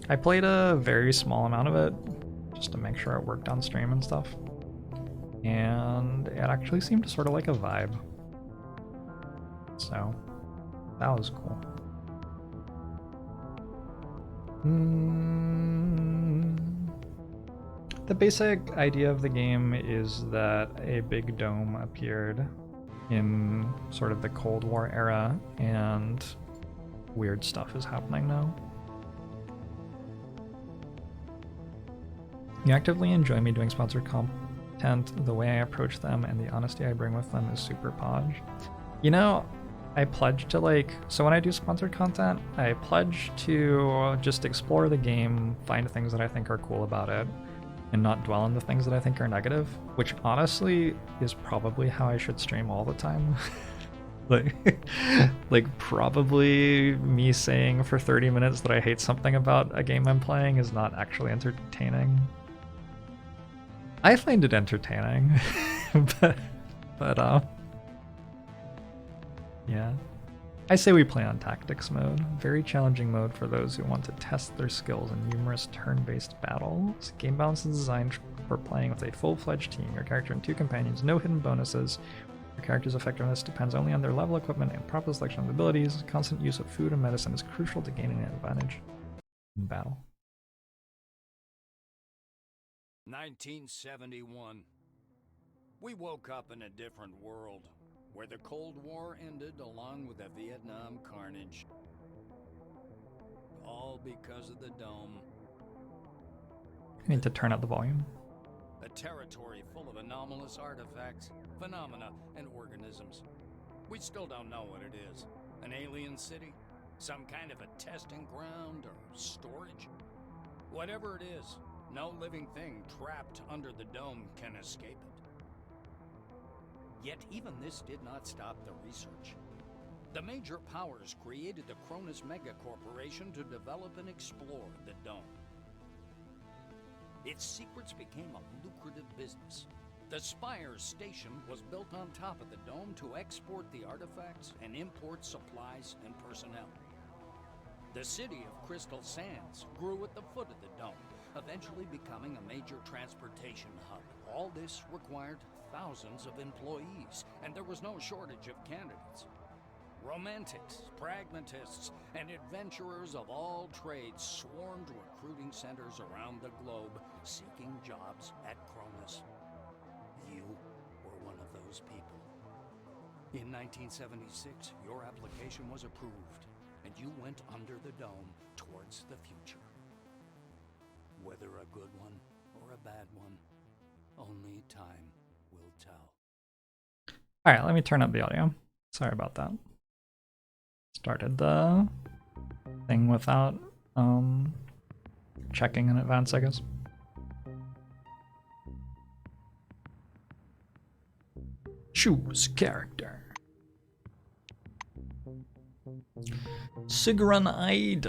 I played a very small amount of it just to make sure it worked on stream and stuff. And it actually seemed sort of like a vibe. So that was cool. The basic idea of the game is that a big dome appeared in sort of the Cold War era, and weird stuff is happening now. You actively enjoy me doing sponsored content. The way I approach them and the honesty I bring with them is super podge. You know, I pledge to so when I do sponsored content, I pledge to just explore the game, find things that I think are cool about it, and not dwell on the things that I think are negative, which honestly is probably how I should stream all the time. like probably me saying for 30 minutes that I hate something about a game I'm playing is not actually entertaining. I find it entertaining, but yeah. I say we play on tactics mode. Very challenging mode for those who want to test their skills in numerous turn-based battles. Game balance is designed for playing with a full-fledged team. Your character and 2 companions, no hidden bonuses. Your character's effectiveness depends only on their level, equipment, and proper selection of abilities. Constant use of food and medicine is crucial to gaining an advantage in battle. 1971. We woke up in a different world, where the Cold War ended along with the Vietnam carnage. All because of the dome. I need to turn up the volume. A territory full of anomalous artifacts, phenomena, and organisms. We still don't know what it is. An alien city? Some kind of a testing ground or storage? Whatever it is, no living thing trapped under the dome can escape it. Yet even this did not stop the research. The major powers created the Cronus Mega Corporation to develop and explore the dome. Its secrets became a lucrative business. The Spire station was built on top of the dome to export the artifacts and import supplies and personnel. The city of Crystal Sands grew at the foot of the dome, eventually becoming a major transportation hub. All this required thousands of employees, and there was no shortage of candidates. Romantics, pragmatists, and adventurers of all trades swarmed recruiting centers around the globe, seeking jobs at Cronus. You were one of those people. In 1976, your application was approved, and you went under the dome towards the future. Whether a good one or a bad one, only time will tell. Alright, let me turn up the audio. Sorry about that. Started the thing without checking in advance, I guess. Choose character. Sigrun Eid.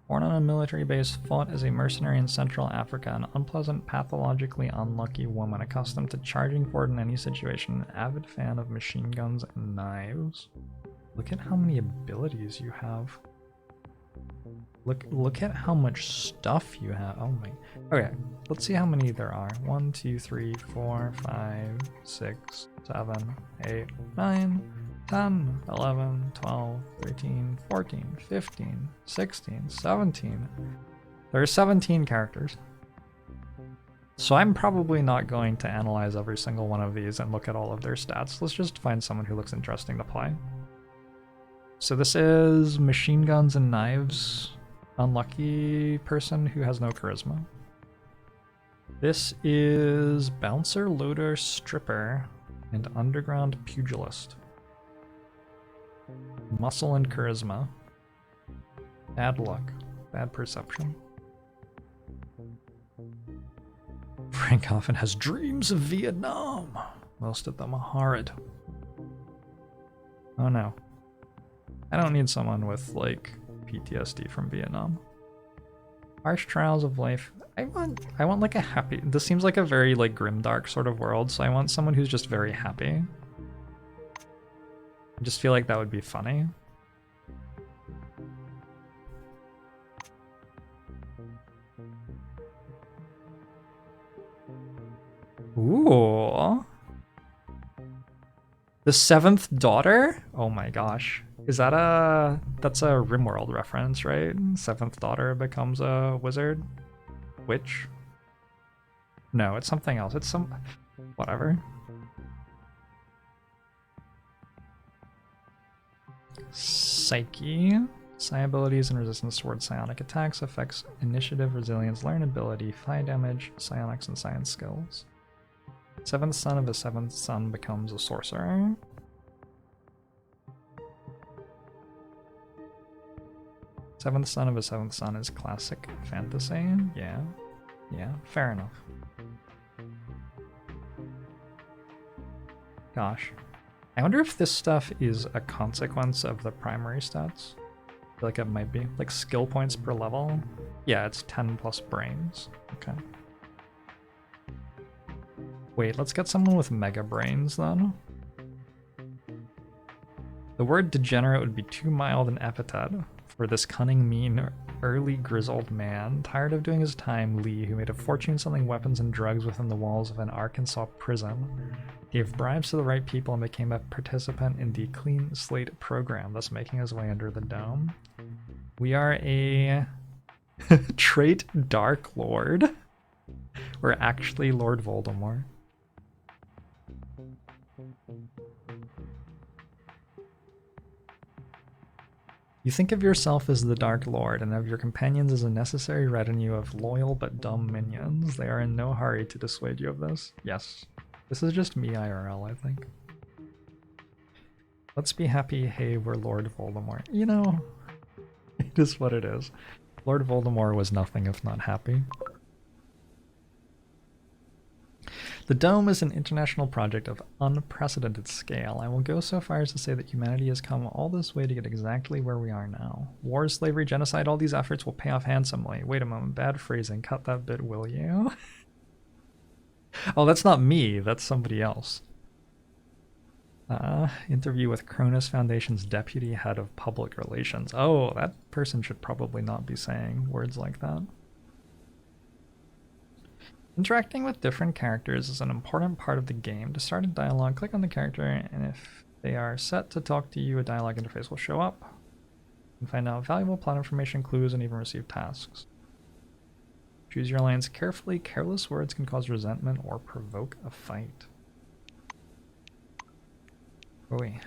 Born on a military base, fought as a mercenary in Central Africa, an unpleasant, pathologically unlucky woman accustomed to charging forward in any situation, an avid fan of machine guns and knives. Look at how many abilities you have. Look at how much stuff you have. Oh my. Okay, let's see how many there are. 1, 2, 3, 4, 5, 6, 7, 8, 9, 10, 11, 12, 13, 14, 15, 16, 17. There are 17 characters. So I'm probably not going to analyze every single one of these and look at all of their stats. Let's just find someone who looks interesting to play. So this is machine guns and knives. Unlucky person who has no charisma. This is bouncer, loader, stripper, and underground pugilist. Muscle and charisma. Bad luck. Bad perception. Frank often has dreams of Vietnam. Most of them are horrid. Oh no. I don't need someone with, like, PTSD from Vietnam. Harsh trials of life. I want like a happy... This seems like a very, like, grimdark sort of world, so I want someone who's just very happy. I just feel like that would be funny. Ooh. The seventh daughter? Oh my gosh. Is that that's a RimWorld reference, right? Seventh daughter becomes a wizard? Witch? No, it's something else. It's some... whatever. Psyche. Psi abilities and resistance towards psionic attacks, affects initiative, resilience, learnability, phi damage, psionics, and science skills. Seventh son of a seventh son becomes a sorcerer. Seventh son of a seventh son is classic fantasy. Yeah. Yeah, fair enough. Gosh. I wonder if this stuff is a consequence of the primary stats. I feel like it might be. Like skill points per level. Yeah, it's 10 plus brains. Okay. Wait, let's get someone with mega brains then. The word degenerate would be too mild an epithet for this cunning, mean, early grizzled man. Tired of doing his time, Lee, who made a fortune selling weapons and drugs within the walls of an Arkansas prison, gave bribes to the right people and became a participant in the Clean Slate program, thus making his way under the dome. We are a trait Dark Lord. We're actually Lord Voldemort. You think of yourself as the Dark Lord and of your companions as a necessary retinue of loyal but dumb minions. They are in no hurry to dissuade you of this. Yes. This is just me IRL, I think. Let's be happy, hey, we're Lord Voldemort. You know, it is what it is. Lord Voldemort was nothing if not happy. The Dome is an international project of unprecedented scale. I will go so far as to say that humanity has come all this way to get exactly where we are now. War, slavery, genocide, all these efforts will pay off handsomely. Wait a moment, bad phrasing. Cut that bit, will you? Oh, that's not me. That's somebody else. Interview with Cronus Foundation's Deputy Head of Public Relations. Oh, that person should probably not be saying words like that. Interacting with different characters is an important part of the game. To start a dialogue, click on the character, and if they are set to talk to you, a dialogue interface will show up. You can find out valuable plot information, clues, and even receive tasks. Choose your lines carefully. Careless words can cause resentment or provoke a fight. Oy.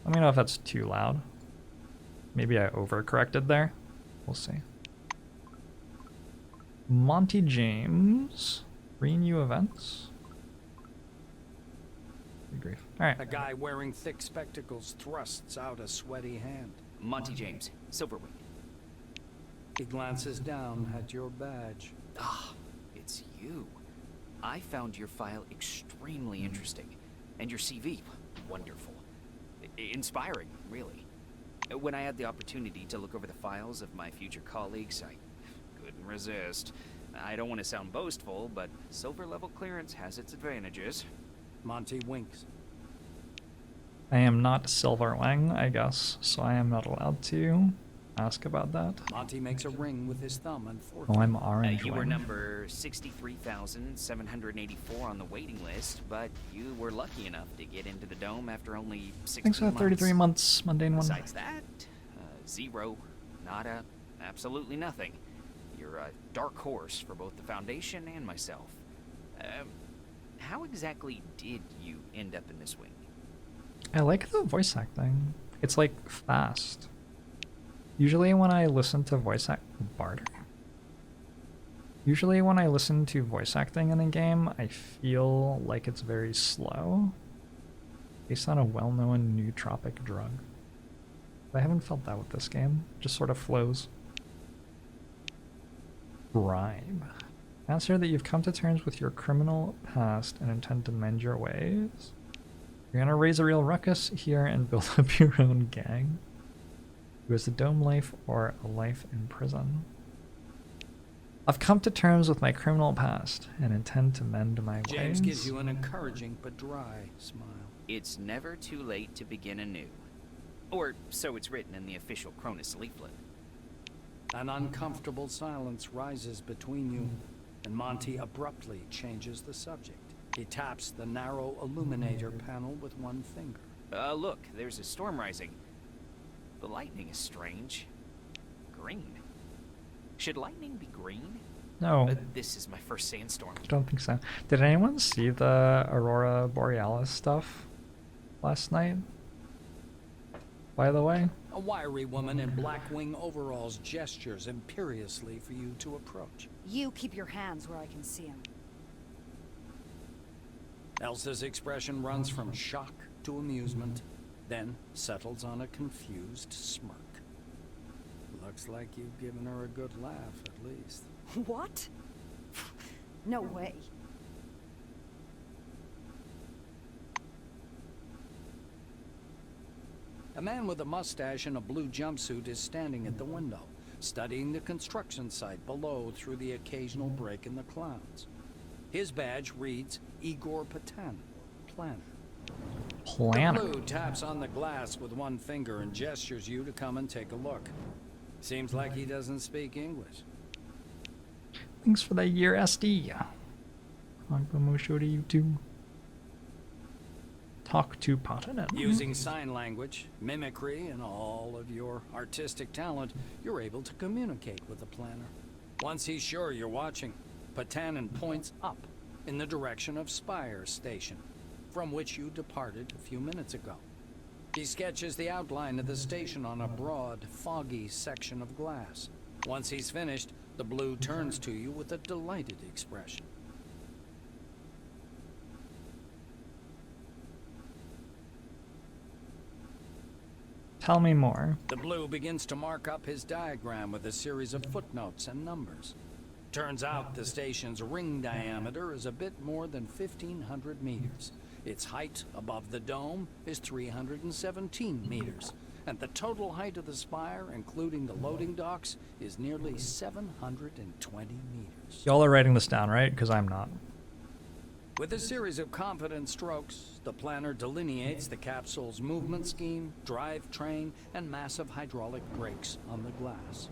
Let me know if that's too loud. Maybe I overcorrected there. We'll see. Monty James. Renew events. Good grief. Alright. A guy wearing thick spectacles thrusts out a sweaty hand. Monty James, Silverwing. He glances down at your badge. Ah, it's you. I found your file extremely interesting. And your CV, wonderful. Inspiring, really. When I had the opportunity to look over the files of my future colleagues, I couldn't resist. I don't want to sound boastful, but silver level clearance has its advantages. Monty winks. I am not Silverwing, I guess, so I am not allowed to ask about that. Monty makes a ring with his thumb and forefinger. Oh, I'm Orange You were Wing. number 63,784 on the waiting list, but you were lucky enough to get into the Dome after only 16 Thanks for months. 33 months, mundane one. Besides that, zero, nada, absolutely nothing. You're a dark horse for both the Foundation and myself. How exactly did you end up in this wing? I like the voice acting. It's like fast. Usually when I listen to voice Usually when I listen to voice acting in a game, I feel like it's very slow. Based on a well-known nootropic drug. But I haven't felt that with this game. It just sort of flows. Bribe. Answer that you've come to terms with your criminal past and intend to mend your ways. You're gonna raise a real ruckus here and build up your own gang. Who has a dome life or a life in prison? I've come to terms with my criminal past and intend to mend my ways. James gives you an encouraging but dry smile. It's never too late to begin anew. Or so it's written in the official Cronus leaflet. An uncomfortable silence rises between you, and Monty abruptly changes the subject. He taps the narrow illuminator panel with one finger. Look, there's a storm rising. The lightning is strange. Green. Should lightning be green? No, This is my first sandstorm. I don't think so. Did anyone see the Aurora Borealis stuff last night? By the way? A wiry woman in black wing overalls gestures imperiously for you to approach. You keep your hands where I can see them. Elsa's expression runs from shock to amusement, then settles on a confused smirk. Looks like you've given her a good laugh, at least. What? No way. A man with a mustache and a blue jumpsuit is standing at the window, studying the construction site below through the occasional break in the clouds. His badge reads Igor Patan, planner. Planner. The blue taps on the glass with one finger and gestures you to come and take a look. Seems like he doesn't speak English. Thanks for the year, SD. YouTube. Talk to Patan. Using sign language, mimicry, and all of your artistic talent, you're able to communicate with the planner. Once he's sure you're watching, Patanin points up in the direction of Spire Station, from which you departed a few minutes ago. He sketches the outline of the station on a broad, foggy section of glass. Once he's finished, the blue turns to you with a delighted expression. Tell me more. The blue begins to mark up his diagram with a series of footnotes and numbers. Turns out the station's ring diameter is a bit more than 1,500 meters. Its height above the dome is 317 meters. And the total height of the spire, including the loading docks, is nearly 720 meters. Y'all are writing this down, right? Because I'm not. With a series of confident strokes, the planner delineates the capsule's movement scheme, drivetrain, and massive hydraulic brakes on the glass.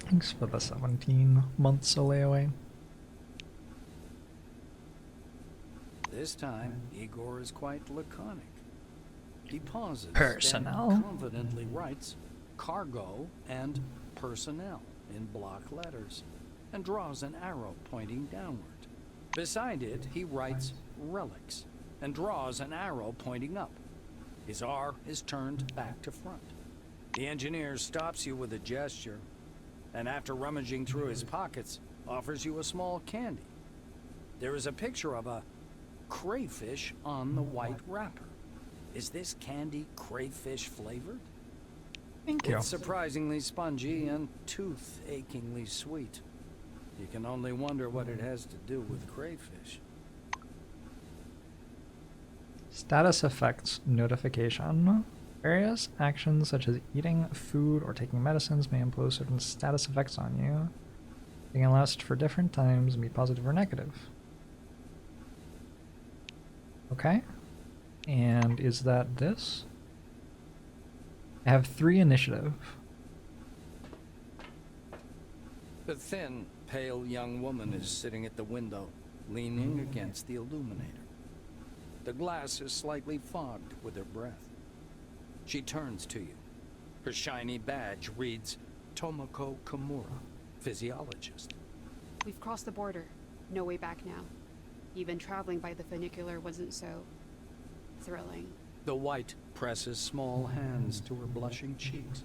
Thanks for the 17 months away. This time, Igor is quite laconic. He pauses, Personnel. then confidently writes cargo and personnel in block letters, and draws an arrow pointing downward. Beside it, he writes relics, and draws an arrow pointing up. His R is turned back to front. The engineer stops you with a gesture, and after rummaging through his pockets, offers you a small candy. There is a picture of a crayfish on the white wrapper. Is this candy crayfish flavored? Thank you. It's surprisingly spongy and tooth-achingly sweet. You can only wonder what it has to do with crayfish. Status effects notification. Various actions such as eating food or taking medicines may impose certain status effects on you. They can last for different times and be positive or negative. Okay. And is that this? I have 3 initiative. The thin, pale young woman is sitting at the window, leaning against the illuminator. The glass is slightly fogged with her breath. She turns to you. Her shiny badge reads Tomoko Kimura, physiologist. We've crossed the border. No way back now. Even traveling by the funicular wasn't so thrilling. The white presses small hands to her blushing cheeks.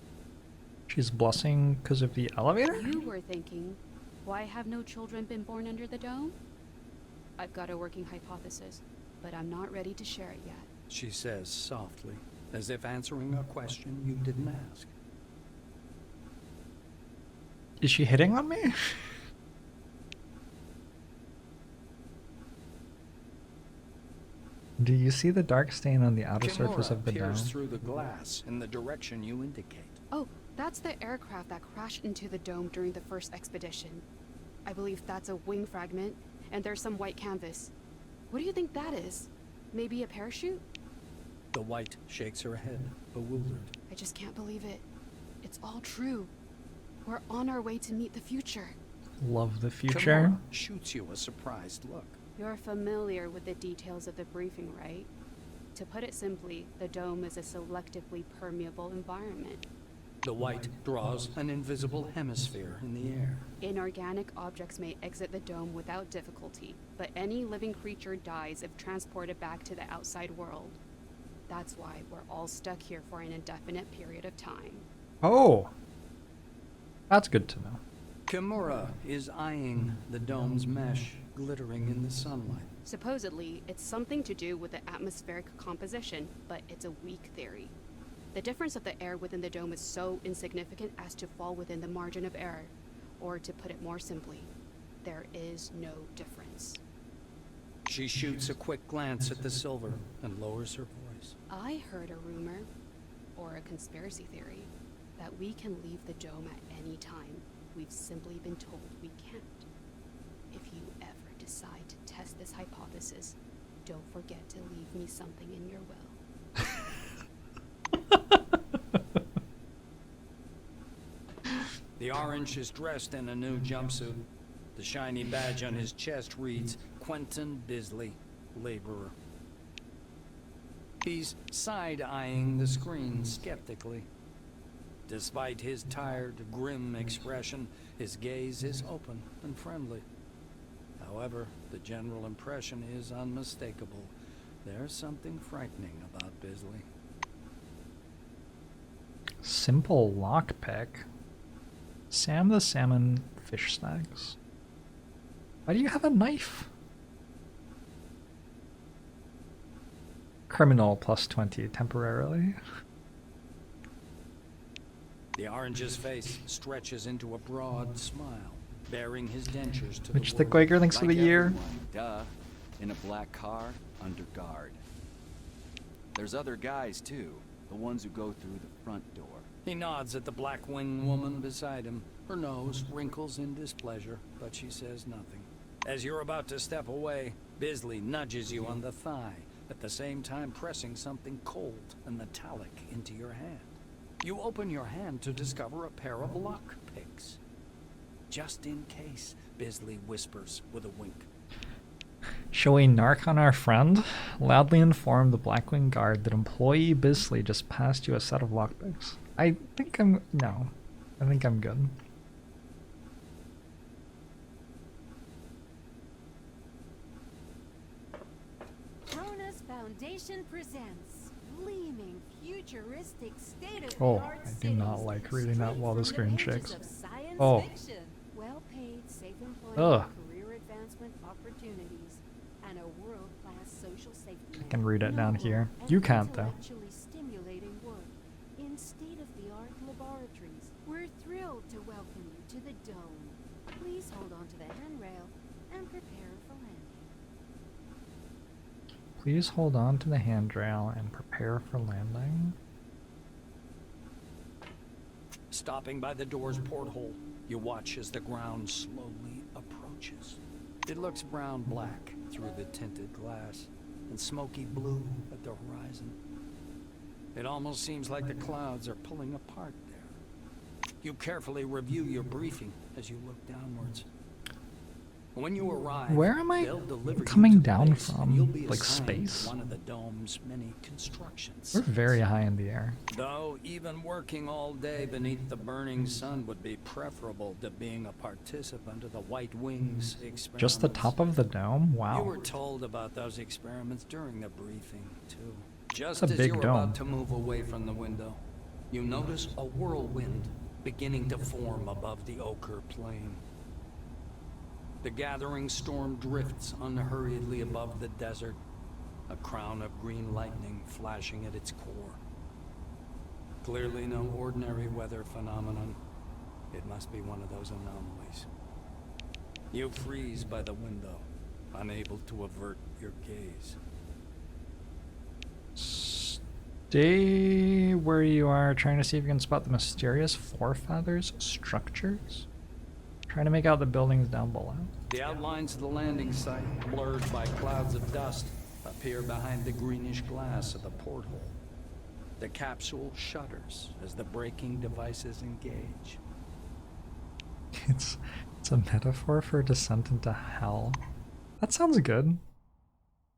She's blushing because of the elevator? You were thinking, why have no children been born under the dome? I've got a working hypothesis, but I'm not ready to share it yet. She says softly, as if answering a question you didn't ask. Is she hitting on me? Do you see the dark stain on the outer surface of the dome? Peers through the glass in the direction you indicate. Oh, that's the aircraft that crashed into the dome during the first expedition. I believe that's a wing fragment, and there's some white canvas. What do you think that is? Maybe a parachute? The White shakes her head, bewildered. I just can't believe it. It's all true. We're on our way to meet the future. Love the future. Kimura shoots you a surprised look. You're familiar with the details of the briefing, right? To put it simply, the dome is a selectively permeable environment. The White draws an invisible hemisphere in the air. Inorganic objects may exit the dome without difficulty, but any living creature dies if transported back to the outside world. That's why we're all stuck here for an indefinite period of time. Oh, that's good to know. Kimura is eyeing the dome's mesh, glittering in the sunlight. Supposedly, it's something to do with the atmospheric composition, but it's a weak theory. The difference of the air within the dome is so insignificant as to fall within the margin of error. Or to put it more simply, there is no difference. She shoots a quick glance at the silver and lowers her voice. I heard a rumor, or a conspiracy theory, that we can leave the dome at any time. We've simply been told we can't. If you ever decide to test this hypothesis, don't forget to leave me something in your will. The orange is dressed in a new jumpsuit. The shiny badge on his chest reads, Quentin Bisley, laborer. He's side-eyeing the screen skeptically. Despite his tired, grim expression, his gaze is open and friendly. However, the general impression is unmistakable. There's something frightening about Bisley. Simple lockpick. Sam the Salmon fish snacks. Why do you have a knife? Criminal plus 20 temporarily. The orange's face stretches into a broad smile, bearing his dentures to Which the the world. Quaker thinks of the year. Everyone, duh. In a black car, under guard. There's other guys too, the ones who go through the front door. He nods at the black-winged woman beside him. Her nose wrinkles in displeasure, but she says nothing. As you're about to step away, Bisley nudges you on the thigh, at the same time pressing something cold and metallic into your hand. You open your hand to discover a pair of lock picks. Just in case, Bisley whispers with a wink. Shall we narc on our friend? Loudly inform the Blackwing guard that employee Bisley just passed you a set of lockpicks. I think I'm good. Kronos Foundation presents gleaming, futuristic, state-of-the-art Oh, I do not cities like reading that straight while the from screen pages shakes. of science Oh. fiction. Well-paid, safe employment, Ugh. career advancement opportunities, and a world-class social safety I can read it down net. here. Novel You and can't, though. intellectually stimulating work in state-of-the-art laboratories. We're thrilled to welcome you to the Dome. Please hold on to the handrail and prepare for landing. Please hold on to the handrail and prepare for landing. Stopping by the door's porthole, you watch as the ground slowly approaches. It looks brown-black through the tinted glass, and smoky blue at the horizon. It almost seems like the clouds are pulling apart there. You carefully review your briefing as you look downwards. When you arrive, Where am I they'll deliver you coming to down base, and from? you'll be Like assigned to space? one of the dome's many constructions. We're very high in the air. Though even working all day beneath the burning sun would be preferable to being a participant of the White Wings experiments. Just the top of the dome? You Wow. were told about those experiments during the briefing, too. Just It's a as big you're dome. about to move away from the window, you notice a whirlwind beginning to form above the ochre plain. The gathering storm drifts unhurriedly above the desert, a crown of green lightning flashing at its core. Clearly no ordinary weather phenomenon. It must be one of those anomalies. You freeze by the window, unable to avert your gaze. Stay where you are, trying to see if you can spot the mysterious forefathers structures. Trying to make out the buildings down below. The outlines of the landing site, blurred by clouds of dust, appear behind the greenish glass of the porthole. The capsule shudders as the braking devices engage. It's a metaphor for descent into hell. That sounds good.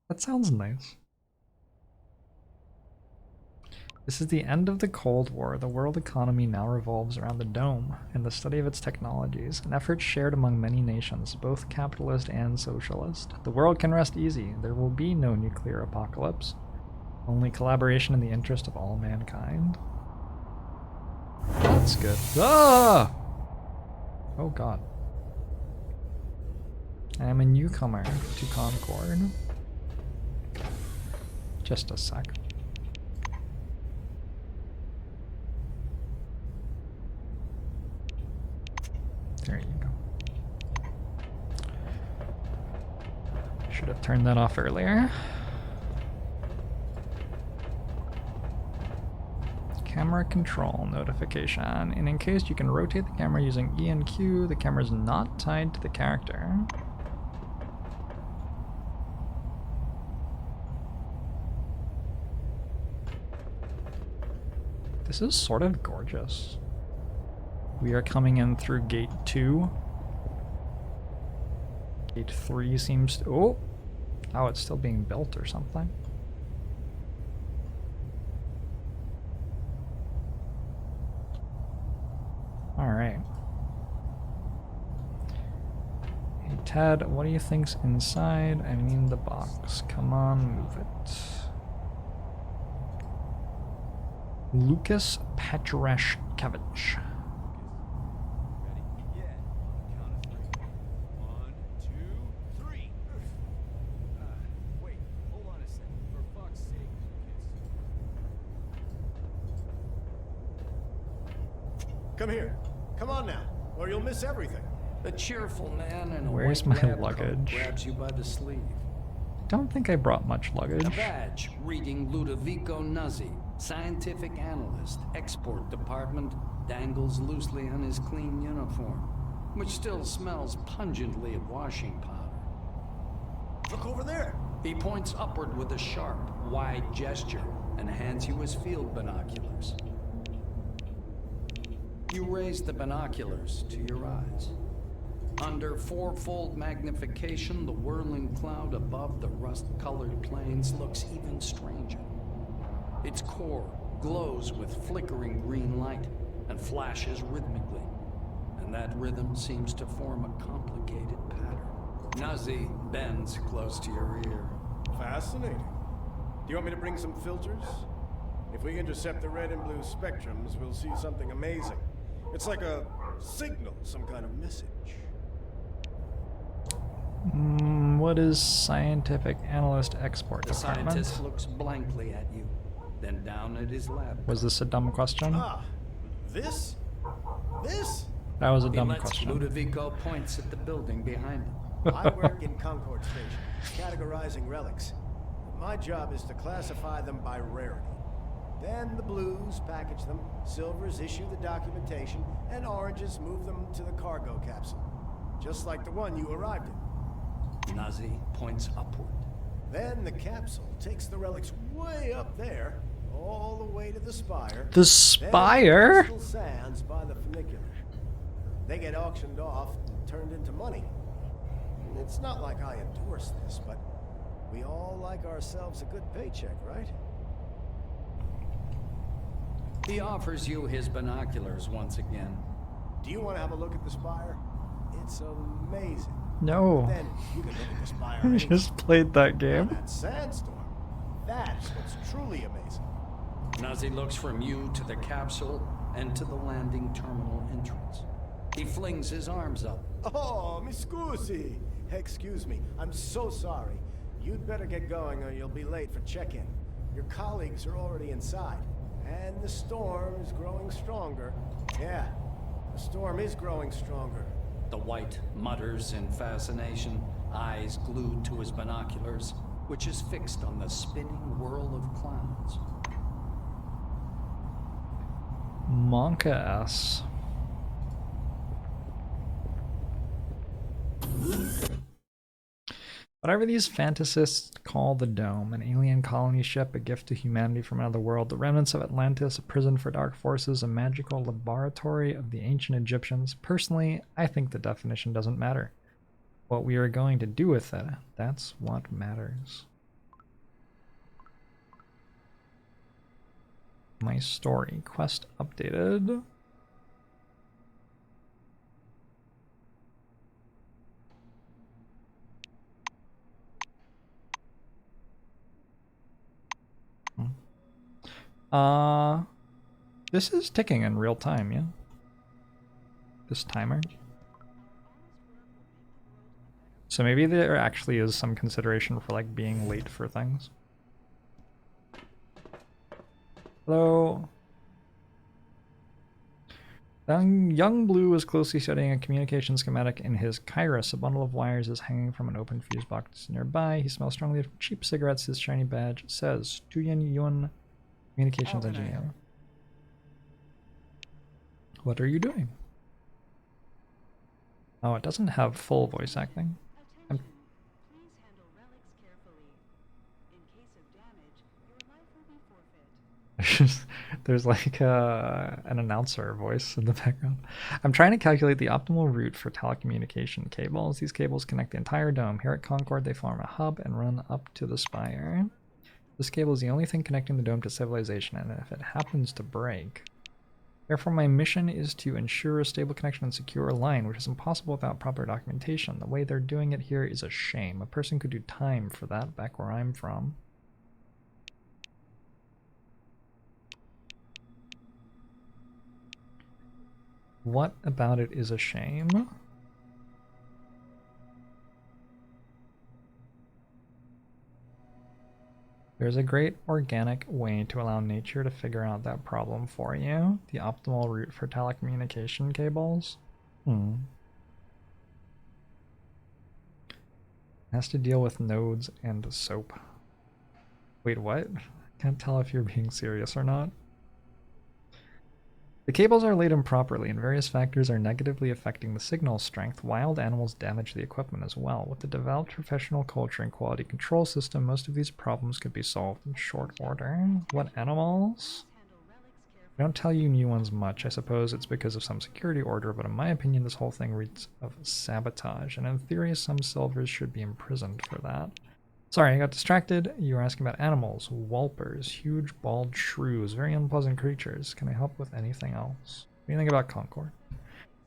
That sounds nice. This is the end of the Cold War. The world economy now revolves around the dome and the study of its technologies, an effort shared among many nations, both capitalist and socialist. The world can rest easy. There will be no nuclear apocalypse. Only collaboration in the interest of all mankind. That's good. Ah! Oh god. I am a newcomer to Concord. Just a sec. There you go. Should have turned that off earlier. Camera control notification. In Encased, you can rotate the camera using E and Q. The camera is not tied to the character. This is sort of gorgeous. We are coming in through gate 2. Gate 3 seems to... Oh! Oh, it's still being built or something. Alright. Hey Ted, what do you think's inside? I mean the box. Come on, move it. Lucas Petrashkevich. Come here. Come on now, or you'll miss everything. A cheerful man in a Where's white my lab coat luggage? grabs you by the sleeve. Don't think I brought much luggage. A badge reading Ludovico Nuzzi, scientific analyst, export department, dangles loosely on his clean uniform, which still smells pungently of washing powder. Look over there. He points upward with a sharp, wide gesture and hands you his field binoculars. You raise the binoculars to your eyes. Under fourfold magnification, the whirling cloud above the rust-colored plains looks even stranger. Its core glows with flickering green light and flashes rhythmically, and that rhythm seems to form a complicated pattern. Nuzzi bends close to your ear. Fascinating. Do you want me to bring some filters? If we intercept the red and blue spectrums, we'll see something amazing. It's like a signal, some kind of message. What is scientific analyst export The department? scientist looks blankly at you, then down at his lab. Was this a dumb question? Ah, this? This? That was a He dumb lets question. Ludovico points at the building behind him. I work in Concord Station, categorizing relics. My job is to classify them by rarity. Then the blues package them, silvers issue the documentation, and oranges move them to the cargo capsule. Just like the one you arrived in. Nuzzi points upward. Then the capsule takes the relics way up there, all the way to the spire. The spire? Then crystal sands by the funicular. They get auctioned off and turned into money. It's not like I endorse this, but we all like ourselves a good paycheck, right? He offers you his binoculars once again. Do you want to have a look at the spire? It's amazing. No. Then you can look at the spire. I just played that game. That sandstorm. That's what's truly amazing. Nuzzi looks from you to the capsule and to the landing terminal entrance. He flings his arms up. Oh, mi scusi. Excuse me. I'm so sorry. You'd better get going or you'll be late for check-in. Your colleagues are already inside. And the storm is growing stronger. Yeah, the storm is growing stronger. The white mutters in fascination, eyes glued to his binoculars, which is fixed on the spinning whirl of clouds. Monka S. Whatever these fantasists call the Dome, an alien colony ship, a gift to humanity from another world, the remnants of Atlantis, a prison for dark forces, a magical laboratory of the ancient Egyptians, personally, I think the definition doesn't matter. What we are going to do with it, that's what matters. My story. Quest updated. This is ticking in real time, yeah? This timer. So maybe there actually is some consideration for like being late for things. Hello. Young Blue is closely studying a communication schematic in his Kairos. A bundle of wires is hanging from an open fuse box nearby. He smells strongly of cheap cigarettes. His shiny badge says Tuyen Yun Communications Engineer. What are you doing? Oh, it doesn't have full voice acting. Attention. Please handle relics carefully. In case of damage, your life will be forfeit. There's like an announcer voice in the background. I'm trying to calculate the optimal route for telecommunication cables. These cables connect the entire dome. Here at Concord, they form a hub and run up to the spire. This cable is the only thing connecting the dome to civilization, and if it happens to break... Therefore, my mission is to ensure a stable connection and secure a line, which is impossible without proper documentation. The way they're doing it here is a shame. A person could do time for that back where I'm from. What about it is a shame? There's a great organic way to allow nature to figure out that problem for you. The optimal route for telecommunication cables. Has to deal with nodes and soap. Wait, what? Can't tell if you're being serious or not. The cables are laid improperly, and various factors are negatively affecting the signal strength. Wild animals damage the equipment as well. With the developed professional culture and quality control system, most of these problems could be solved in short order. What animals? I don't tell you new ones much. I suppose it's because of some security order, but in my opinion, this whole thing reeks of sabotage, and in theory, some silvers should be imprisoned for that. Sorry, I got distracted. You were asking about animals. Whelpers, huge bald shrews, very unpleasant creatures. Can I help with anything else? What do you think about Concord?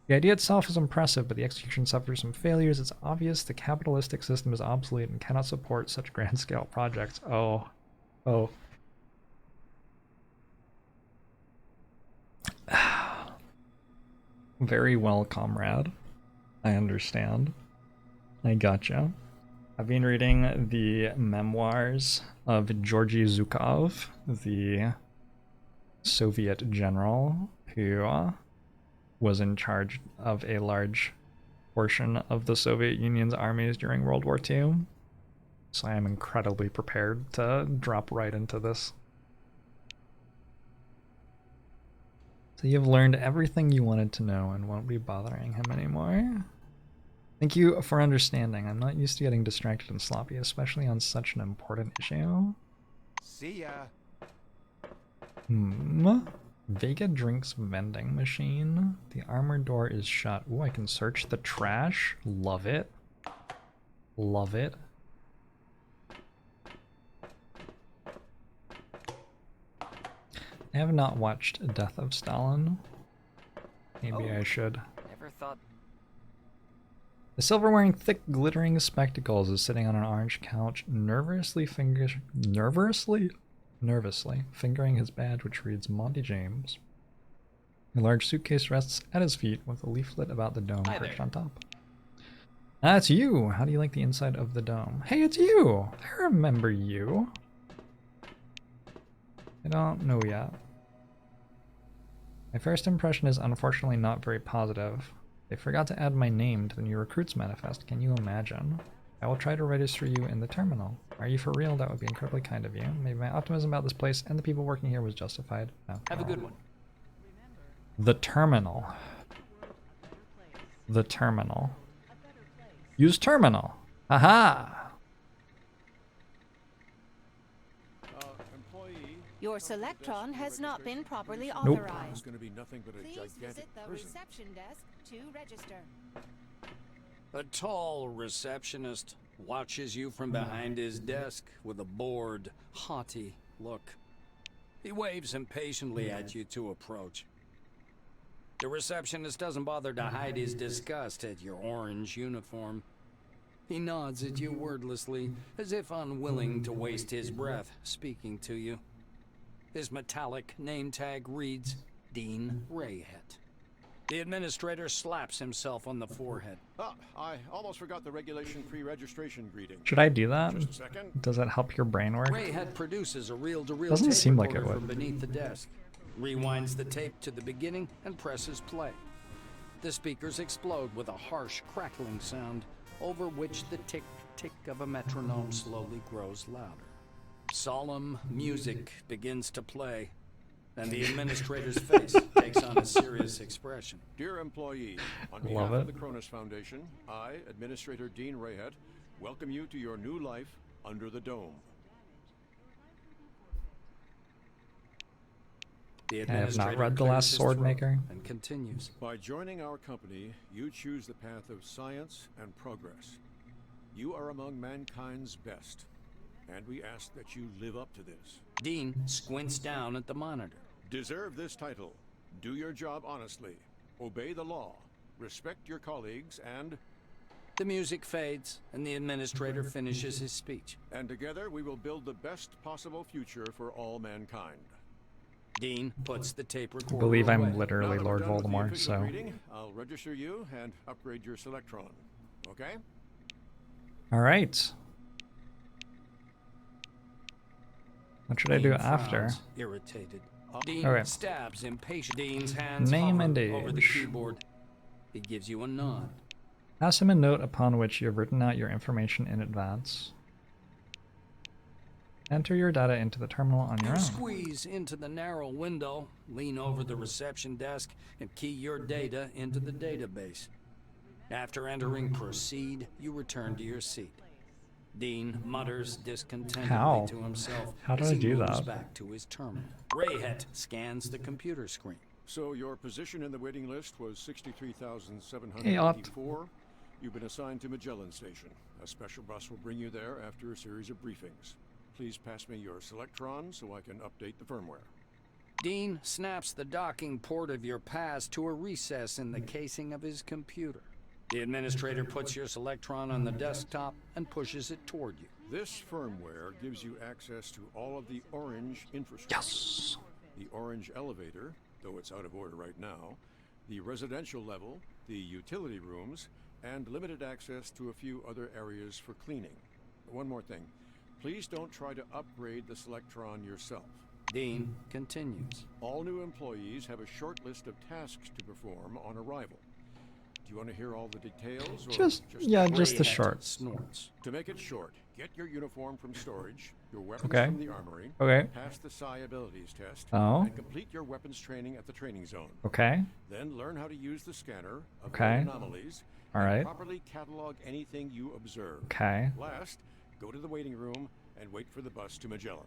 The idea itself is impressive, but the execution suffers some failures. It's obvious the capitalistic system is obsolete and cannot support such grand-scale projects. Oh. Very well, comrade. I understand. I gotcha. I've been reading the memoirs of Georgy Zhukov, the Soviet general who was in charge of a large portion of the Soviet Union's armies during World War II. So I am incredibly prepared to drop right into this. So you've learned everything you wanted to know and won't be bothering him anymore. Thank you for understanding. I'm not used to getting distracted and sloppy, especially on such an important issue. See ya. Vega Drinks vending machine. The armored door is shut. Ooh, I can search the trash. Love it. Love it. I have not watched Death of Stalin. Maybe I should. Never thought. The silver wearing thick glittering spectacles is sitting on an orange couch, nervously fingering his badge, which reads Monty James. A large suitcase rests at his feet with a leaflet about the dome perched on top. Ah, it's you! How do you like the inside of the dome? Hey, it's you! I remember you. I don't know yet. My first impression is unfortunately not very positive. They forgot to add my name to the new recruits manifest. Can you imagine? I will try to register you in the terminal. Are you for real? That would be incredibly kind of you. Maybe my optimism about this place and the people working here was justified. No, Have a good one. The terminal. The terminal. Use terminal. Aha! Your Selectron has not been properly Nope. authorized. Going to be nothing but a Please gigantic visit the prison. reception desk to register. A tall receptionist watches you from behind his desk with a bored, haughty look. He waves impatiently at you to approach. The receptionist doesn't bother to hide his disgust at your orange uniform. He nods at you wordlessly, as if unwilling to waste his breath speaking to you. His metallic name tag reads Dean Rayhet. The administrator slaps himself on the forehead. Ah, I almost forgot the regulation pre-registration greeting. Should I do that? Just a second. Does that help your brain work? Rayhet produces a reel-to-reel Doesn't tape seem like it recorder would. from beneath the desk, rewinds the tape to the beginning, and presses play. The speakers explode with a harsh, crackling sound, over which the tick-tick of a metronome slowly grows louder. Solemn music begins to play, and the administrator's face takes on a serious expression. Dear employee, on Love behalf it. of the Cronus Foundation, I, Administrator Dean Rayhet, welcome you to your new life under the dome. The I have not administrator read The clears Last his Sword throat Maker. and continues. By joining our company, you choose the path of science and progress. You are among mankind's best, and we ask that you live up to this. Dean squints down at the monitor. Deserve this title. Do your job honestly. Obey the law. Respect your colleagues and The music fades, and the administrator finishes his speech. together we will build the best possible future for all mankind. Dean puts the tape I recorder believe away. I'm literally Now that Lord we're done with the Voldemort, official so... reading, I'll register you and upgrade your Selectron. Okay? Alright. What should I do Dean after? frowns, irritated. Dean Okay. stabs impatient. Dean's hands Name hover and over the age. keyboard. He gives you a nod. Pass him a note upon which you have written out your information in advance. Enter your data into the terminal on your You own. squeeze into the narrow window, lean over the reception desk, and key your data into the database. After entering Proceed, you return to your seat. Dean mutters discontentedly How? to himself How do as I he do moves that? back to his terminal. Rayhet scans the computer screen. So your position in the waiting list was 63,784. You've been assigned to Magellan Station. A special bus will bring you there after a series of briefings. Please pass me your Selectron so I can update the firmware. Dean snaps the docking port of your pass to a recess in the casing of his computer. The administrator puts your Selectron on the desktop and pushes it toward you. This firmware gives you access to all of the Orange infrastructure. Yes! The Orange elevator, though it's out of order right now, the residential level, the utility rooms, and limited access to a few other areas for cleaning. One more thing. Please don't try to upgrade the Selectron yourself. Dean continues. All new employees have a short list of tasks to perform on arrival. Do you want to hear all the details? Or Just the Rayhet short. snorts. To make it short, get your uniform from storage, your weapons Okay. from the armory, Okay. pass the Psi abilities test, Oh. and complete your weapons training at the training zone. Okay. Then learn how to use the scanner, avoid Okay. anomalies, All and right. properly catalog anything you observe. Okay. Last, go to the waiting room and wait for the bus to Magellan.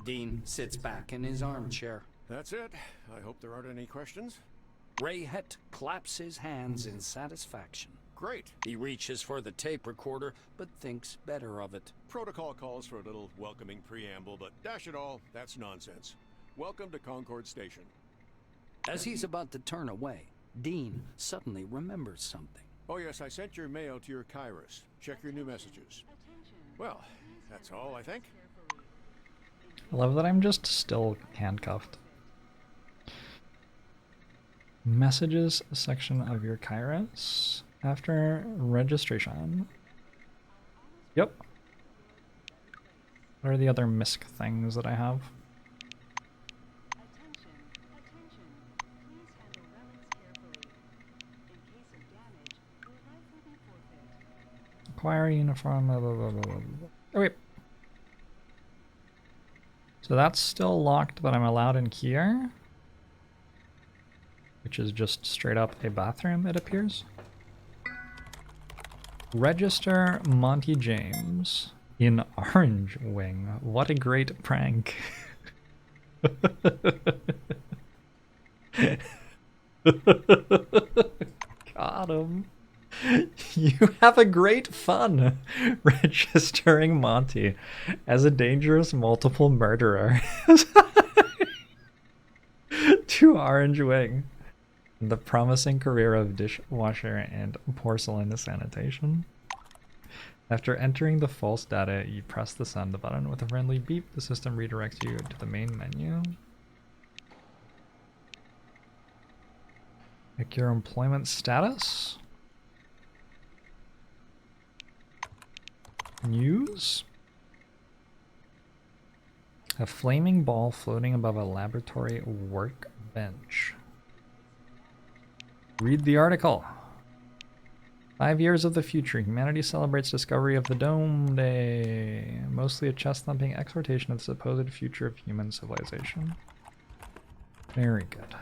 Dean sits back in his armchair. That's it. I hope there aren't any questions. Rayhet claps his hands in satisfaction. Great. He reaches for the tape recorder, but thinks better of it. Protocol calls for a little welcoming preamble, but dash it all, that's nonsense. Welcome to Concord Station. As he's about to turn away, Dean suddenly remembers something. Oh yes, I sent your mail to your Kairos. Check your new messages. Well, that's all, I think. I love that I'm just still handcuffed. Messages section of your Kairos after registration. Yep. What are the other MISC things that I have? Acquire uniform. Blah, blah, blah, blah, blah, blah. Okay. So that's still locked, but I'm allowed in here. Which is just straight up a bathroom, it appears. Register Monty James. In Orange Wing. What a great prank. Got him. You have a great fun registering Monty as a dangerous multiple murderer to Orange Wing. The promising career of dishwasher and porcelain sanitation. After entering the false data, you press the send button. With a friendly beep, the system redirects you to the main menu. Check your employment status. News. A flaming ball floating above a laboratory workbench. Read the article. 5 years of the future. Humanity celebrates discovery of the Dome Day. Mostly a chest-thumping exhortation of the supposed future of human civilization. Very good.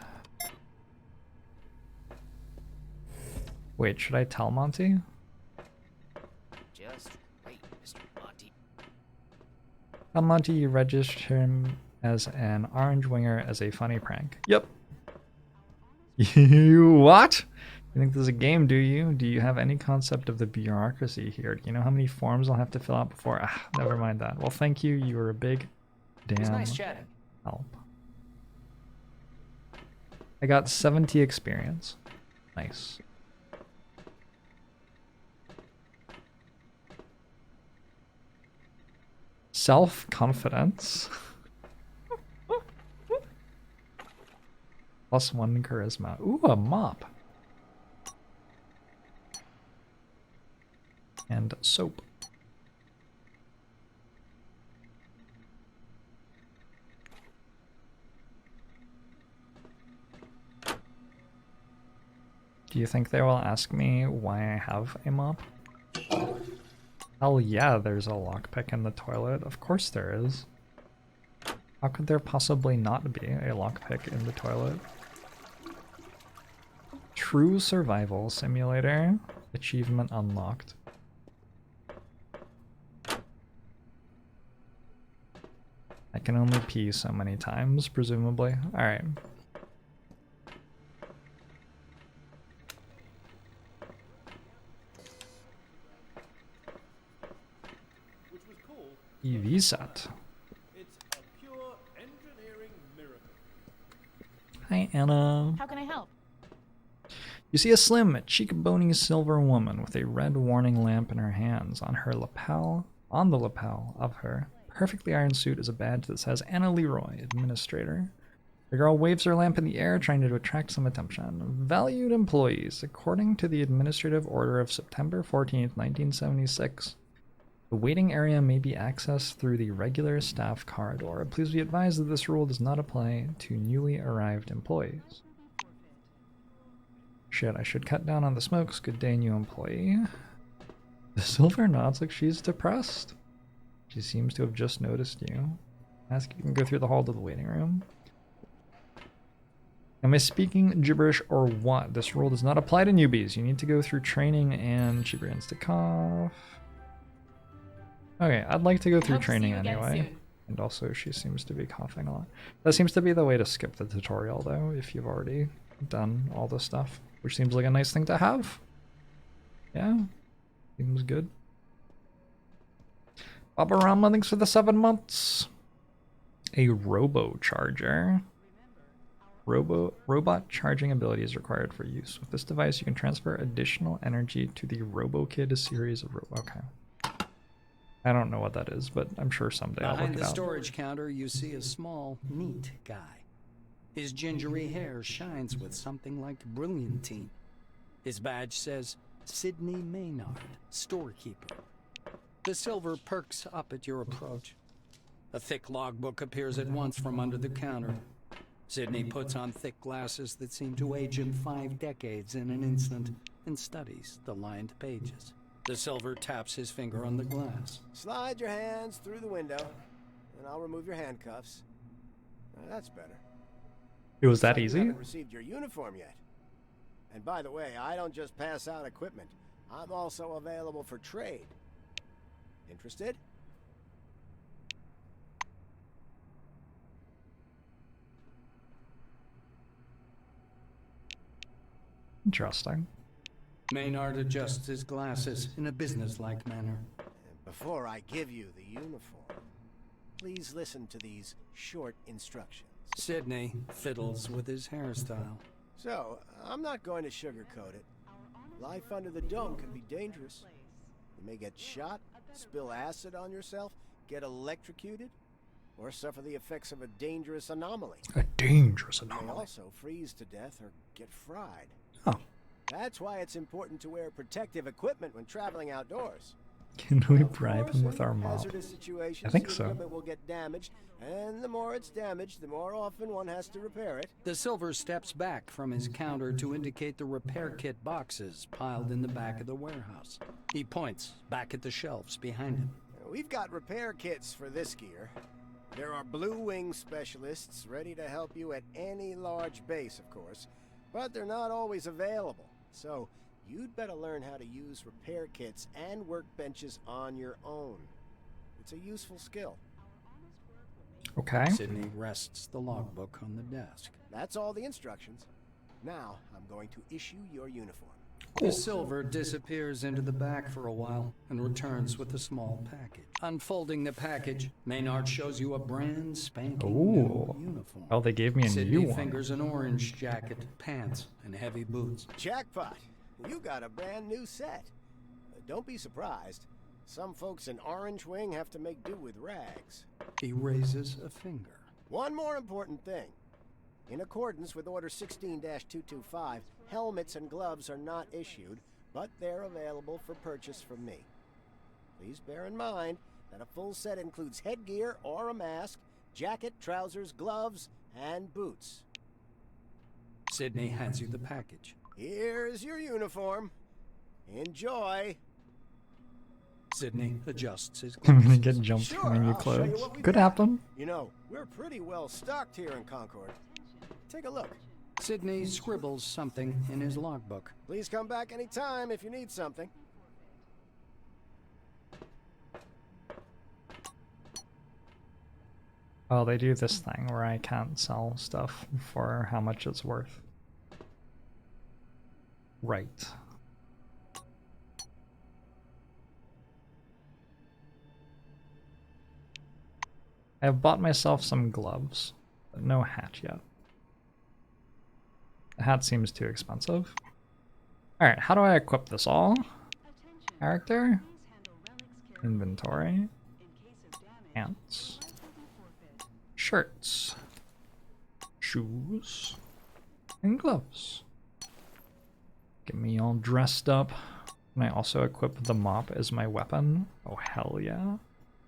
Wait, should I tell Monty? Just wait, Mr. Monty. Tell Monty you register him as an orange winger as a funny prank. Yep. You what? You think this is a game, do you? Do you have any concept of the bureaucracy here? Do you know how many forms I'll have to fill out before? Ah, never mind that. Well, thank you. You were a big damn Nice chatting. help. I got 70 experience. Nice. Self-confidence. +1 charisma. Ooh, a mop. And soap. Do you think they will ask me why I have a mop? Hell yeah, there's a lockpick in the toilet. Of course there is. How could there possibly not be a lockpick in the toilet? True survival simulator. Achievement unlocked. I can only pee so many times, presumably. Alright. EV set. It's a pure engineering miracle. Hi, Anna. How can I help? You see a slim, cheek-bony silver woman with a red warning lamp in her hands. On the lapel of her perfectly ironed suit is a badge that says Anna Leroy, Administrator. The girl waves her lamp in the air, trying to attract some attention. Valued employees, according to the Administrative Order of September 14th, 1976, the waiting area may be accessed through the regular staff corridor. Please be advised that this rule does not apply to newly arrived employees. Shit, I should cut down on the smokes. Good day, new employee. The silver nods like she's depressed. She seems to have just noticed you. Ask if you can go through the hall to the waiting room. Am I speaking gibberish or what? This rule does not apply to newbies. You need to go through training, and she begins to cough. Okay, I'd like to go through training anyway. And also she seems to be coughing a lot. That seems to be the way to skip the tutorial though, if you've already done all this stuff. Which seems like a nice thing to have. Yeah, seems good. Baba Rama, thanks for the 7 months. A robo charger. Robot charging ability is required for use. With this device, you can transfer additional energy to the RoboKid series of Okay. I don't know what that is, but I'm sure someday I'll look it out. Behind the storage counter, you see a small, neat guy. His gingery hair shines with something like brilliantine. His badge says, Sidney Maynard, storekeeper. The silver perks up at your approach. A thick logbook appears at once from under the counter. Sidney puts on thick glasses that seem to age him 5 decades in an instant and studies the lined pages. The silver taps his finger on the glass. Slide your hands through the window, and I'll remove your handcuffs. That's better. It was that You easy? haven't received your uniform yet. And by the way, I don't just pass out equipment. I'm also available for trade. Interested? Interesting. Maynard adjusts his glasses in a businesslike manner. Before I give you the uniform, please listen to these short instructions. Sidney fiddles with his hairstyle. So, I'm not going to sugarcoat it. Life under the dome can be dangerous. You may get shot, spill acid on yourself, get electrocuted, or suffer the effects of a dangerous anomaly. A dangerous You may anomaly. also freeze to death or get fried. Oh. That's why it's important to wear protective equipment when traveling outdoors. Can we Of bribe course, him with in our mob? hazardous situations, I think the so. equipment will get damaged, and the more it's damaged, the more often one has to repair it. The Silver steps back from his counter to indicate the repair kit boxes piled in the back of the warehouse. He points back at the shelves behind him. We've got repair kits for this gear. There are Blue Wing specialists ready to help you at any large base, of course, but they're not always available. So, you'd better learn how to use repair kits and workbenches on your own. It's a useful skill. Okay. Sidney rests the logbook on the desk. That's all the instructions. Now, I'm going to issue your uniform. The Silver disappears into the back for a while and returns with a small package. Unfolding the package, Maynard shows you a brand spanking new uniform. Oh, they gave me a Sidney new one. fingers an orange jacket, pants, and heavy boots. Jackpot! You got a brand new set. Don't be surprised. Some folks in Orange Wing have to make do with rags. He raises a finger. One more important thing. In accordance with Order 16-225, helmets and gloves are not issued, but they're available for purchase from me. Please bear in mind that a full set includes headgear or a mask, jacket, trousers, gloves, and boots. Sidney hands you the package. Here's your uniform. Enjoy. Sidney adjusts his I'm glasses. gonna get jumped Sure, for my new I'll show you clothes. what we Could got. happen. You know, we're pretty well stocked here in Concord. Take a look. Sidney scribbles something in his logbook. Please come back anytime if you need something. Oh, they do this thing where I can't sell stuff for how much it's worth. Right. I've bought myself some gloves, but no hat yet. The hat seems too expensive. Alright, how do I equip this all? Character? Inventory? Pants? Shirts? Shoes? And gloves. Get me all dressed up. Can I also equip the mop as my weapon? Oh, hell yeah.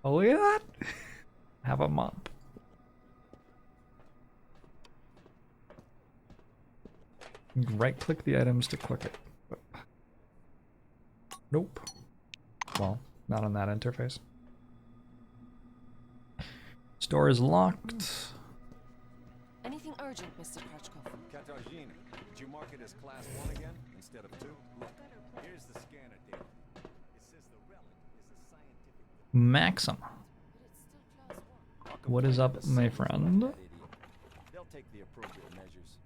Oh, look at that! Have a mop. Right click the items to click it. Nope. Well, not on that interface. Store is locked. Anything urgent, Mr. Krachkov? Katarzyna, did you mark it as Class 1 again instead of 2? Look, here's the scanner data. It says the relic is a scientific... Maxim. I'll What is complain up, to the my Silvers about friend? that idiot. They'll take the appropriate measures.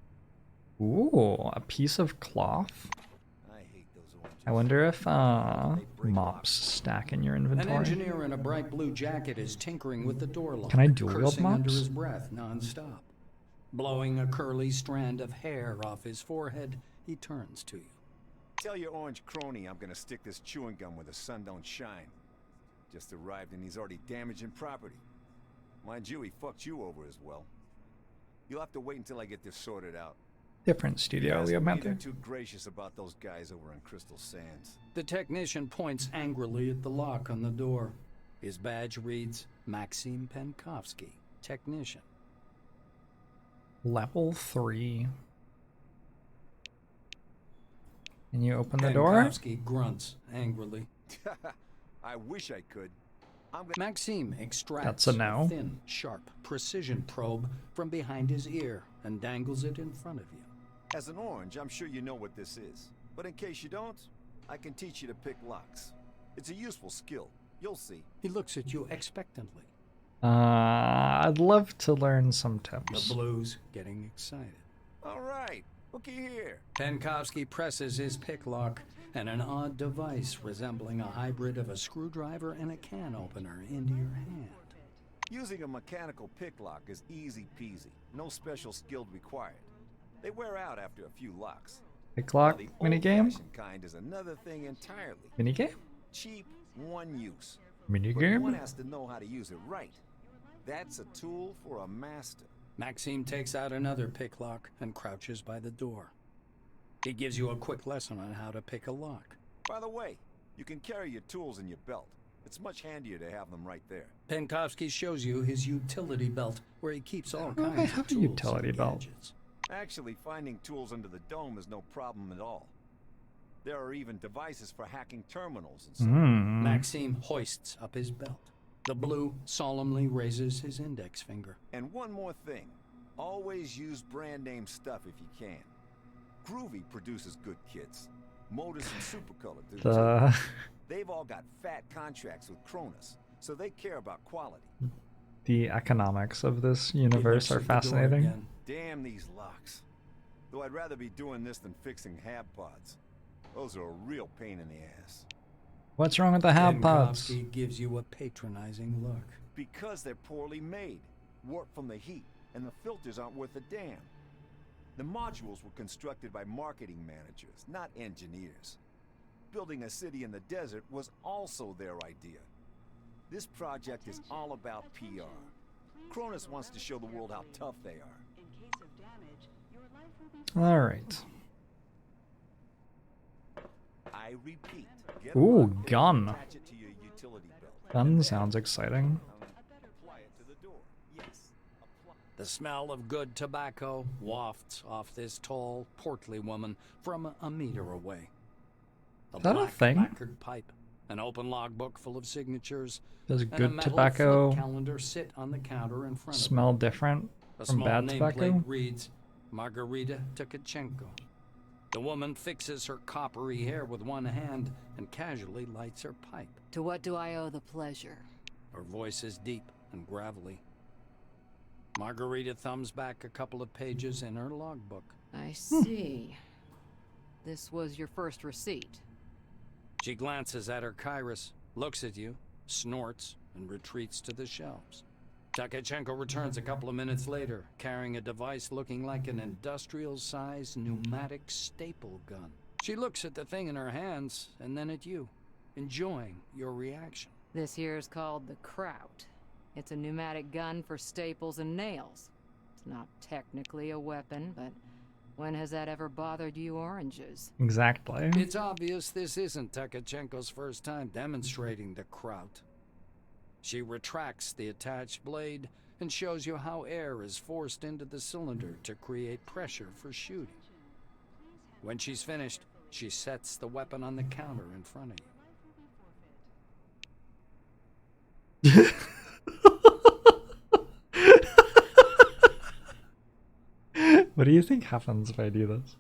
Ooh, a piece of cloth. I hate those oranges. I wonder if mops stack in your An inventory. engineer in a bright blue jacket is tinkering with the door lock, Can I dual wield cursing under mops? his breath non-stop. Blowing a curly strand of hair off his forehead, he turns to you. Tell your orange crony I'm gonna stick this chewing gum where the sun don't shine. Just arrived and he's already damaging property. Mind you, he fucked you over as well. You'll have to wait until I get this sorted out. Different studio, Leo They're Panther. too gracious about those guys over on Crystal Sands. The technician points angrily at the lock on the door. His badge reads Maxim Penkovsky, technician. Level 3. Can you open the door? Penkovsky grunts angrily. I wish I could. Maxime extracts That's a no. thin, sharp, precision probe from behind his ear and dangles it in front of you. As an orange, I'm sure you know what this is. But in case you don't, I can teach you to pick locks. It's a useful skill. You'll see. He looks at you expectantly. I'd love to learn some tips. The blues getting excited. All right. Looky here. Penkovsky presses his pick lock, and an odd device resembling a hybrid of a screwdriver and a can opener into your hand. Using a mechanical pick lock is easy peasy. No special skill required. They wear out after a few locks. Pick lock Now, the minigame? old-fashioned kind is another thing entirely. Minigame? Cheap, one use. But one Minigame? has to know how to use it right. That's a tool for a master. Maxime takes out another pick lock and crouches by the door. He gives you a quick lesson on how to pick a lock. By the way, you can carry your tools in your belt. It's much handier to have them right there. Penkovsky shows you his utility belt, where he keeps all do I kinds have of a tools utility and belt? gadgets. Actually, finding tools under the dome is no problem at all. There are even devices for hacking terminals and so on. Maxime hoists up his belt. The blue solemnly raises his index finger. And one more thing. Always use brand name stuff if you can. Groovy produces good kits. Modus and Supercolor do too. They've all got fat contracts with Cronus, so they care about quality. The economics of this universe are fascinating. Damn these locks. Though I'd rather be doing this than fixing hab pods. Those are a real pain in the ass. What's wrong with the hab pods? Penkovsky gives you a patronizing look. Because they're poorly made, warped from the heat, and the filters aren't worth a damn. The modules were constructed by marketing managers, not engineers. Building a city in the desert was also their idea. This project is all about PR. Cronus wants to show the world how tough they are. Alright. I repeat. Get Ooh, locked in, gun. attach it to your utility belt. Gun sounds exciting. Apply it to the door. Yes. Apply. The smell of good tobacco wafts off this tall, portly woman from a meter away. Is that a black thing? lacquered pipe, an open logbook full of signatures, Does and a good metal tobacco flip calendar sit on the counter in front smell of different her. A from small bad tobacco? nameplate reads Margarita Tkachenko. The woman fixes her coppery hair with one hand and casually lights her pipe. To what do I owe the pleasure? Her voice is deep and gravelly. Margarita thumbs back a couple of pages in her logbook. I see. This was your first receipt. She glances at her Kairos, looks at you, snorts, and retreats to the shelves. Tkachenko returns a couple of minutes later, carrying a device looking like an industrial-sized pneumatic staple gun. She looks at the thing in her hands, and then at you, enjoying your reaction. This here is called the Kraut. It's a pneumatic gun for staples and nails. It's not technically a weapon, but when has that ever bothered you oranges? Exactly. It's obvious this isn't Tkachenko's first time demonstrating the Kraut. She retracts the attached blade and shows you how air is forced into the cylinder to create pressure for shooting. When she's finished, she sets the weapon on the counter in front of you. What do you think happens if I do this?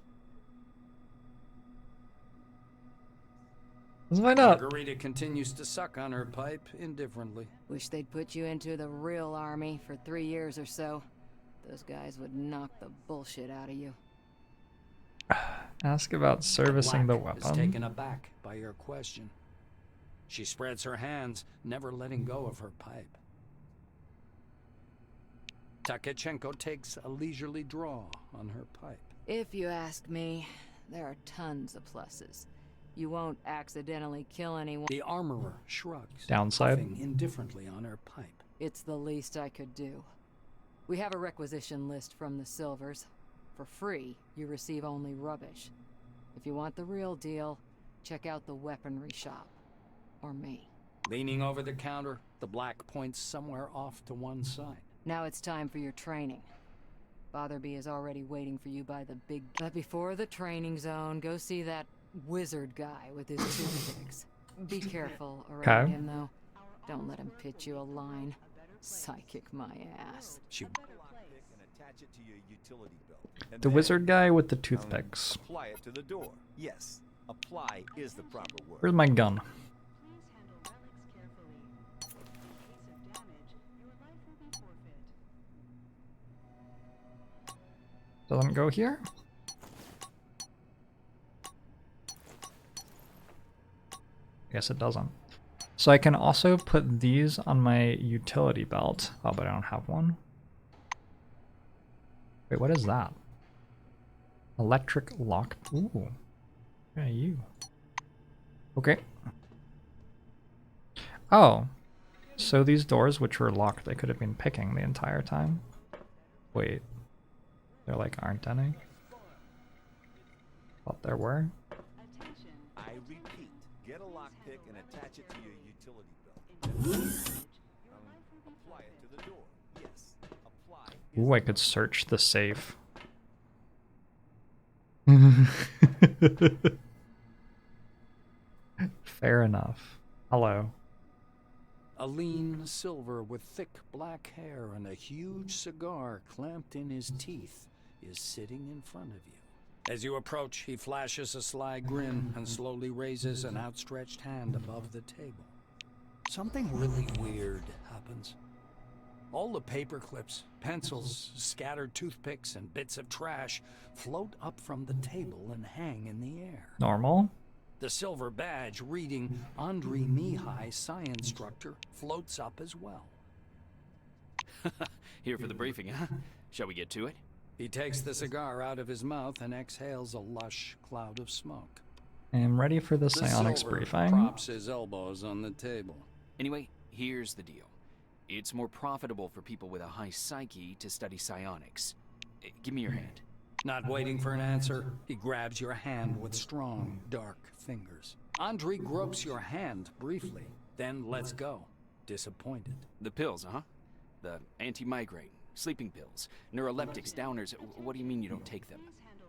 Why not? Margarita continues to suck on her pipe indifferently. Wish they'd put you into the real army for 3 years or so. Those guys would knock the bullshit out of you. Ask about servicing the Black is weapon. taken aback by your question. She spreads her hands, never letting go of her pipe. Tkachenko takes a leisurely draw on her pipe. If you ask me, there are tons of pluses. You won't accidentally kill anyone. The armorer shrugs, Downside? puffing indifferently on her pipe. It's the least I could do. We have a requisition list from the Silvers. For free, you receive only rubbish. If you want the real deal, check out the weaponry shop. Or me. Leaning over the counter, the black points somewhere off to one side. Now it's time for your training. Botherby is already waiting for you by the big... But before the training zone, go see that wizard guy with his toothpicks. Be careful around him, though. Don't let him pitch you a line. Psychic my ass. The wizard guy with the toothpicks. Apply it to the door. Yes, apply is the proper word. Where's my gun? Doesn't go here? I guess it doesn't. So I can also put these on my utility belt. Oh, but I don't have one. Wait, what is that? Electric lock. Ooh. Yeah, you. Okay. Oh. So these doors, which were locked, they could have been picking the entire time. Wait. There like aren't any? Thought there were. I repeat, get a lockpick and attach it to your utility belt. Apply it to the door. Yes. Apply. Ooh, I could search the safe. Fair enough. Hello. A lean silver with thick black hair and a huge cigar clamped in his teeth is sitting in front of you. As you approach, he flashes a sly grin and slowly raises an outstretched hand above the table. Something really weird happens. All the paper clips, pencils, scattered toothpicks, and bits of trash float up from the table and hang in the air. Normal? The silver badge reading Andre Mihai, Science Instructor, floats up as well. Here for the briefing, huh? Shall we get to it? He takes the cigar out of his mouth and exhales a lush cloud of smoke. I'm ready for the Psionics Silver Briefing. props his elbows on the table. Anyway, here's the deal. It's more profitable for people with a high psyche to study psionics. Give me your hand. Not waiting for an answer, he grabs your hand with strong, dark fingers. Andre gropes your hand briefly, then lets go, disappointed. The pills, huh? The anti-migraine, sleeping pills, neuroleptics, downers. What do you mean you don't take them?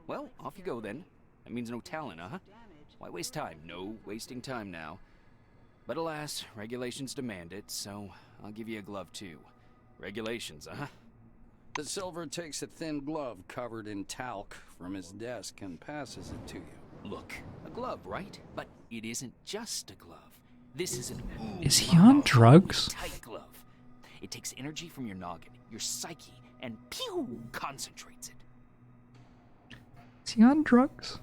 Well, off you go then. That means no talent, huh? Why waste time? No wasting time now. But alas, regulations demand it, so I'll give you a glove too. Regulations, huh? The silver takes a thin glove covered in talc from his desk and passes it to you. Look, a glove, right? But it isn't just a glove. This is an Is he on drugs? tight glove. It takes energy from your noggin, your psyche, and pew, concentrates it. Is he on drugs?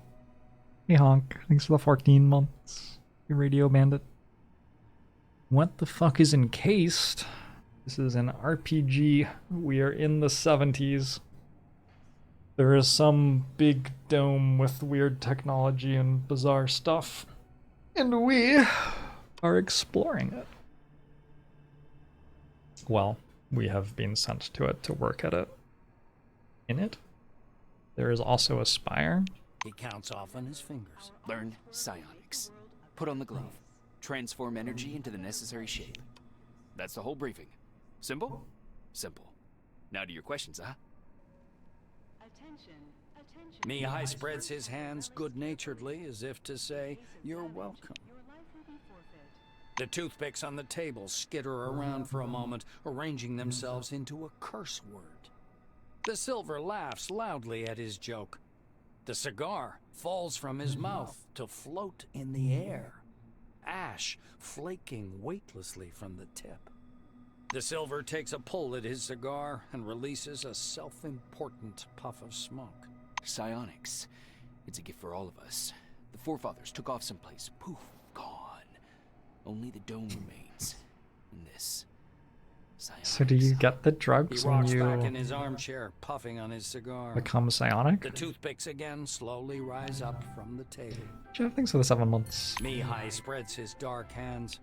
Hey Honk, thanks for the 14 months. You radio bandit. What the fuck is Encased? This is an RPG. We are in the 70s. There is some big dome with weird technology and bizarre stuff. And we are exploring it. Well, we have been sent to it to work at it. In it, there is also a spire. He counts off on his fingers. Learn psionics. Put on the glove. Transform energy into the necessary shape. That's the whole briefing. Simple? Simple. Now to your questions, huh? Mihai spreads his hands good-naturedly as if to say, "You're welcome." The toothpicks on the table skitter around for a moment, arranging themselves into a curse word. The silver laughs loudly at his joke. The cigar falls from his mouth to float in the air, ash flaking weightlessly from the tip. The silver takes a pull at his cigar and releases a self-important puff of smoke. Psionics. It's a gift for all of us. The forefathers took off someplace. Poof, gone. Only the dome remains. And this. Psionics. So do you get the He drugs when rocks back in you his armchair, puffing on his cigar. become psionic? The toothpicks again slowly rise up from the table. Jeff, thanks for the 7 months. Mihai spreads his dark hands.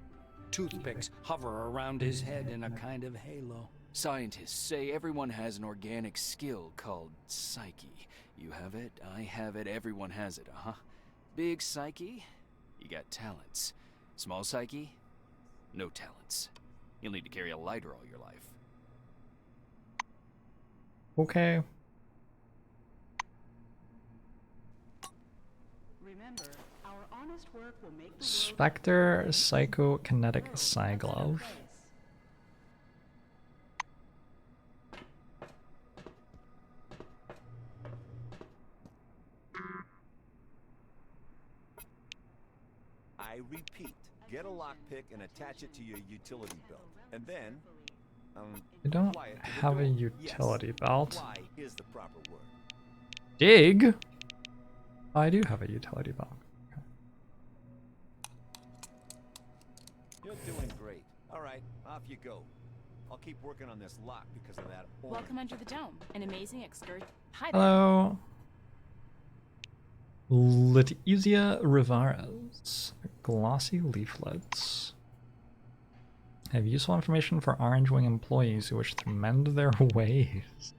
Toothpicks hover around his head in a kind of halo. Scientists say everyone has an organic skill called psyche. You have it, I have it, everyone has it, huh? Big psyche, you got talents. Small psyche, no talents. You'll need to carry a lighter all your life. Okay. Remember, our honest work will make the Spectre Psychokinetic Psi Glove. I repeat, get a lockpick and attach it to your utility belt. And then, I don't apply it to the have a door. utility Yes. belt. Apply is the proper word. Dig? I do have a utility belt. Okay. Off you go. I'll keep working on this lock because of that. Welcome under the dome. An amazing excursion. Hi there. Hello. Letizia Rivaras. Glossy leaflets. Have useful information for Orange Wing employees who wish to mend their ways.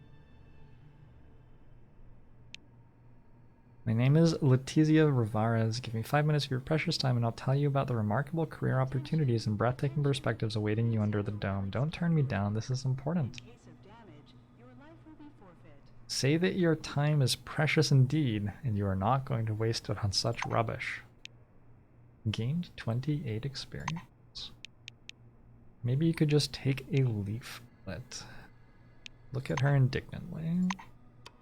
My name is Letizia Rivaras. Give me 5 minutes of your precious time and I'll tell you about the remarkable career opportunities and breathtaking perspectives awaiting you under the dome. Don't turn me down, this is important. Say that your time is precious indeed, and you are not going to waste it on such rubbish. Gained 28 experience. Maybe you could just take a leaflet. Look at her indignantly.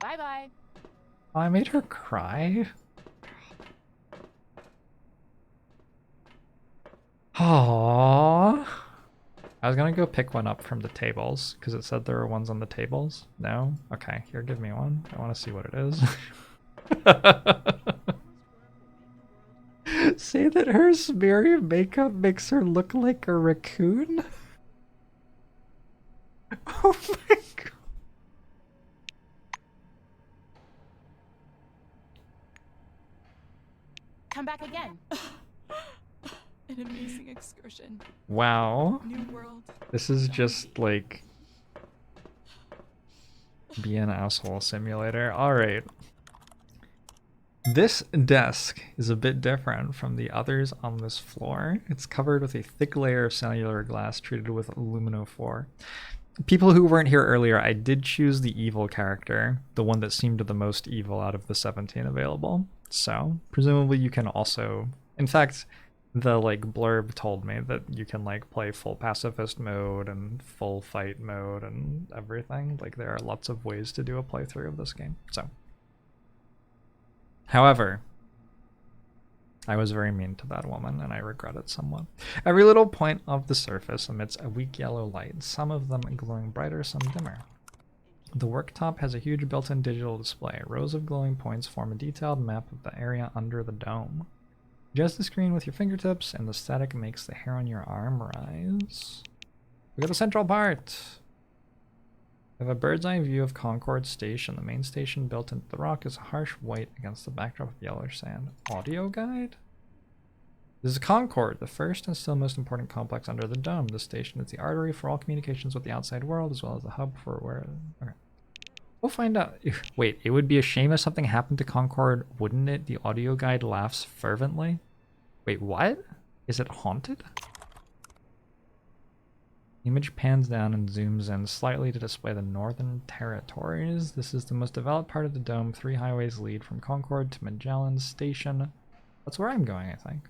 Bye-bye. Oh, I made her cry? Aww. I was gonna go pick one up from the tables, because it said there were ones on the tables. No? Okay, here, give me one. I want to see what it is. Say that her smeary makeup makes her look like a raccoon? Oh my god. Come back again. An amazing excursion. Wow. New world. This is just like be an asshole simulator. Alright. This desk is a bit different from the others on this floor. It's covered with a thick layer of cellular glass treated with luminophore. People who weren't here earlier, I did choose the evil character, the one that seemed the most evil out of the 17 available. So, presumably you can also... In fact, the like blurb told me that you can like play full pacifist mode and full fight mode and everything. Like there are lots of ways to do a playthrough of this game. So, however, I was very mean to that woman and I regret it somewhat. Every little point of the surface emits a weak yellow light, some of them glowing brighter, some dimmer. The worktop has a huge built-in digital display. Rows of glowing points form a detailed map of the area under the dome. Adjust the screen with your fingertips, and the static makes the hair on your arm rise. Look at the central part! We have a bird's eye view of Concord Station. The main station built into the rock is harsh white against the backdrop of yellow sand. Audio guide? This is Concord, the first and still most important complex under the dome. The station is the artery for all communications with the outside world, as well as the hub for where... Okay. We'll find out. Wait, it would be a shame if something happened to Concord, wouldn't it? The audio guide laughs fervently. Wait, what? Is it haunted? The image pans down and zooms in slightly to display the Northern Territories. This is the most developed part of the dome. 3 highways lead from Concord to Magellan Station. That's where I'm going, I think.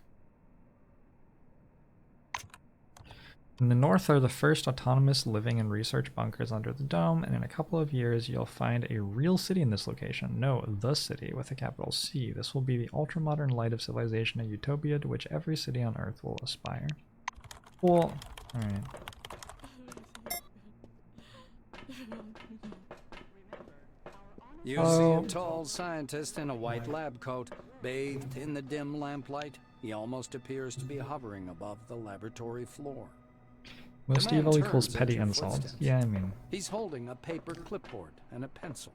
In the north are the first autonomous living and research bunkers under the dome, and in a couple of years you'll find a real city in this location. No, the city with a capital C. This will be the ultra-modern light of civilization, a utopia to which every city on Earth will aspire. Cool. Alright. You see a tall scientist in a white lab coat, bathed in the dim lamplight. He almost appears to be hovering above the laboratory floor. Most evil equals petty insults. Footsteps. Yeah, I mean. He's holding a paper clipboard and a pencil.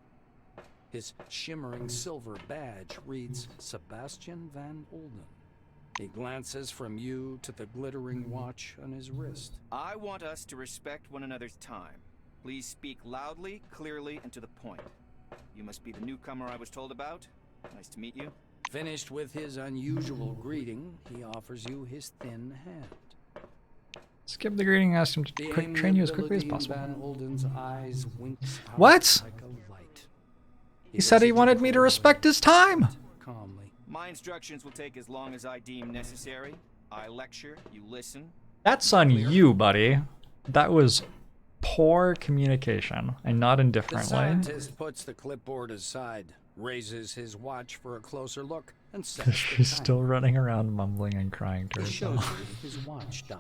His shimmering silver badge reads Sebastian Van Olden. He glances from you to the glittering watch on his wrist. I want us to respect one another's time. Please speak loudly, clearly, and to the point. You must be the newcomer I was told about. Nice to meet you. Finished with his unusual greeting, he offers you his thin hand. Skip the greeting and ask him to train you as quickly as possible. Van Olden's eyes winks out What? like a light. He said he wanted me to respect his time! Calmly. My instructions will take as long as I deem necessary. I lecture, you listen. That's on you, buddy. That was poor communication, and not The indifferently. scientist puts the clipboard aside, raises his watch for a closer look, and sets the She's timer. still running around mumbling and crying to He shows herself. you his watch dial.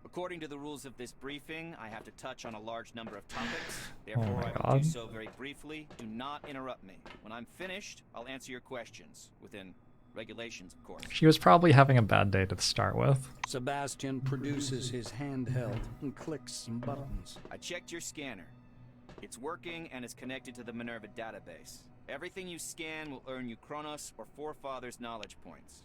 According to the rules of this briefing, I have to touch on a large number of topics. Therefore, my I will God. do so very briefly. Do not interrupt me. When I'm finished, I'll answer your questions within Regulations, of course. She was probably having a bad day to start with. Sebastian produces his handheld and clicks some buttons. I checked your scanner. It's working and is connected to the Minerva database. Everything you scan will earn you Kronos or Forefathers knowledge points.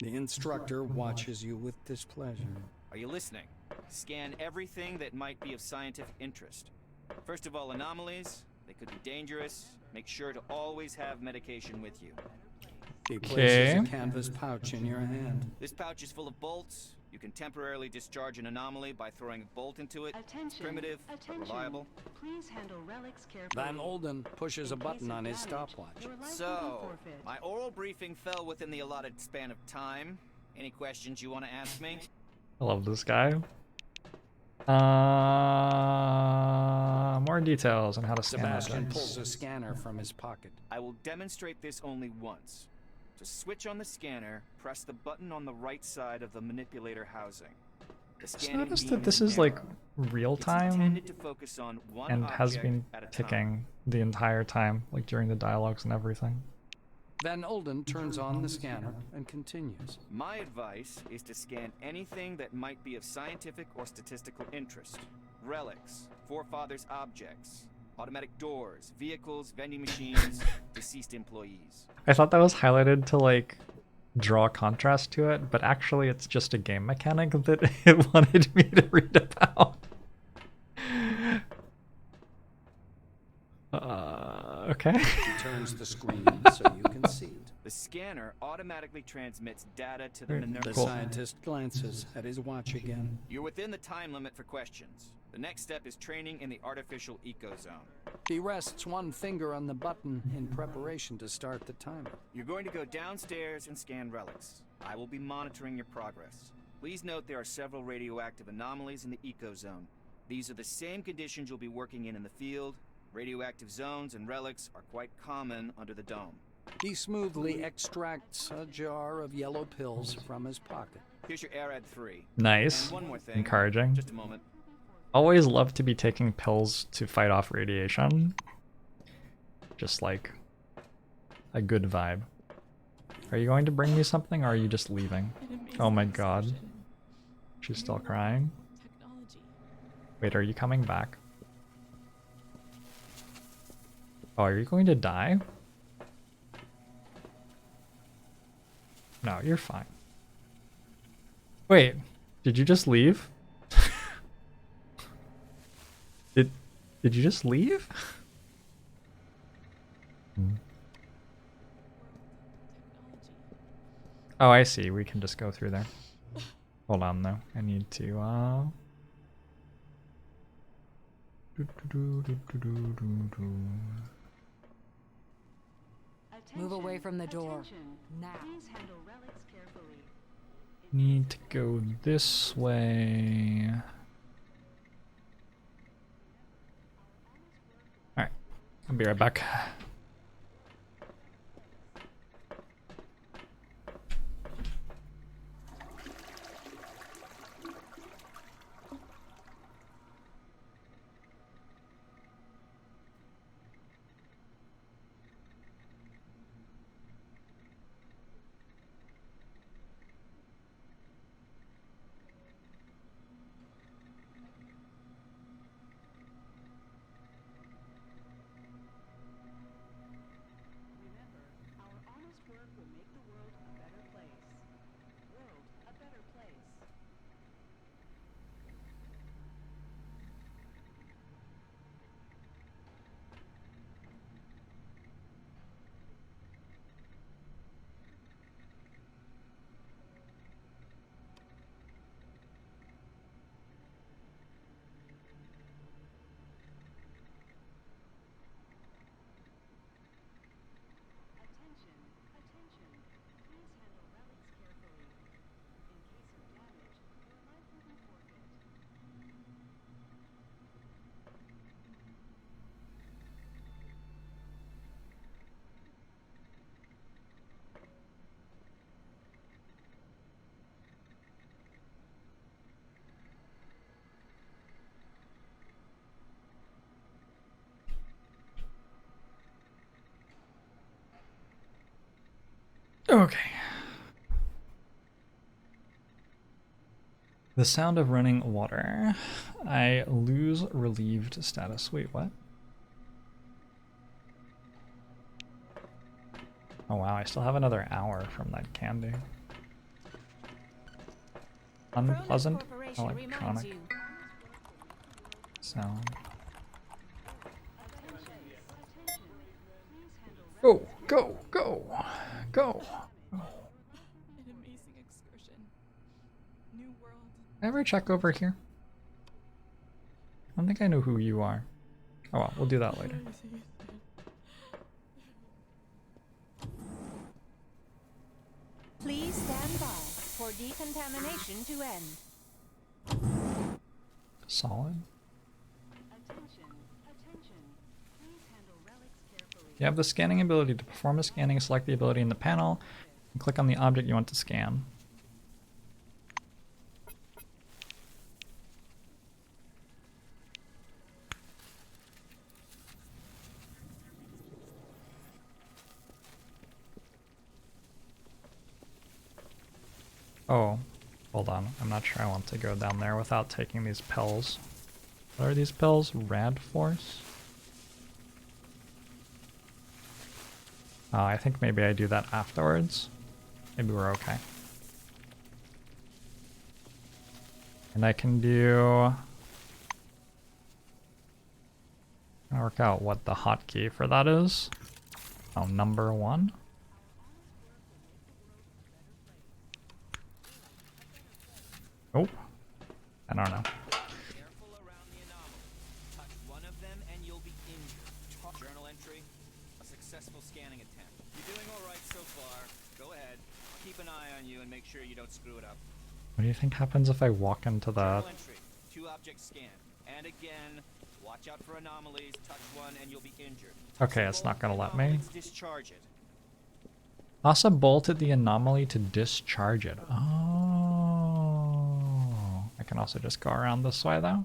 The instructor watches you with displeasure. Are you listening? Scan everything that might be of scientific interest. First of all, anomalies. They could be dangerous. Make sure to always have medication with you. He places a canvas pouch in your hand. This pouch is full of bolts. You can temporarily discharge an anomaly by throwing a bolt into it. It's primitive, but reliable. Please handle relics carefully. Van Olden pushes a button on his stopwatch. So, my oral briefing fell within the allotted span of time. Any questions you want to ask me? I love this guy. More details on how to scan Sebastian objects. pulls a scanner from his pocket. I will demonstrate this only once. To switch on the scanner, press the button on the right side of the manipulator housing. The Just scanning noticed beam that this is is like narrow. real It's time intended to focus on one and has object been at a time. ticking the entire time, like during the dialogues and everything. Van Olden turns on the scanner and continues. My advice is to scan anything that might be of scientific or statistical interest. Relics, forefathers objects, automatic doors, vehicles, vending machines, deceased employees. I thought that was highlighted to like draw contrast to it, but actually it's just a game mechanic that it wanted me to read about. Okay. He turns the screen so you can see it. The scanner automatically transmits data to the Minerva. The scientist glances at his watch again. You're within the time limit for questions. The next step is training in the artificial ecozone. He rests one finger on the button in preparation to start the timer. You're going to go downstairs and scan relics. I will be monitoring your progress. Please note there are several radioactive anomalies in the ecozone. These are the same conditions you'll be working in the field. Radioactive zones and relics are quite common under the dome. He smoothly extracts a jar of yellow pills from his pocket. Here's your Arad 3. Nice. And one more thing. Encouraging. Just a moment. Always love to be taking pills to fight off radiation. Just like a good vibe. Are you going to bring me something or are you just leaving? Oh my god. She's still crying. Wait, are you coming back? Oh, are you going to die? No, you're fine. Wait, did you just leave? Did you just leave? Oh, I see. We can just go through there. Hold on, though. I need to, Move away from the door. Now. Please handle relics carefully. Need to go this way. Alright. I'll be right back. Okay. The sound of running water. I lose relieved status. Wait, what? Oh wow, I still have another hour from that candy. Unpleasant electronic sound. Go, go, go, go. An amazing excursion. New world. Ever check over here? I don't think I know who you are. Oh well, we'll do that later. Please stand by for decontamination to end. Solid. Attention, attention. Please handle relics carefully. You have the scanning ability to perform a scanning, select the ability in the panel, and click on the object you want to scan. Oh, hold on. I'm not sure I want to go down there without taking these pills. What are these pills? Rad Force? I think maybe I do that afterwards. Maybe we're okay. And I can do... I'll work out what the hotkey for that is. Oh, number 1? Oh, I don't know. Careful around the anomaly. Touch one of them and you'll be injured. Journal entry. A successful scanning attempt. You're doing all right so far. Go ahead. I'll keep an eye on you and make sure you don't screw it up. What do you think happens if I walk into the... Journal entry. 2 objects scanned. And again, watch out for anomalies. Touch one and you'll be injured. Okay, it's not gonna let me. Discharge it. Toss a bolt at the anomaly to discharge it. Oh. I can also just go around this way though.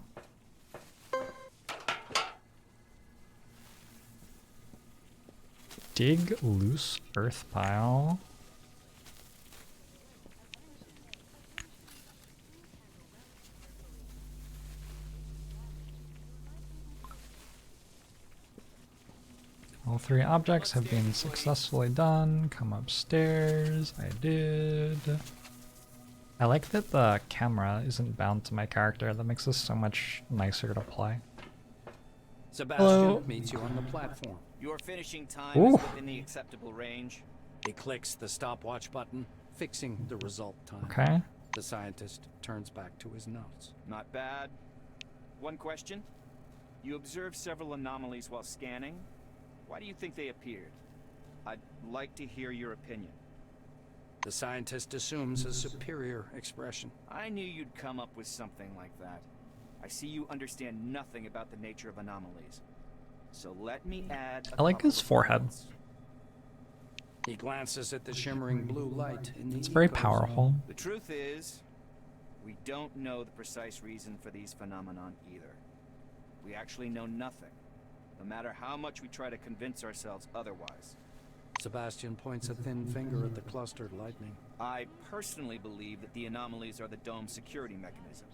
Dig loose earth pile. All 3 objects have been successfully done. Come upstairs. I did. I like that the camera isn't bound to my character. That makes this so much nicer to play. Sebastian Hello. meets you on the platform. Your finishing time Ooh. is within the acceptable range. He clicks the stopwatch button, fixing the result time. Okay. The scientist turns back to his notes. Not bad. One question. You observed several anomalies while scanning. Why do you think they appeared? I'd like to hear your opinion. The scientist assumes a superior expression. I knew you'd come up with something like that. I see you understand nothing about the nature of anomalies. So let me add a I like couple his of forehead. points. He glances at the shimmering blue light in the It's very eco powerful. zone. The truth is, we don't know the precise reason for these phenomenon either. We actually know nothing, no matter how much we try to convince ourselves otherwise. Sebastian points a thin finger at the clustered lightning. I personally believe that the anomalies are the dome's security mechanism.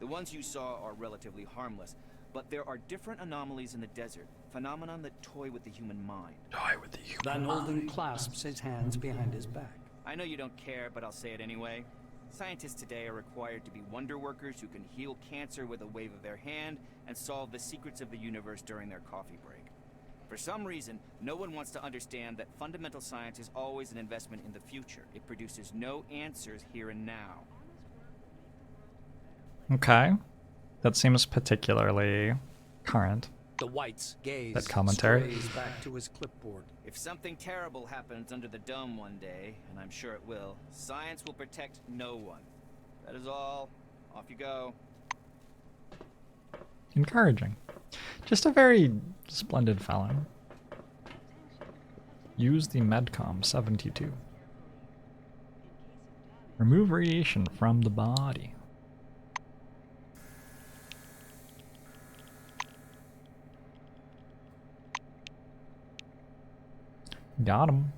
The ones you saw are relatively harmless, but there are different anomalies in the desert, phenomenon that toy with the human mind. Toy with the human Van Holden clasps his hands behind his back. I know you don't care, but I'll say it anyway. Scientists today are required to be wonder workers who can heal cancer with a wave of their hand and solve the secrets of the universe during their coffee break. For some reason, no one wants to understand that fundamental science is always an investment in the future. It produces no answers here and now. Okay. That seems particularly current. The White's gaze That commentary. strays back to his clipboard. If something terrible happens under the dome one day, and I'm sure it will, science will protect no one. That is all. Off you go. Encouraging. Just a very splendid fellow. Use the Medcom 72. Remove radiation from the body. Got him.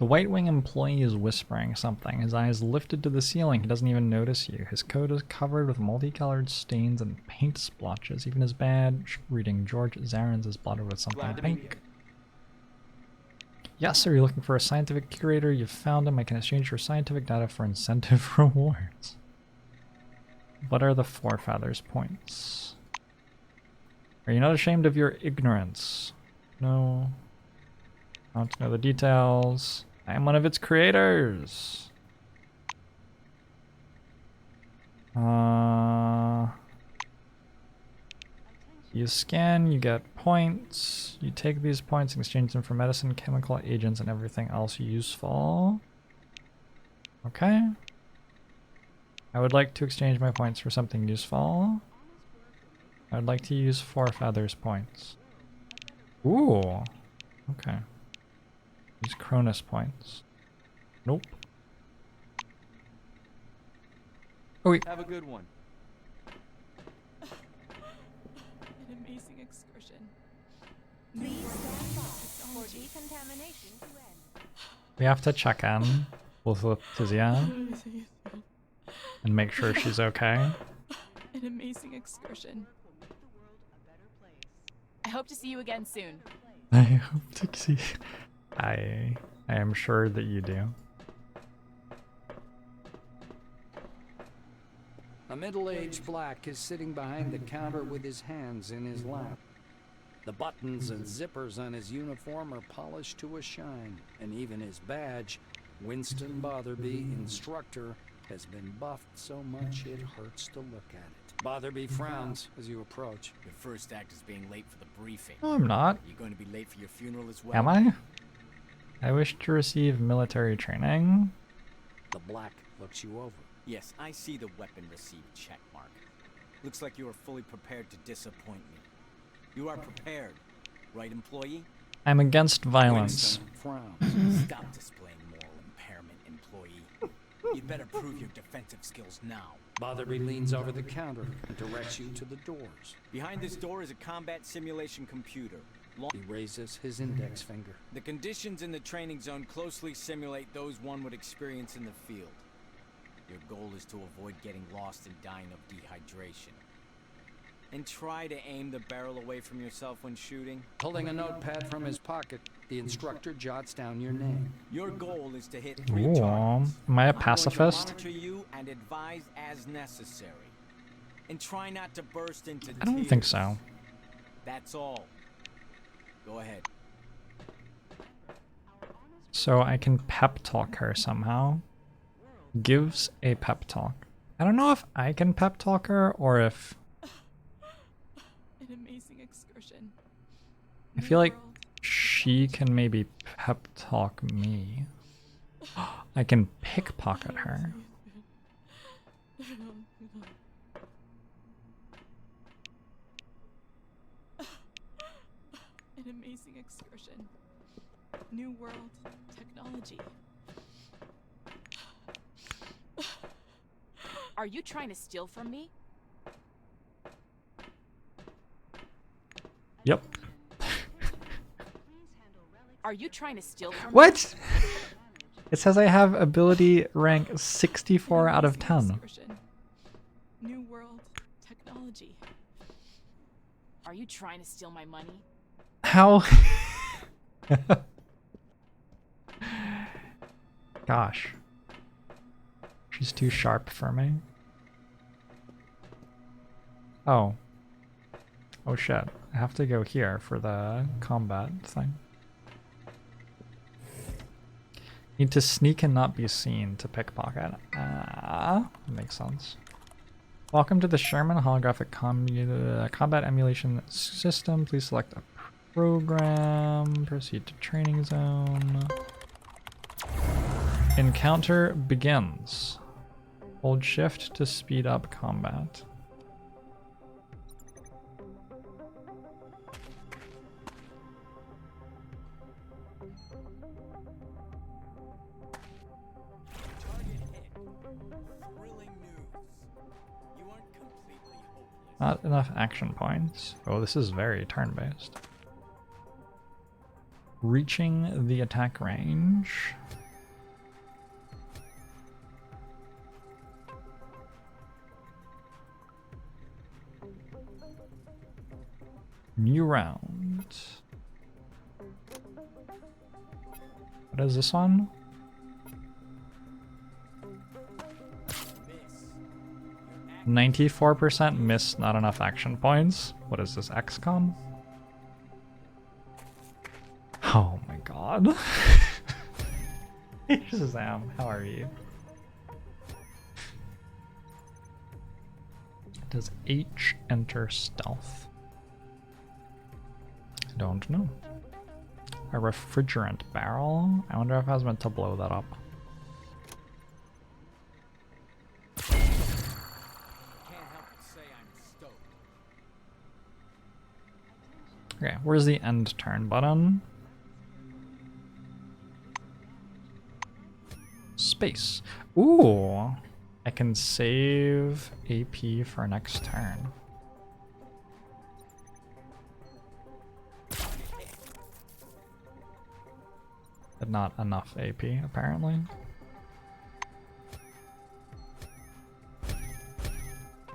The White Wing employee is whispering something. His eyes lifted to the ceiling. He doesn't even notice you. His coat is covered with multicolored stains and paint splotches. Even his badge, reading George Zarin's, is blotted with something pink. Yes, sir, you're looking for a scientific curator. You've found him. I can exchange your scientific data for incentive rewards. What are the forefathers' points? Are you not ashamed of your ignorance? No. I want to know the details. I am one of its creators. You scan, you get points. You take these points and exchange them for medicine, chemical agents, and everything else useful. Okay. I would like to exchange my points for something useful. I would like to use Forefathers points. Ooh. Okay. Use Cronus points. Nope. Oh wait. Have a good one. An amazing excursion. Please stand by for decontamination to end. We have to check in with Letizia and make sure she's okay. An amazing excursion. I hope to see you again soon. I hope to see. I am sure that you do. A middle-aged black is sitting behind the counter with his hands in his lap. The buttons and zippers on his uniform are polished to a shine, and even his badge, Winston Botherby, instructor, has been buffed so much it hurts to look at it. Botherby frowns as you approach. Your first act is being late for the briefing. No, I'm not. You're going to be late for your funeral as well. Am I? I wish to receive military training. The black looks you over. Yes, I see the weapon received check mark. Looks like you are fully prepared to disappoint me. You are prepared, right, employee? I'm against violence. Winston frowns. Stop displaying moral impairment, employee. You'd better prove your defensive skills now. Botherby leans over the counter and directs you to the doors. Behind this door is a combat simulation computer. He raises his index finger. The conditions in the training zone closely simulate those one would experience in the field. Your goal is to avoid getting lost and dying of dehydration. And try to aim the barrel away from yourself when shooting. Pulling a notepad from his pocket, the instructor jots down your name. Your goal is to hit 3 Ooh, targets. am I a I'm going to pacifist? monitor you and advise as necessary. And try not to burst into I don't think tears. so. That's all. Go ahead. So I can pep talk her somehow. Gives a pep talk. I don't know if I can pep talk her or if... An amazing excursion. I feel like she can maybe pep talk me. I can pickpocket her. An amazing excursion. New world technology. Are you trying to steal from me? Yep. Are you trying to steal from me? What? It says I have ability rank 64 out of 10. New world technology. Are you trying to steal my money? How? Gosh. She's too sharp for me. Oh. Oh shit. I have to go here for the combat thing. Need to sneak and not be seen to pickpocket. Makes sense. Welcome to the Sherman holographic combat emulation system. Please select a program. Proceed to training zone. Encounter begins. Hold shift to speed up combat. Not enough action points. Oh, this is very turn-based. Reaching the attack range. New round. What is this one? Miss. 94% miss, not enough action points. What is this, XCOM? Oh my god. Shazam, how are you? Does H enter stealth? I don't know. A refrigerant barrel? I wonder if I was meant to blow that up. Can't help but say I'm stoked. Okay, where's the end turn button? Space. Ooh, I can save AP for next turn. But not enough AP, apparently.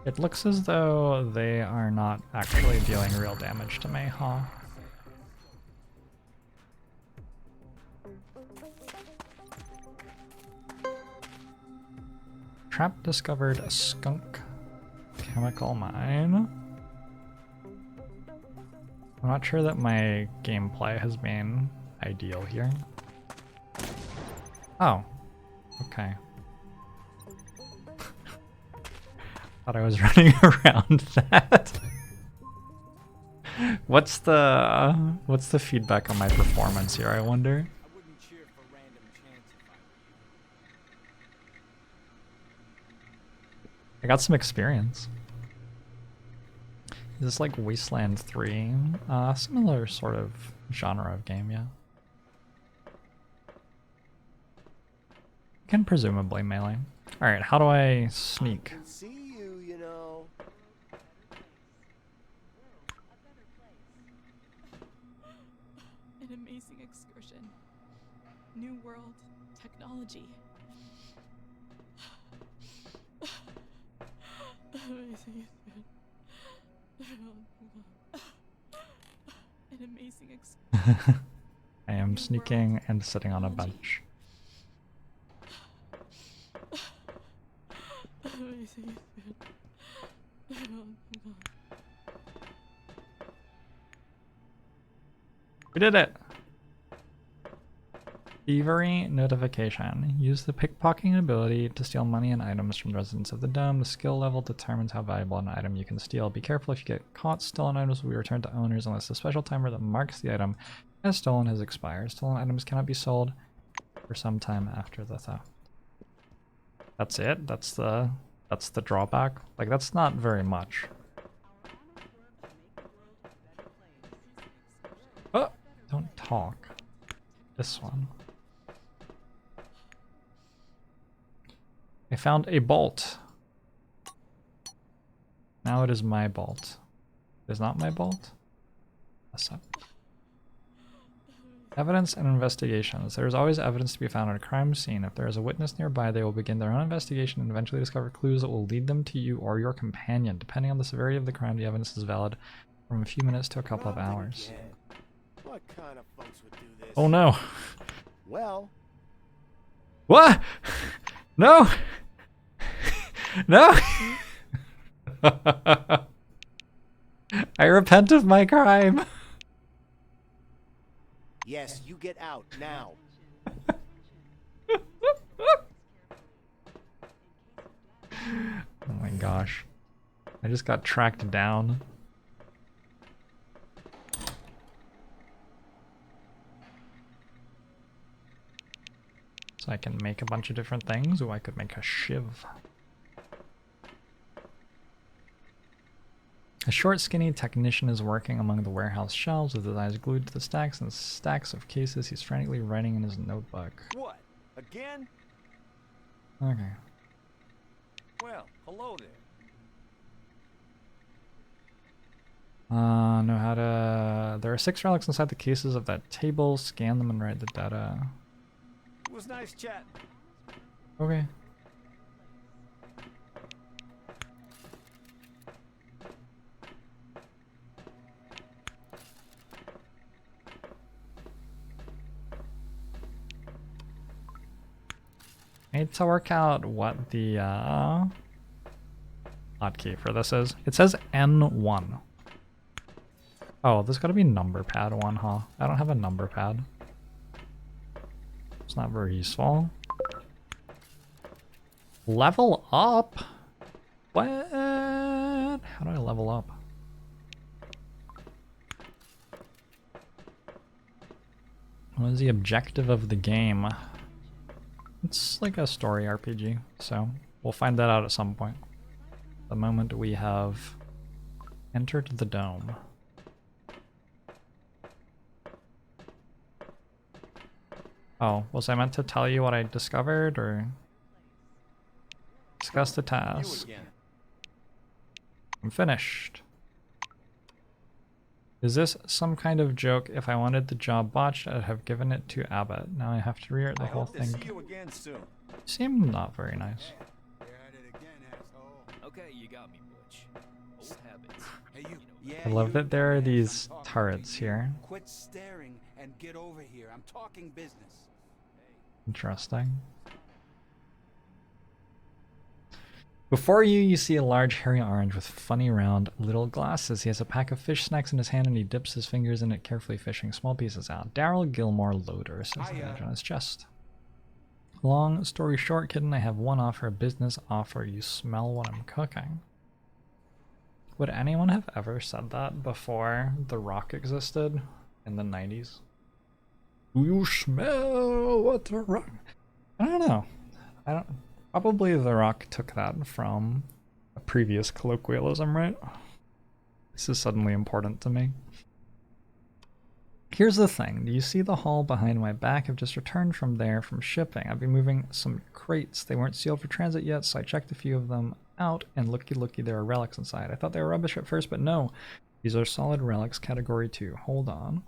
It looks as though they are not actually dealing real damage to me, huh? Trap discovered a skunk chemical mine. I'm not sure that my gameplay has been ideal here. Oh, okay. Thought I was running around that. What's the feedback on my performance here, I wonder? I wouldn't cheer for random chance if I were you. I got some experience. Is this like Wasteland 3? Similar sort of genre of game, yeah. Can presumably melee. Alright, how do I sneak? I can see you, you know. An amazing excursion. New world technology. An amazing excursion. I am sneaking and sitting on a bench. We did it! Thievery notification. Use the pickpocketing ability to steal money and items from the residents of the dome. The skill level determines how valuable an item you can steal. Be careful if you get caught. Stolen items will be returned to owners unless the special timer that marks the item as stolen has expired. Stolen items cannot be sold for some time after the theft. That's it? That's the drawback? Like, that's not very much. Oh! Don't talk. This one. I found a bolt. Now it is my bolt. It is not my bolt? That's up. Evidence and investigations. There is always evidence to be found at a crime scene. If there is a witness nearby, they will begin their own investigation and eventually discover clues that will lead them to you or your companion. Depending on the severity of the crime, the evidence is valid from a few minutes to a couple of hours. What kind of folks would do this? Oh no. Well, What? No! No! I repent of my crime. yes, you get out now. Oh my gosh. I just got tracked down. So I can make a bunch of different things, or I could make a shiv. A short, skinny technician is working among the warehouse shelves with his eyes glued to the stacks and stacks of cases. He's frantically writing in his notebook. What? Again? Okay. Well, hello there. Know how to... There are are 6 relics inside the cases of that table. Scan them and write the data. It was nice chatting. Okay. I need to work out what the hotkey for this is. It says N1. Oh, there's gotta be number pad 1, huh? I don't have a number pad. It's not very useful. Level up? What? How do I level up? What is the objective of the game? It's like a story RPG, so we'll find that out at some point. The moment we have entered the dome. Oh, was I meant to tell you what I discovered, or discuss the task? I'm finished. Is this some kind of joke? If I wanted the job botched, I'd have given it to Abbott. Now I have to rewrite the whole thing. See you again soon. You seem not very nice. Okay, you got me, Butch. Old habits. Hey, you. I love that there are these turrets here. Quit staring and get over here. I'm talking business. Interesting. Before you, you see a large hairy orange with funny round little glasses. He has a pack of fish snacks in his hand and he dips his fingers in it, carefully fishing small pieces out. Daryl Gilmore Loader, says the image on his chest. Long story short, kitten, I have one offer, a business offer. You smell what I'm cooking. Would anyone have ever said that before The Rock existed in the 90s? Do you smell what The Rock... I don't know. Probably The Rock took that from a previous colloquialism, right? This is suddenly important to me. Here's the thing. Do you see the haul behind my back? I've just returned from there from shipping. I've been moving some crates. They weren't sealed for transit yet, so I checked a few of them out, and looky, there are relics inside. I thought they were rubbish at first, but no. These are solid relics, category 2. Hold on.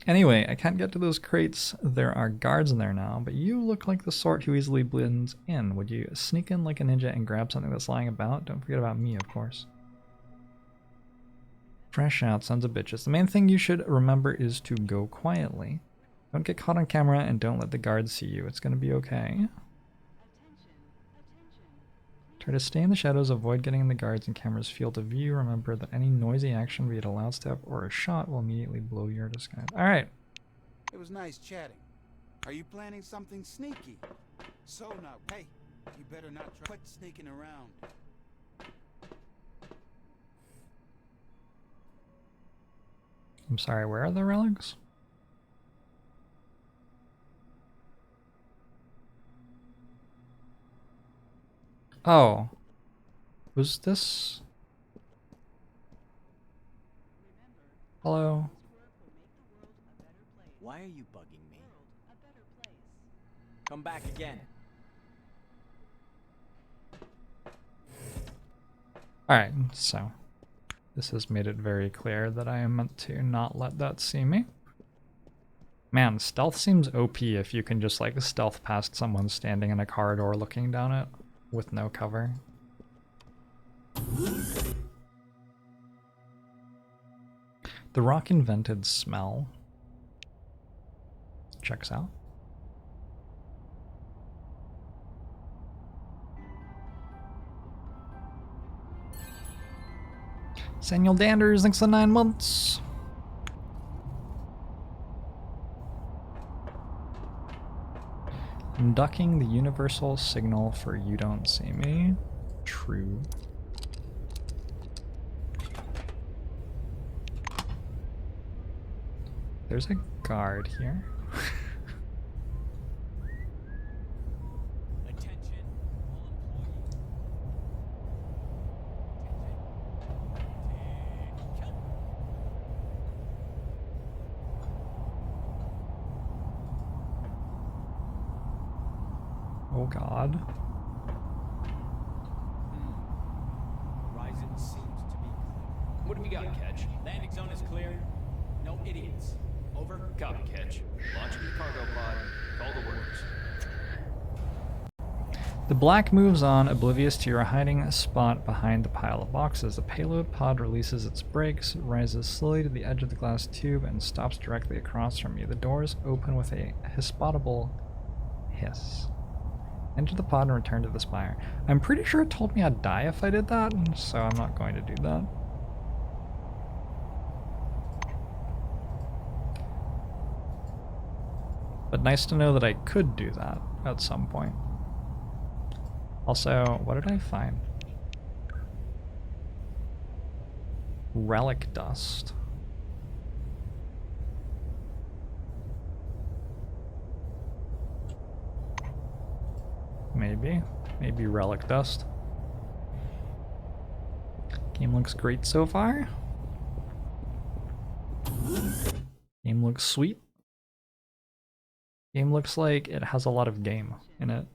Anyway, I can't get to those crates. There are guards in there now, but you look like the sort who easily blends in. Would you sneak in like a ninja and grab something that's lying about? Don't forget about me, of course. Fresh out, sons of bitches. The main thing you should remember is to go quietly. Don't get caught on camera and don't let the guards see you. It's gonna be okay. Try to stay in the shadows, avoid getting in the guards and camera's field of view. Remember that any noisy action, be it a loud step or a shot, will immediately blow your disguise. Alright. It was nice chatting. Are you planning something sneaky? So now, hey, you better not try. Quit sneaking around. I'm sorry, where are the relics? Oh. Was this... Hello? Why are you bugging me? Come back again. Alright, so this has made it very clear that I am meant to not let that see me. Man, stealth seems OP if you can just like stealth past someone standing in a corridor looking down it with no cover. The Rock invented smell. Checks out. Samuel Danders, thanks for 9 months. Ducking the universal signal for you don't see me. True. There's a guard here. Oh God. Horizon seems to be clear. What have you you got, Ketch? Landing zone is clear. No idiots. Over. Copy, Ketch. Launching the cargo pod. Call the workers. The black moves on, oblivious to your hiding spot behind the pile of boxes. The payload pod releases its brakes, rises slowly to the edge of the glass tube, and stops directly across from you. The doors open with a hiss-spottable hiss. Enter the pod and return to the spire. I'm pretty sure it told me I'd die if I did that, so I'm not going to do that. But nice to know that I could do that at some point. Also, what did I find? Relic dust. Maybe relic dust. Game looks great so far. Game looks sweet. Game looks like it has a lot of game in it.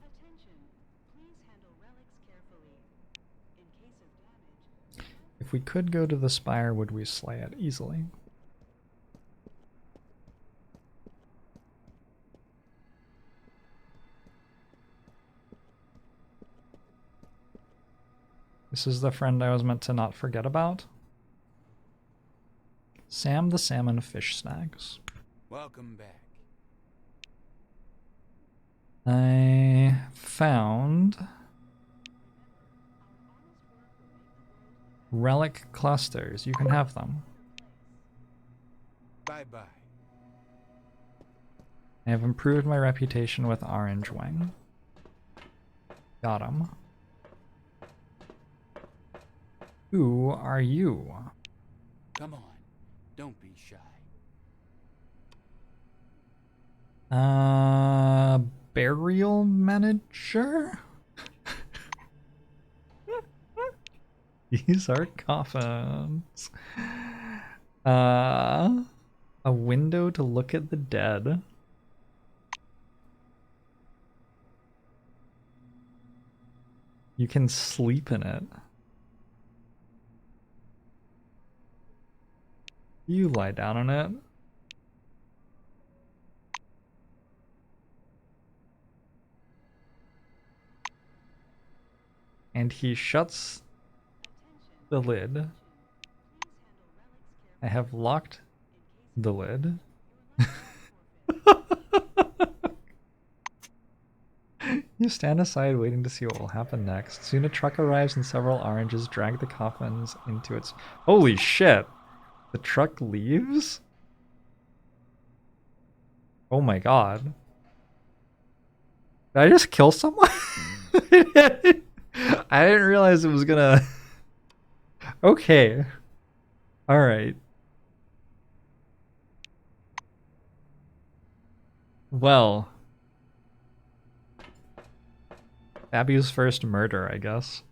If we could go to the spire, would we slay it easily? This is the friend I was meant to not forget about. Sam the Salmon Fish Snacks. Welcome back. I found relic clusters. You can have them. Bye-bye. I have improved my reputation with Orange Wing. Got him. Who are you? Come on, don't be shy. Burial manager? These are coffins. A window to look at the dead. You can sleep in it. You lie down on it. And he shuts the lid. I have locked the lid. You stand aside waiting to see what will happen next. Soon a truck arrives and several oranges drag the coffins into its... Holy shit! The truck leaves? Oh my god. Did I just kill someone? I didn't realize it was gonna... Okay. Alright. Well. Abby's first murder, I guess.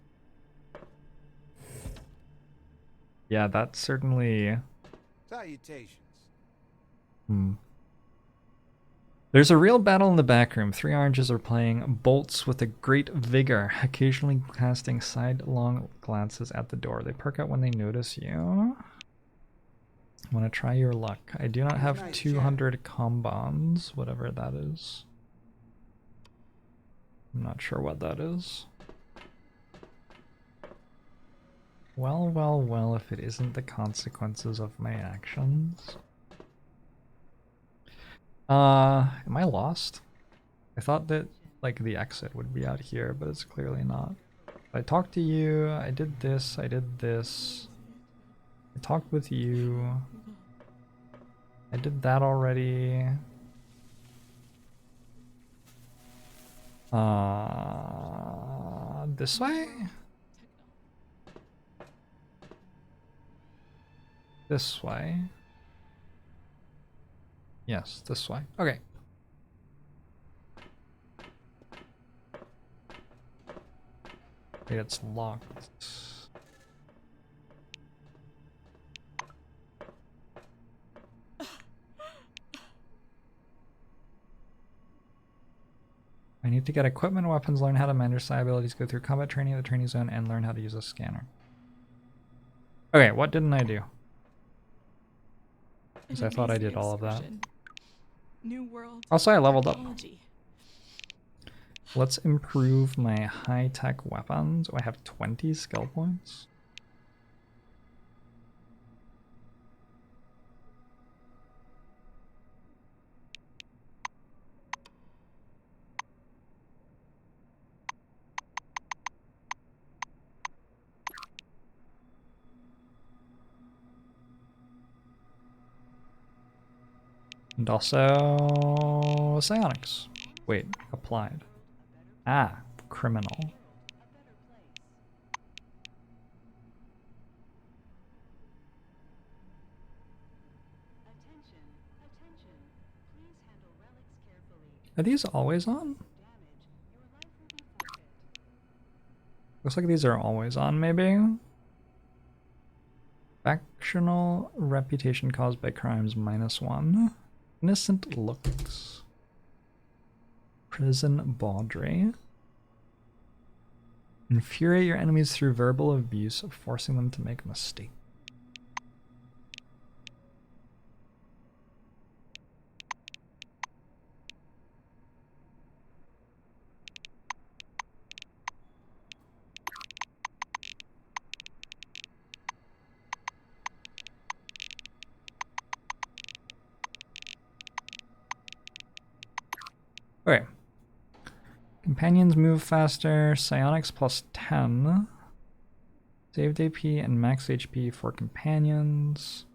Yeah, that's certainly... Salutations. There's a real battle in the back room. 3 oranges are playing bolts with a great vigor, occasionally casting sidelong glances at the door. They perk out when they notice you. Want to try your luck. I do not have 200 combons, whatever that is. I'm not sure what that is. Well, well, well, if it isn't the consequences of my actions. Am I lost? I thought that, like, the exit would be out here, but it's clearly not. I talked to you, I did this, I did this. I talked with you. I did that already. This way? This way? Yes, this way. Okay. Wait, it's locked. I need to get equipment, weapons, learn how to manage psi abilities, go through combat training at the training zone, and learn how to use a scanner. Okay, what didn't I do? Because An I thought I amazing did all of that. excursion. New world. Also, I leveled up. technology. Let's improve my high-tech weapons. Oh, I have 20 skill points. And also psionics. Wait, applied. Ah, criminal. Are these always on? Looks like these are always on, maybe? Factional reputation caused by crimes -1. Innocent looks. Prison bawdry. Infuriate your enemies through verbal abuse, forcing them to make a mistake. Okay. Companions move faster, psionics +10. Saved AP and max HP for companions.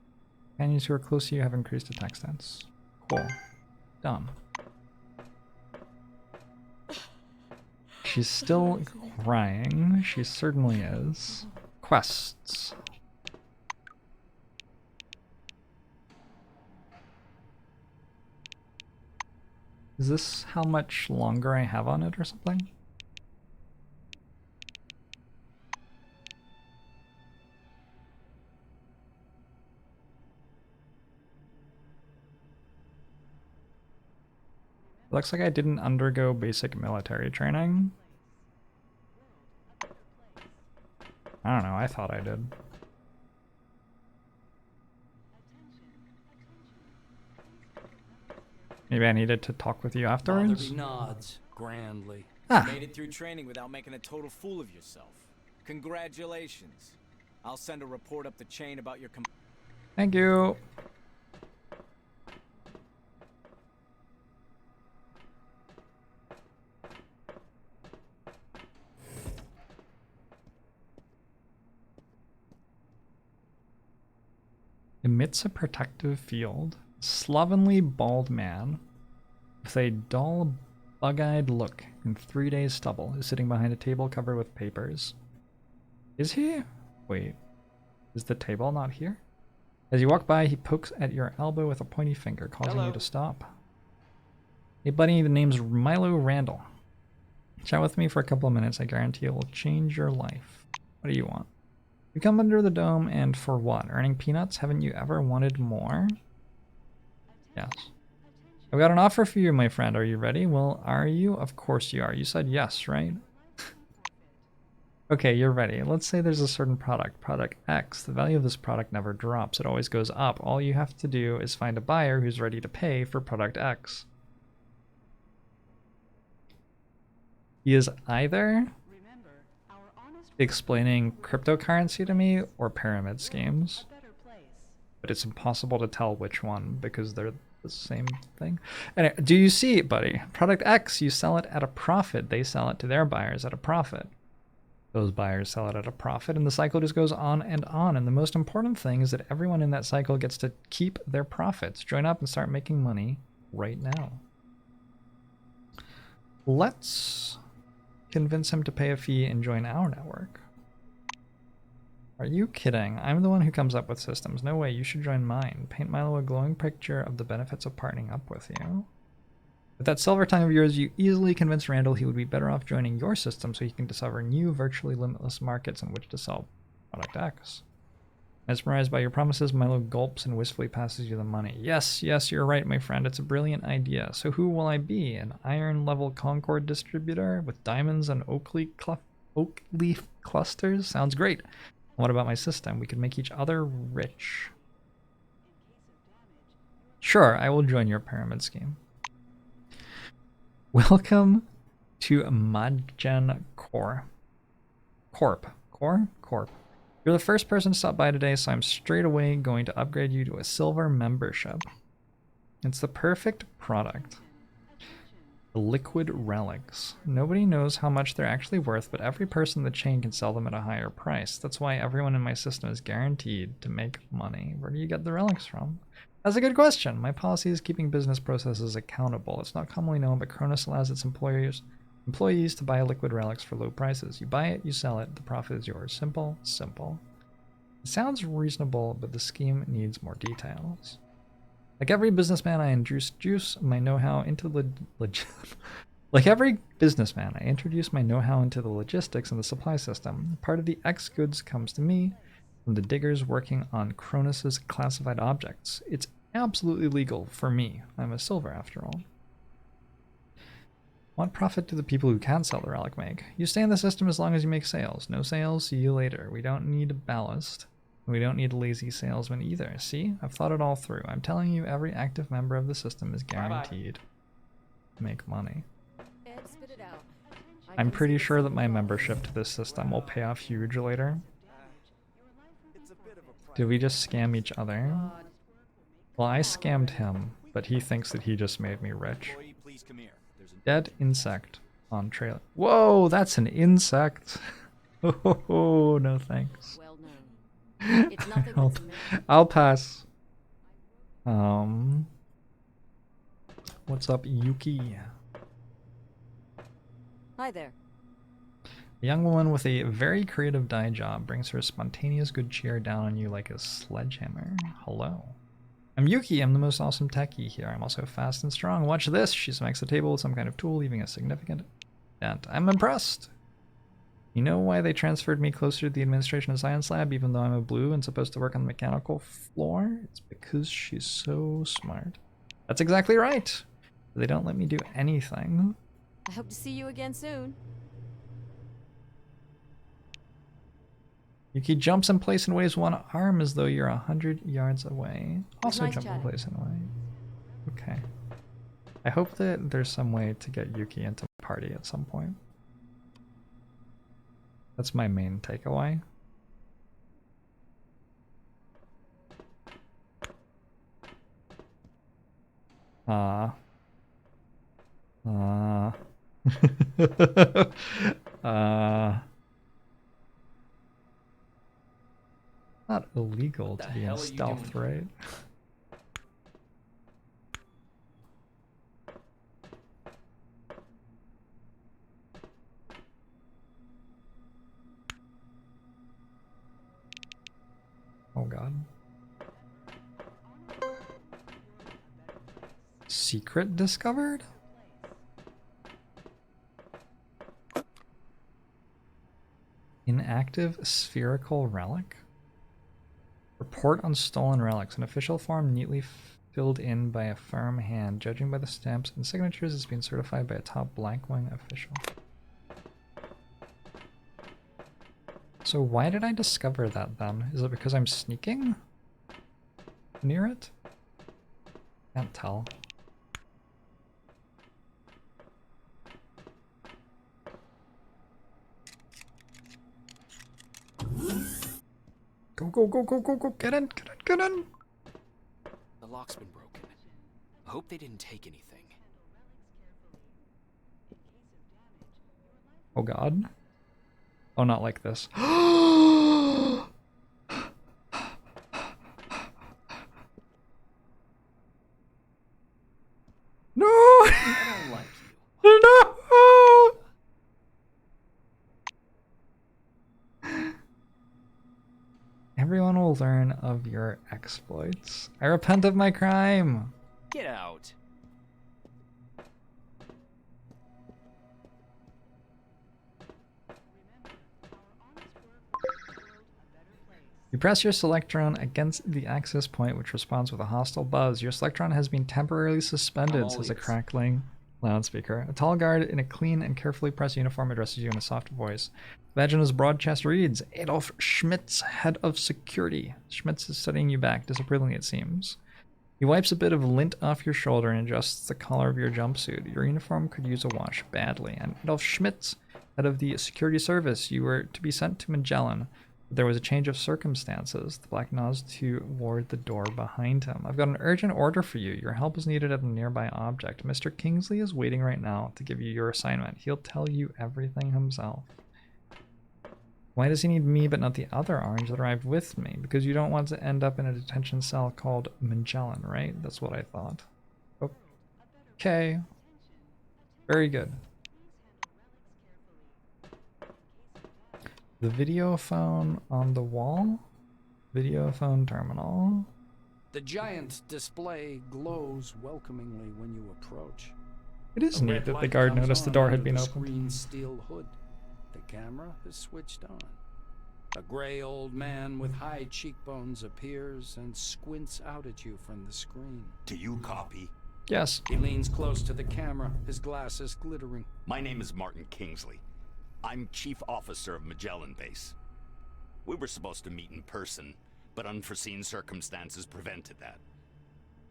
Companions who are close to you have increased attack stance. Cool. Done. She's still crying. She certainly is. Quests. Is this how much longer I have on it or something? Looks like I didn't undergo basic military training. I don't know, I thought I did. Maybe I needed to talk with you afterwards? Fatherby nods grandly. Ah. You made it through training without making a total fool of yourself. Congratulations. I'll send a report up the chain about your Thank you. Emits a protective field. Slovenly bald man with a dull, bug-eyed look and 3 days stubble is sitting behind a table covered with papers. Is he? Wait, is the table not here? As you walk by, he pokes at your elbow with a pointy finger, causing you to stop. Hey buddy, the name's Milo Randall. Chat with me for a couple of minutes. I guarantee it will change your life. What do you want? You come under the dome, and for what? Earning peanuts? Haven't you ever wanted more? Yes. I've got an offer for you, my friend. Are you ready? Well, are you? Of course you are. You said yes, right? Okay, you're ready. Let's say there's a certain product, product X. The value of this product never drops. It always goes up. All you have to do is find a buyer who's ready to pay for product X. He is either explaining cryptocurrency to me or pyramid schemes. But it's impossible to tell which one because they're the same thing. Anyway, do you see, buddy? Product X, you sell it at a profit. They sell it to their buyers at a profit. Those buyers sell it at a profit, and the cycle just goes on and on. And the most important thing is that everyone in that cycle gets to keep their profits. Join up and start making money right now. Let's convince him to pay a fee and join our network. Are you kidding? I'm the one who comes up with systems. No way, you should join mine. Paint Milo a glowing picture of the benefits of partnering up with you. With that silver tongue of yours, you easily convinced Randall he would be better off joining your system so he can discover new virtually limitless markets in which to sell product X. Mesmerized by your promises, Milo gulps and wistfully passes you the money. Yes, yes, you're right, my friend. It's a brilliant idea. So who will I be? An iron-level Concord distributor with diamonds and oak leaf clusters? Sounds great. What about my system? We could make each other rich. Sure, I will join your pyramid scheme. Welcome to Madgen Corp. Corp. You're the first person to stop by today, so I'm straight away going to upgrade you to a silver membership. It's the perfect product. The liquid relics. Nobody knows how much they're actually worth, but every person in the chain can sell them at a higher price. That's why everyone in my system is guaranteed to make money. Where do you get the relics from? That's a good question. My policy is keeping business processes accountable. It's not commonly known, but Cronus allows its employees to buy liquid relics for low prices. You buy it, you sell it, the profit is yours. Simple, simple. It sounds reasonable, but the scheme needs more details. Like every businessman, I introduce my know-how into the logistics and the supply system. Part of the X goods comes to me from the diggers working on Cronus's classified objects. It's absolutely legal for me. I'm a silver after all. What profit do the people who can't sell the relic make? You stay in the system as long as you make sales. No sales, see you later. We don't need ballast. We don't need a lazy salesman either. See? I've thought it all through. I'm telling you, every active member of the system is guaranteed to make money. I'm pretty sure that my membership to this system will pay off huge later. Did we just scam each other? Well, I scammed him, but he thinks that he just made me rich. Dead insect on trailer. Whoa, that's an insect. Oh, no thanks. I'll pass. What's up, Yuki? Hi there. A young woman with a very creative dye job brings her spontaneous good cheer down on you like a sledgehammer. Hello. I'm Yuki, I'm the most awesome techie here. I'm also fast and strong. Watch this! She smacks the table with some kind of tool, leaving a significant dent. I'm impressed! You know why they transferred me closer to the administration and science lab even though I'm a blue and supposed to work on the mechanical floor? It's because she's so smart. That's exactly right! They don't let me do anything. I hope to see you again soon. Yuki jumps in place and waves one arm as though you're 100 yards away. Also nice jump in chatting. place and wave. Okay. I hope that there's some way to get Yuki into my party at some point. That's my main takeaway. Not illegal to be in stealth, right? Oh god. Secret discovered? Inactive spherical relic? Report on stolen relics. An official form neatly filled in by a firm hand. Judging by the stamps and signatures, it's been certified by a top Blackwing official. So why did I discover that then? Is it because I'm sneaking near it? Can't tell. Go, go, go, go, go, go, get in, get in, get in! The lock's been broken. I hope they didn't take anything. Oh god. Oh, not like this. No! I don't like you. No! Everyone will learn of your exploits. I repent of my crime. Get out. You press your Selectron against the access point, which responds with a hostile buzz. Your Selectron has been temporarily suspended, says a crackling loudspeaker. A tall guard in a clean and carefully pressed uniform addresses you in a soft voice. Vagina's broadcast reads, Adolf Schmitz, head of security. Schmitz is studying you back, disapprovingly it seems. He wipes a bit of lint off your shoulder and adjusts the collar of your jumpsuit. Your uniform could use a wash badly. And Adolf Schmitz, head of the security service, you were to be sent to Magellan. But there was a change of circumstances. The black nods toward the door behind him. I've got an urgent order for you. Your help is needed at a nearby object. Mr. Kingsley is waiting right now to give you your assignment. He'll tell you everything himself. Why does he need me but not the other orange that arrived with me? Because you don't want to end up in a detention cell called Magellan, right? That's what I thought. Okay. Very good. The video phone on the wall. Video phone terminal. The giant display glows welcomingly when you approach. It is A neat red that the light guard comes noticed the on door had under been the opened. Screen steel hood. The camera is switched on. A gray old man with high cheekbones appears and squints out at you from the screen. Do you copy? Yes. He leans close to the camera, his glasses glittering. My name is Martin Kingsley. I'm Chief Officer of Magellan Base. We were supposed to meet in person, but unforeseen circumstances prevented that.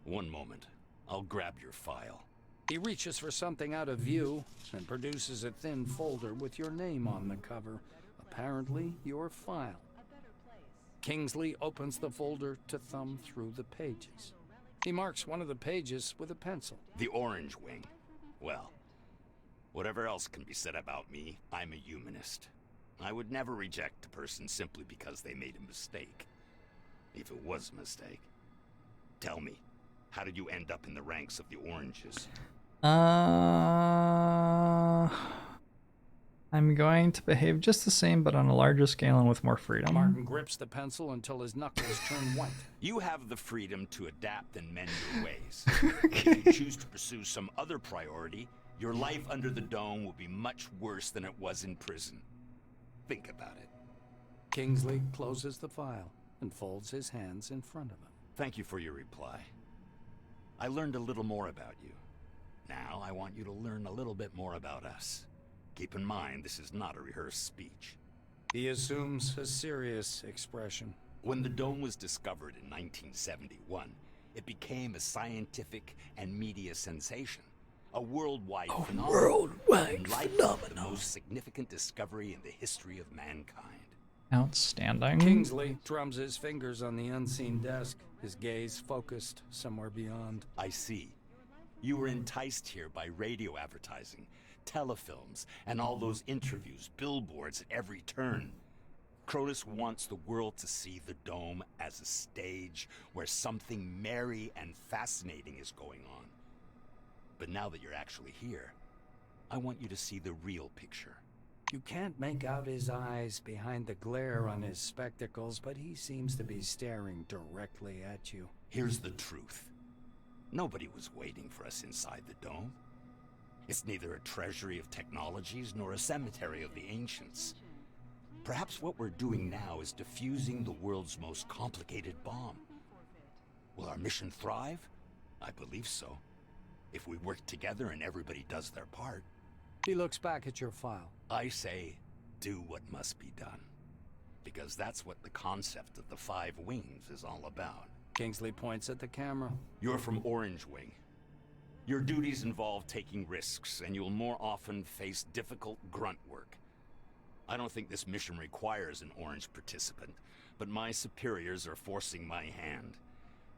One moment. I'll grab your file. He reaches for something out of view and produces a thin folder with your name on the cover. Apparently, your file. Kingsley opens the folder to thumb through the pages. He marks one of the pages with a pencil. The Orange Wing. Well, whatever else can be said about me, I'm a humanist. I would never reject a person simply because they made a mistake. If it was a mistake. Tell me, how did you end up in the ranks of the Oranges? I'm going to behave just the same, but on a larger scale and with more freedom. Martin grips the pencil until his knuckles turn white. You have the freedom to adapt and mend your ways. If you choose to pursue some other priority, your life under the dome will be much worse than it was in prison. Think about it. Kingsley closes the file and folds his hands in front of him. Thank you for your reply. I learned a little more about you. Now I want you to learn a little bit more about us. Keep in mind, this is not a rehearsed speech. He assumes a serious expression. When the dome was discovered in 1971, it became a scientific and media sensation. A worldwide phenomenon. The most significant discovery in the history of mankind. Outstanding. Kingsley drums his fingers on the unseen desk, his gaze focused somewhere beyond. I see. You were enticed here by radio advertising, telefilms, and all those interviews, billboards at every turn. Cronus wants the world to see the dome as a stage where something merry and fascinating is going on. But now that you're actually here, I want you to see the real picture. You can't make out his eyes behind the glare on his spectacles, but he seems to be staring directly at you. Here's the truth. Nobody was waiting for us inside the dome. It's neither a treasury of technologies nor a cemetery of the ancients. Perhaps what we're doing now is defusing the world's most complicated bomb. Will our mission thrive? I believe so. If we work together and everybody does their part. He looks back at your file. I say, do what must be done. Because that's what the concept of the 5 wings is all about. Kingsley points at the camera. You're from Orange Wing. Your duties involve taking risks, and you'll more often face difficult grunt work. I don't think this mission requires an Orange participant, but my superiors are forcing my hand.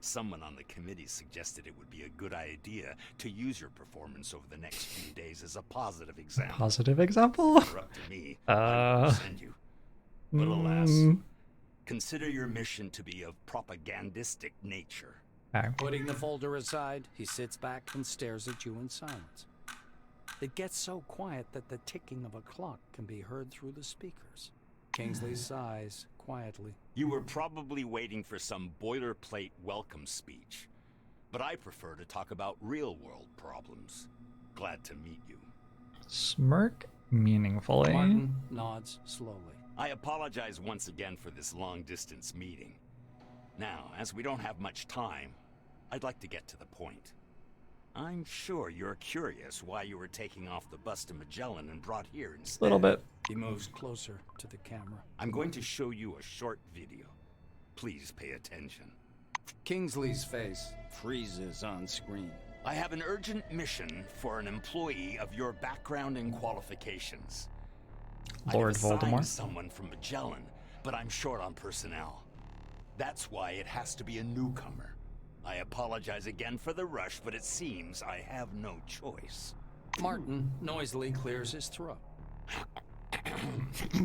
Someone on the committee suggested it would be a good idea to use your performance over the next few days as a positive example. Positive example? You're up to me. I send you. But alas, consider your mission to be of propagandistic nature. Okay. Putting the folder aside, he sits back and stares at you in silence. It gets so quiet that the ticking of a clock can be heard through the speakers. Kingsley sighs quietly. You were probably waiting for some boilerplate welcome speech, but I prefer to talk about real-world problems. Glad to meet you. Smirk meaningfully. Martin nods slowly. I apologize once again for this long-distance meeting. Now, as we don't have much time, I'd like to get to the point. I'm sure you're curious why you were taking off the bus to Magellan and brought here instead. A little bit. He moves closer to the camera. I'm going to show you a short video. Please pay attention. Kingsley's face freezes on screen. I have an urgent mission for an employee of your background and qualifications. Lord I have assigned Voldemort. someone from Magellan, but I'm short on personnel. That's why it has to be a newcomer. I apologize again for the rush, but it seems I have no choice. Martin noisily clears his throat.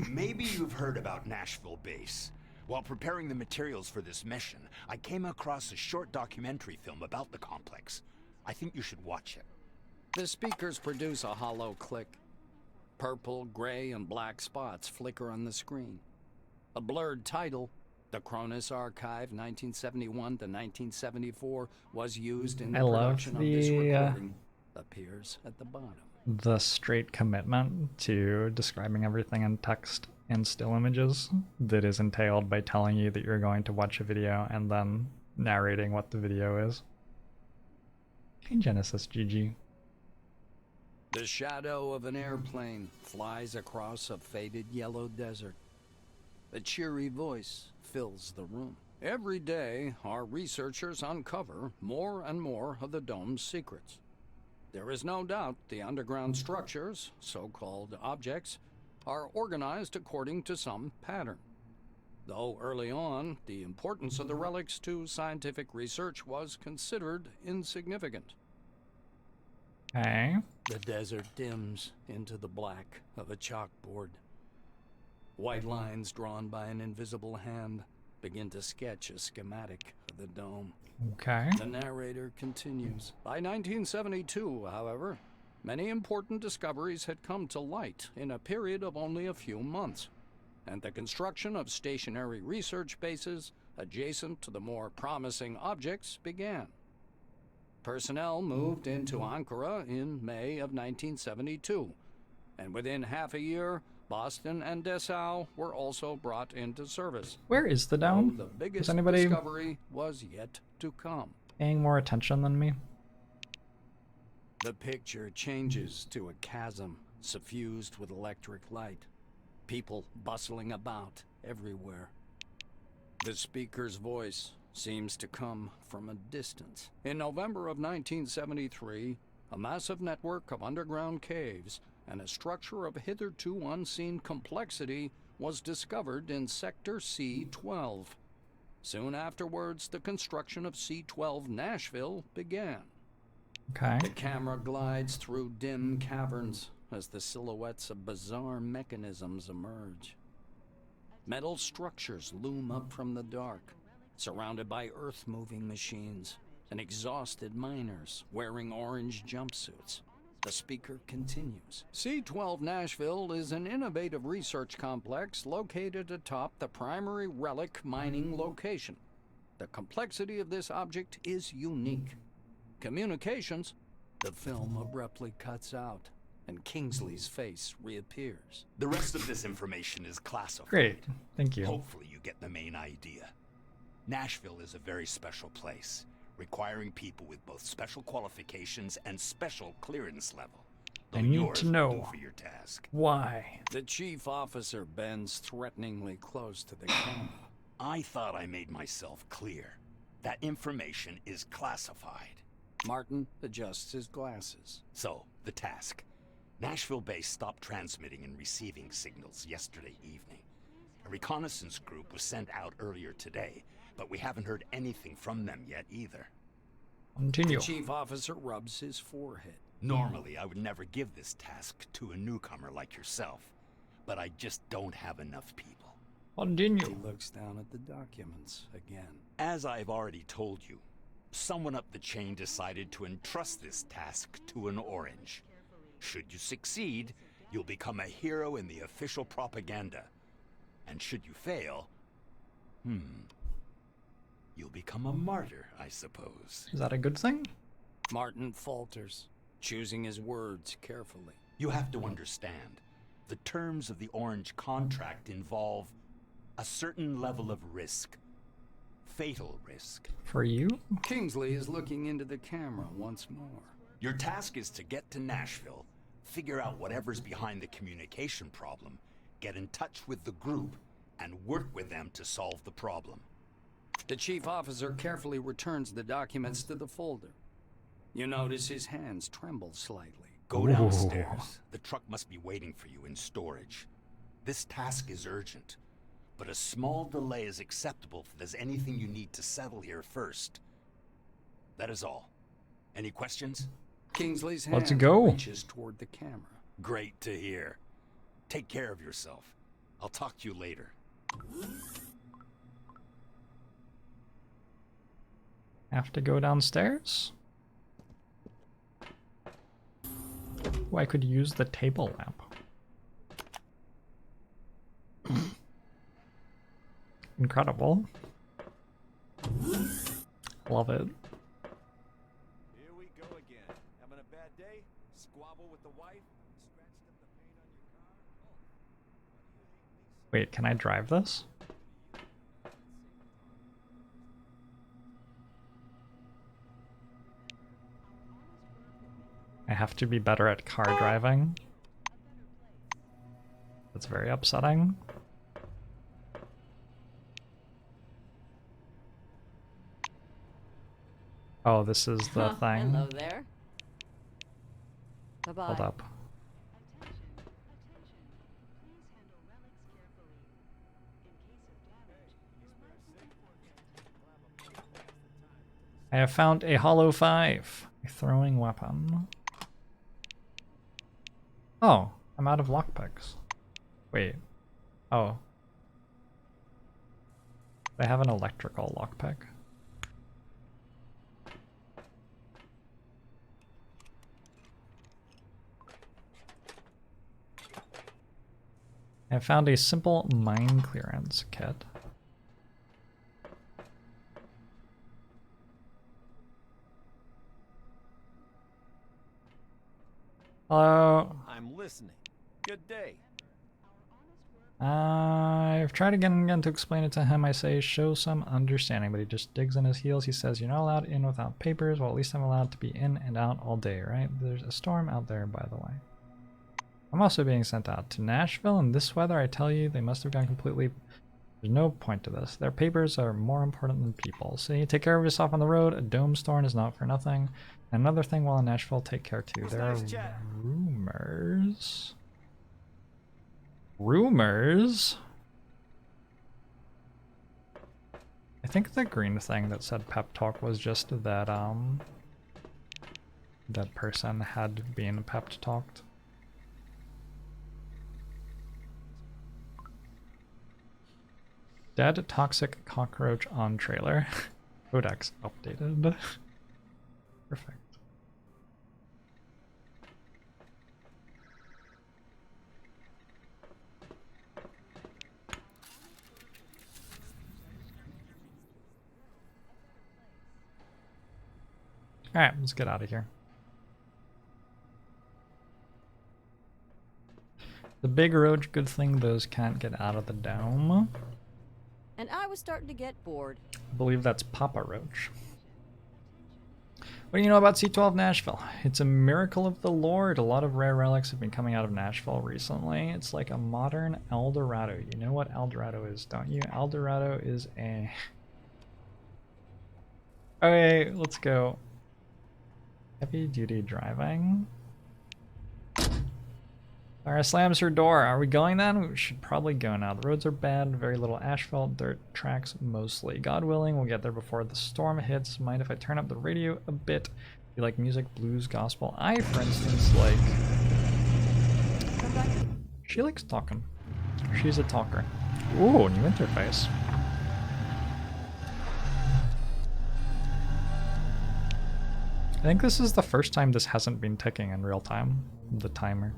Maybe you've heard about Nashville Base. While preparing the materials for this mission, I came across a short documentary film about the complex. I think you should watch it. The speakers produce a hollow click. Purple, gray, and black spots flicker on the screen. A blurred title, The Cronus Archive 1971 to 1974, was used in the production of this recording, appears at the bottom. The straight commitment to describing everything in text and still images that is entailed by telling you that you're going to watch a video and then narrating what the video is. Hey Genesis GG. The shadow of an airplane flies across a faded yellow desert. A cheery voice fills the room. Every day, our researchers uncover more and more of the dome's secrets. There is no doubt the underground structures, so-called objects, are organized according to some pattern. Though early on, the importance of the relics to scientific research was considered insignificant. Okay. The desert dims into the black of a chalkboard. White lines drawn by an invisible hand begin to sketch a schematic of the dome. Okay. The narrator continues. By 1972, however, many important discoveries had come to light in a period of only a few months, and the construction of stationary research bases adjacent to the more promising objects began. Personnel moved into Ankara in May of 1972, and within half a year, Boston and Dessau were also brought into service. Where is the dome? The biggest Is anybody discovery was yet to come. paying more attention than me? The picture changes to a chasm suffused with electric light. People bustling about everywhere. The speaker's voice seems to come from a distance. In November of 1973, a massive network of underground caves and a structure of hitherto unseen complexity was discovered in Sector C-12. Soon afterwards, the construction of C-12 Nashville began. Okay. The camera glides through dim caverns as the silhouettes of bizarre mechanisms emerge. Metal structures loom up from the dark, surrounded by earth-moving machines and exhausted miners wearing orange jumpsuits. The speaker continues. C-12 Nashville is an innovative research complex located atop the primary relic mining location. The complexity of this object is unique. Communications. The film abruptly cuts out, and Kingsley's face reappears. The rest of this information is classified. Great. Thank you. Hopefully you get the main idea. Nashville is a very special place, requiring people with both special qualifications and special clearance level. I need yours to will know do for your task. why. The chief officer bends threateningly close to the camera. I thought I made myself clear. That information is classified. Martin adjusts his glasses. So, the task. Nashville Base stopped transmitting and receiving signals yesterday evening. A reconnaissance group was sent out earlier today, but we haven't heard anything from them yet either. Continue. The chief officer rubs his forehead. Normally, I would never give this task to a newcomer like yourself, but I just don't have enough people. Continue. He looks down at the documents again. As I've already told you, someone up the chain decided to entrust this task to an orange. Should you succeed, you'll become a hero in the official propaganda. And should you fail, you'll become a martyr, I suppose. Is that a good thing? Martin falters, choosing his words carefully. You have to understand, the terms of the orange contract involve a certain level of risk. Fatal risk. For you? Kingsley is looking into the camera once more. Your task is to get to Nashville, figure out whatever's behind the communication problem, get in touch with the group, and work with them to solve the problem. The chief officer carefully returns the documents to the folder. You notice his hands tremble slightly. Go downstairs. The truck must be waiting for you in storage. This task is urgent, but a small delay is acceptable if there's anything you need to settle here first. That is all. Any questions? Kingsley's Let's hand go. reaches toward the camera. Great to hear. Take care of yourself. I'll talk to you later. Have to go downstairs? Oh, I could use the table lamp. Incredible. Love it. Here we go again. Having a bad day? Squabble with the wife? Scratched up the paint on your car? Wait, can I drive this? I have to be better at car driving. That's very upsetting. Oh, this is the thing. Hello there. Bye-bye. Hold up. I have found a hollow 5. A throwing weapon. Oh, I'm out of lockpicks. Wait. Oh. I have an electrical lockpick. I found a simple mine clearance kit. Hello. I'm listening. Good day. I've tried again and again to explain it to him. I say, show some understanding, but he just digs in his heels. He says, you're not allowed in without papers. Well, at least I'm allowed to be in and out all day, right? There's a storm out there, by the way. I'm also being sent out to Nashville in this weather. I tell you, they must have gone completely... There's no point to this. Their papers are more important than people. See, take care of yourself on the road. A dome storm is not for nothing. And another thing while in Nashville, take care too. There are rumors. Rumors? I think the green thing that said pep talk was just that, that person had been pep talked. Dead toxic cockroach on trailer. Codex updated. Perfect. Alright, let's get out of here. The big roach, good thing those can't get out of the dome. And I was starting to get bored. I believe that's Papa Roach. What do you know about C12 Nashville? It's a miracle of the Lord. A lot of rare relics have been coming out of Nashville recently. It's like a modern El Dorado. You know what El Dorado is, don't you? El Dorado is a... Okay, let's go. Heavy duty driving. Sarah slams her door. Are we going then? We should probably go now. The roads are bad, very little asphalt, dirt tracks mostly. God willing, we'll get there before the storm hits. Mind if I turn up the radio a bit? You like music, blues, gospel? I, for instance, like... She likes talking. She's a talker. Ooh, new interface. I think this is the first time this hasn't been ticking in real time, the timer.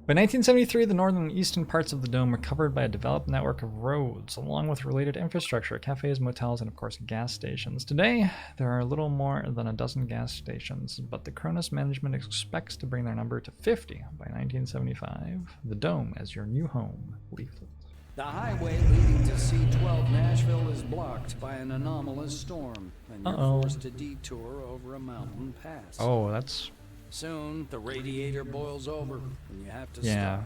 By 1973, the northern and eastern parts of the dome were covered by a developed network of roads, along with related infrastructure, cafes, motels, and of course gas stations. Today, there are a little more than a dozen gas stations, but the Cronus management expects to bring their number to 50 by 1975. The dome as your new home leaflet. The highway leading to Exit C12 Nashville is blocked by an anomalous storm, and you're forced to detour over a mountain pass. Oh, that's... Soon, the radiator boils over, and you have to yeah. stop.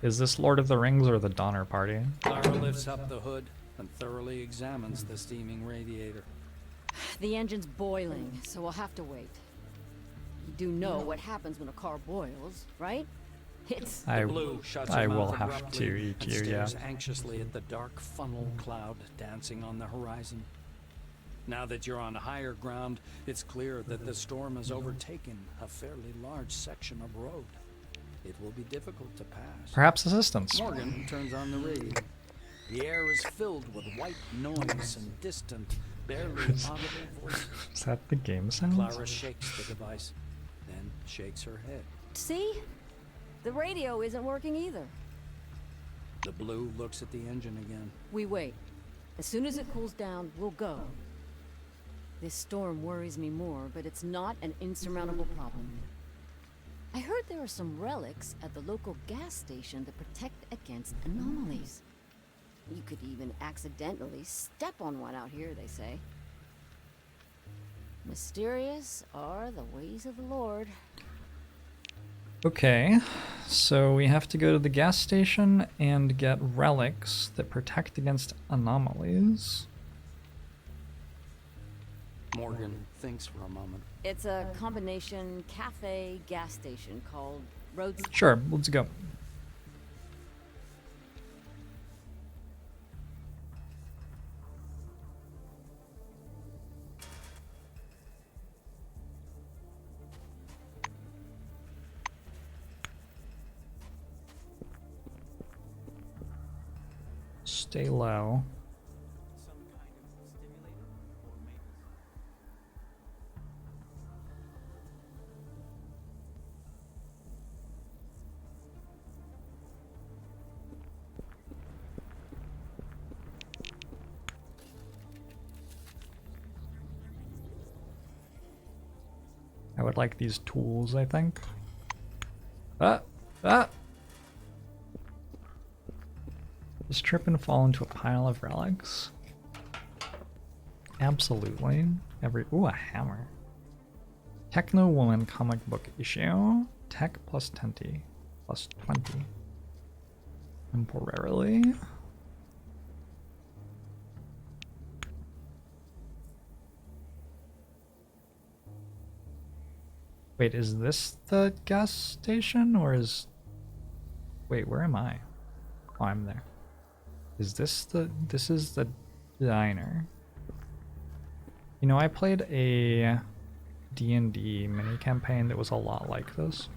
Is this Lord of the Rings or the Donner Party? Clara lifts up the hood and thoroughly examines the steaming radiator. The engine's boiling, so we'll have to wait. You do know what happens when a car boils, right? It's... I Blue shuts I her will mouth have abruptly to eat and you, yeah. stares anxiously at the dark funnel cloud dancing on the horizon. Now that you're on higher ground, it's clear that the storm has overtaken a fairly large section of road. It will be difficult to pass. Perhaps assistance. Morgan turns on the radio. The air is filled with white noise and distant, barely audible voices. Is that the game sounds? Clara shakes the device, then shakes her head. See? The radio isn't working either. The Blue looks at the engine again. We wait. As soon as it cools down, we'll go. This storm worries me more, but it's not an insurmountable problem. I heard there are some relics at the local gas station that protect against anomalies. You could even accidentally step on one out here, they say. Mysterious are the ways of the Lord. Okay, so we have to go to the gas station and get relics that protect against anomalies. Morgan thinks for a moment. It's a combination cafe gas station called Roads. Sure, let's go. Stay low. I would like these tools, I think. Ah! Just trip and fall into a pile of relics. Absolutely. Ooh, a hammer. Techno Woman comic book issue. Tech plus 20. Plus 20. Temporarily. Wait, is this the gas station or is... Wait, where am I? Oh, I'm there. Is this the... This is the diner. You know, I played a D&D mini campaign that was a lot like this.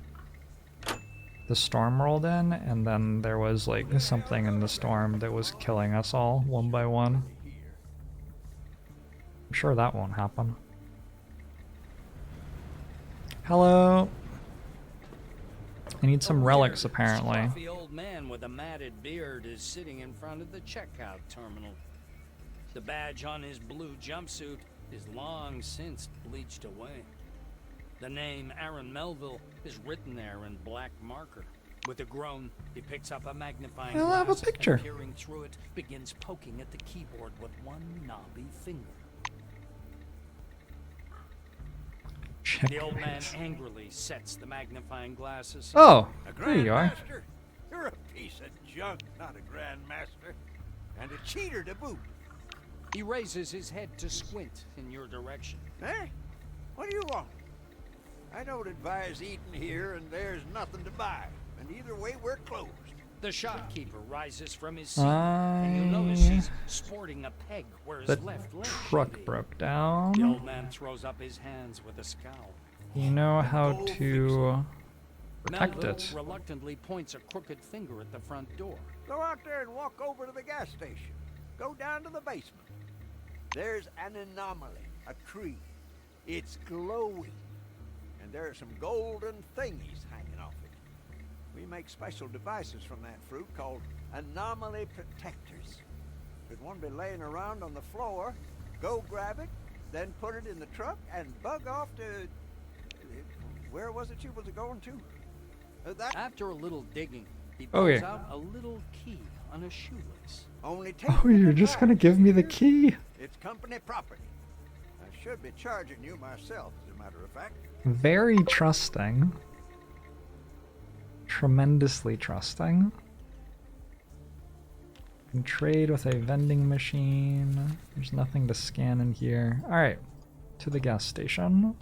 The storm rolled in and then there was like something in the storm that was killing us all one by one. I'm sure that won't happen. Hello. I need some relics, apparently. A scruffy old man with a matted beard is sitting in front of the checkout terminal. The badge on his blue jumpsuit is long since bleached away. The name Aaron Melville is written there in black marker. With a groan, he picks up a magnifying glass I'll have a picture. and peering through it, begins poking at the keyboard with one knobby finger. The old man angrily sets the magnifying glass aside. Oh, there you are. Grandmaster? You're a piece of junk, not a grandmaster. And a cheater to boot. He raises his head to squint in your direction. Eh? What do you want? I don't advise eating here, and there's nothing to buy. And either way, we're closed. The shopkeeper rises from his seat, and you'll notice he's sporting a peg where his The left leg truck should be. broke The down. old man throws up his hands with a scowl. You know how to protect Melville it. reluctantly points a crooked finger at the front door. Go out there and walk over to the gas station. Go down to the basement. There's an anomaly, a tree. It's glowing. And there are some golden thingies hanging off it. We make special devices from that fruit called anomaly protectors. If one be laying around on the floor, go grab it, then put it in the truck and bug off to... Where was it you was going to? After a little digging, he pulls Okay. out a little key on a shoelace. Only Oh, you're just gonna give me the key? It's company property. I should be charging you myself, as a matter of fact. Very trusting. Tremendously trusting. Can trade with a vending machine. There's nothing to scan in here. Alright, to the gas station.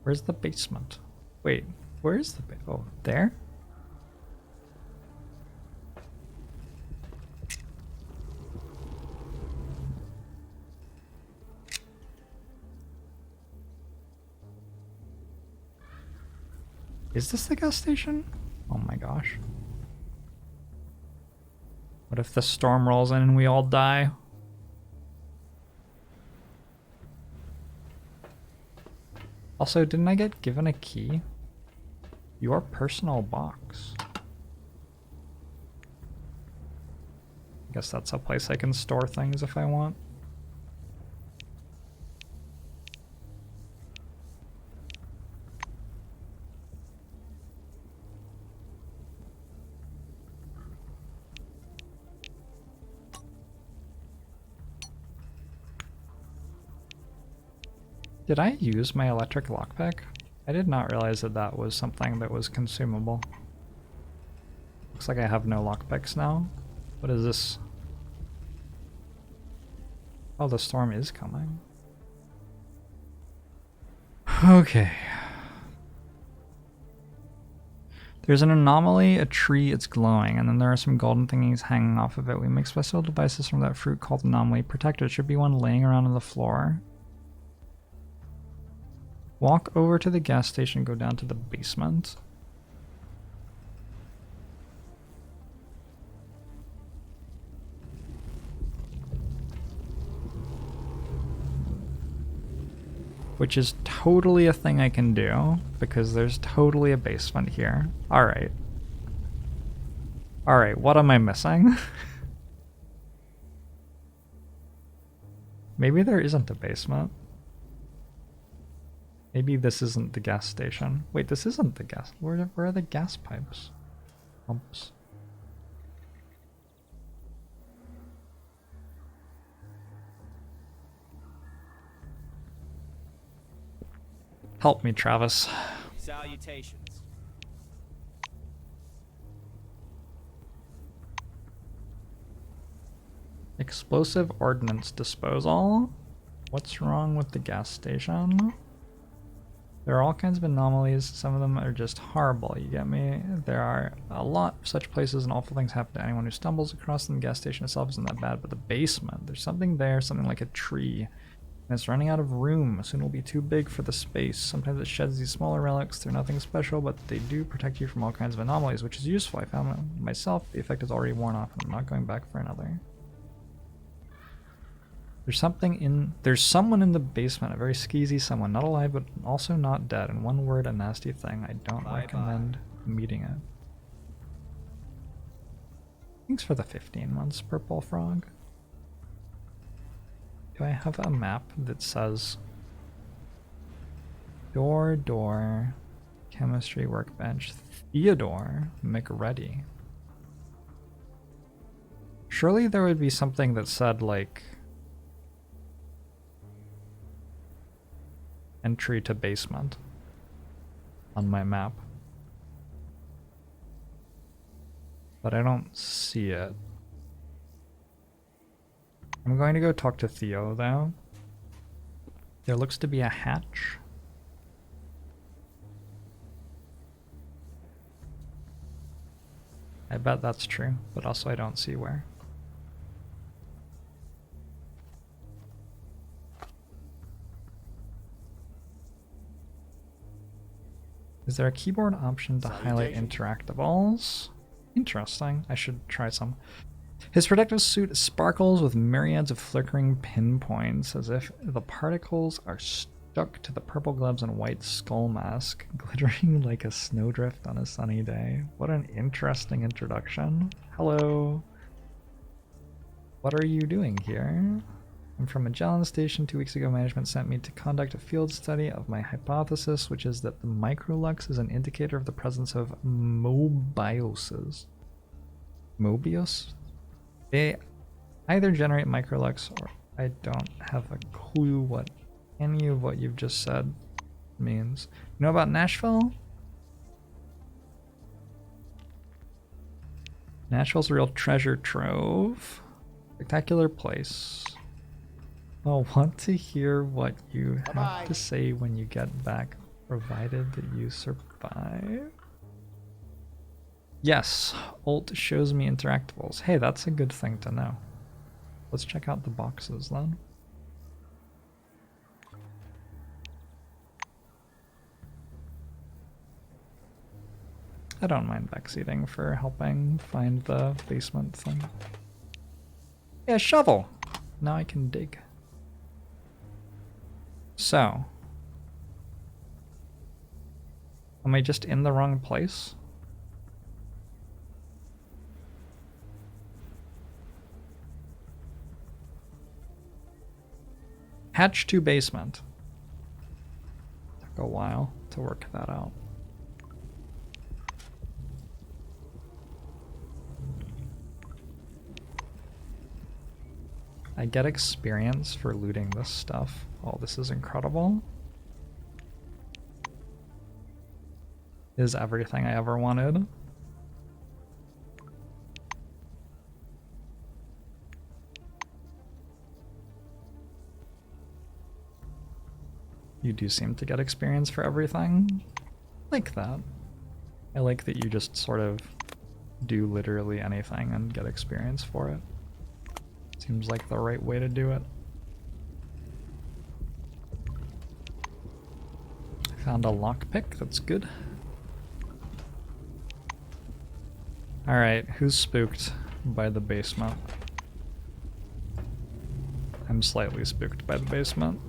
Where's the basement? Wait, where's the oh, there? Is this the gas station? Oh my gosh. What if the storm rolls in and we all die? Also, didn't I get given a key? Your personal box. I guess that's a place I can store things if I want. Did I use my electric lockpick? I did not realize that that was something that was consumable. Looks like I have no lockpicks now. What is this? Oh, the storm is coming. Okay. There's an anomaly, a tree, it's glowing, and then there are some golden thingies hanging off of it. We make special devices from that fruit called anomaly protector. It should be one laying around on the floor. Walk over to the gas station, go down to the basement. Which is totally a thing I can do, because there's totally a basement here. Alright. Alright, what am I missing? Maybe there isn't a basement. Maybe this isn't the gas station. Wait, this isn't the gas. Where are the gas pipes? Pumps. Help me, Travis. Salutations. Explosive ordnance disposal. What's wrong with the gas station? There are all kinds of anomalies. Some of them are just horrible, you get me? There are a lot of such places and awful things happen to anyone who stumbles across them. The gas station itself isn't that bad, but the basement, there's something there, something like a tree. And it's running out of room. Soon it'll be too big for the space. Sometimes it sheds these smaller relics. They're nothing special, but they do protect you from all kinds of anomalies, which is useful. I found it myself. The effect is already worn off, and I'm not going back for another. There's someone in the basement, a very skeezy someone, not alive but also not dead. In one word, a nasty thing. I don't recommend meeting it. Thanks for the 15 months, Purple Frog. Do I have a map that says door, chemistry workbench, Theodore McReady? Surely there would be something that said like entry to basement on my map, but I don't see it. I'm going to go talk to Theo though. There looks to be a hatch. I bet that's true, but also I don't see where. Is there a keyboard option to highlight interactables? Interesting. I should try some. His protective suit sparkles with myriads of flickering pinpoints as if the particles are Stuck to the purple gloves and white skull mask, glittering like a snowdrift on a sunny day. What an interesting introduction. Hello. What are you doing here? I'm from Magellan Station. 2 weeks ago, management sent me to conduct a field study of my hypothesis, which is that the microlux is an indicator of the presence of mobiuses. Mobius? They either generate microlux or I don't have a clue what any of what you've just said means. You know about Nashville? Nashville's a real treasure trove. Spectacular place. I'll want to hear what you have to say when you get back, provided that you survive. Yes, Ult shows me interactables. Hey, that's a good thing to know. Let's check out the boxes then. I don't mind backseating for helping find the basement thing. Yeah, shovel! Now I can dig. So. Am I just in the wrong place? Hatch to basement. Took a while to work that out. I get experience for looting this stuff. Oh, this is incredible. Is everything I ever wanted. You do seem to get experience for everything. Like that. I like that you just sort of do literally anything and get experience for it. Seems like the right way to do it. I found a lockpick, that's good. Alright, who's spooked by the basement? I'm slightly spooked by the basement.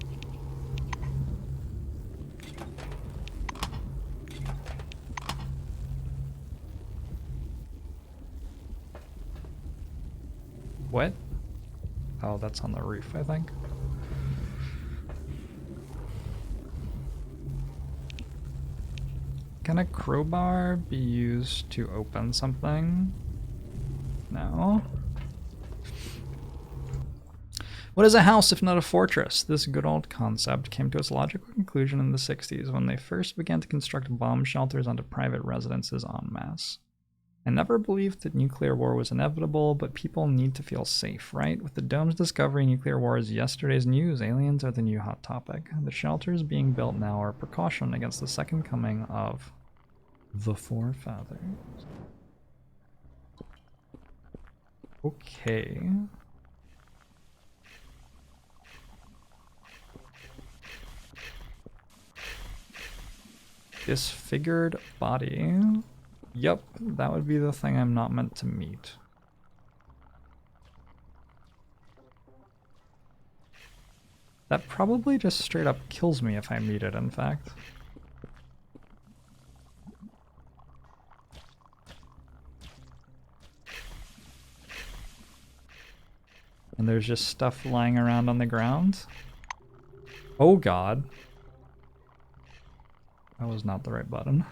What? Oh, that's on the roof, I think. Can a crowbar be used to open something? No. What is a house if not a fortress? This good old concept came to its logical conclusion in the 60s when they first began to construct bomb shelters onto private residences en masse. I never believed that nuclear war was inevitable, but people need to feel safe, right? With the dome's discovery, nuclear war is yesterday's news. Aliens are the new hot topic. The shelters being built now are a precaution against the second coming of the forefathers. Okay. Disfigured body. Yep, that would be the thing I'm not meant to meet. That probably just straight up kills me if I meet it, in fact. And there's just stuff lying around on the ground. Oh god. That was not the right button.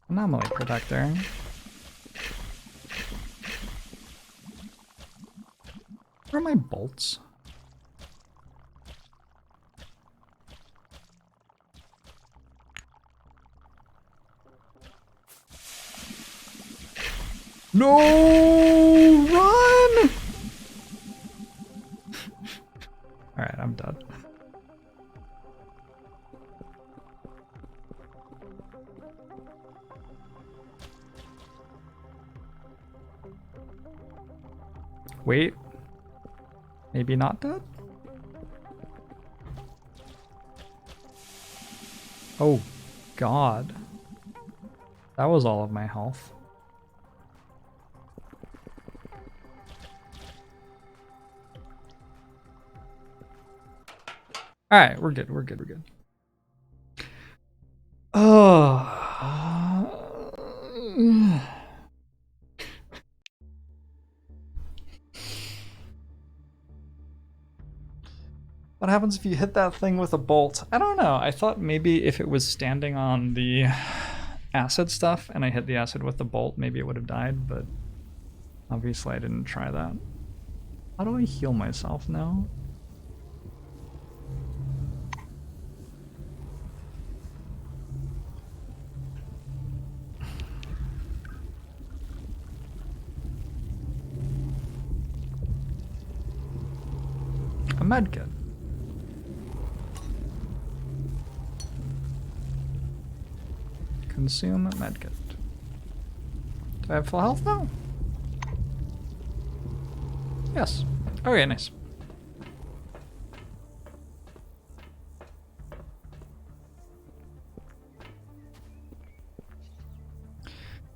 Anomaly protector. Where are my bolts? No! Run! Alright, I'm done. Wait. Maybe not dead? Oh, God. That was all of my health. Alright, we're good, we're good, we're good. Oh. What happens if you hit that thing with a bolt? I don't know. I thought maybe if it was standing on the acid stuff and I hit the acid with the bolt, maybe it would have died, but obviously I didn't try that. How do I heal myself now? A medkit. Consume medkit. Do I have full health now? Yes. Okay, nice.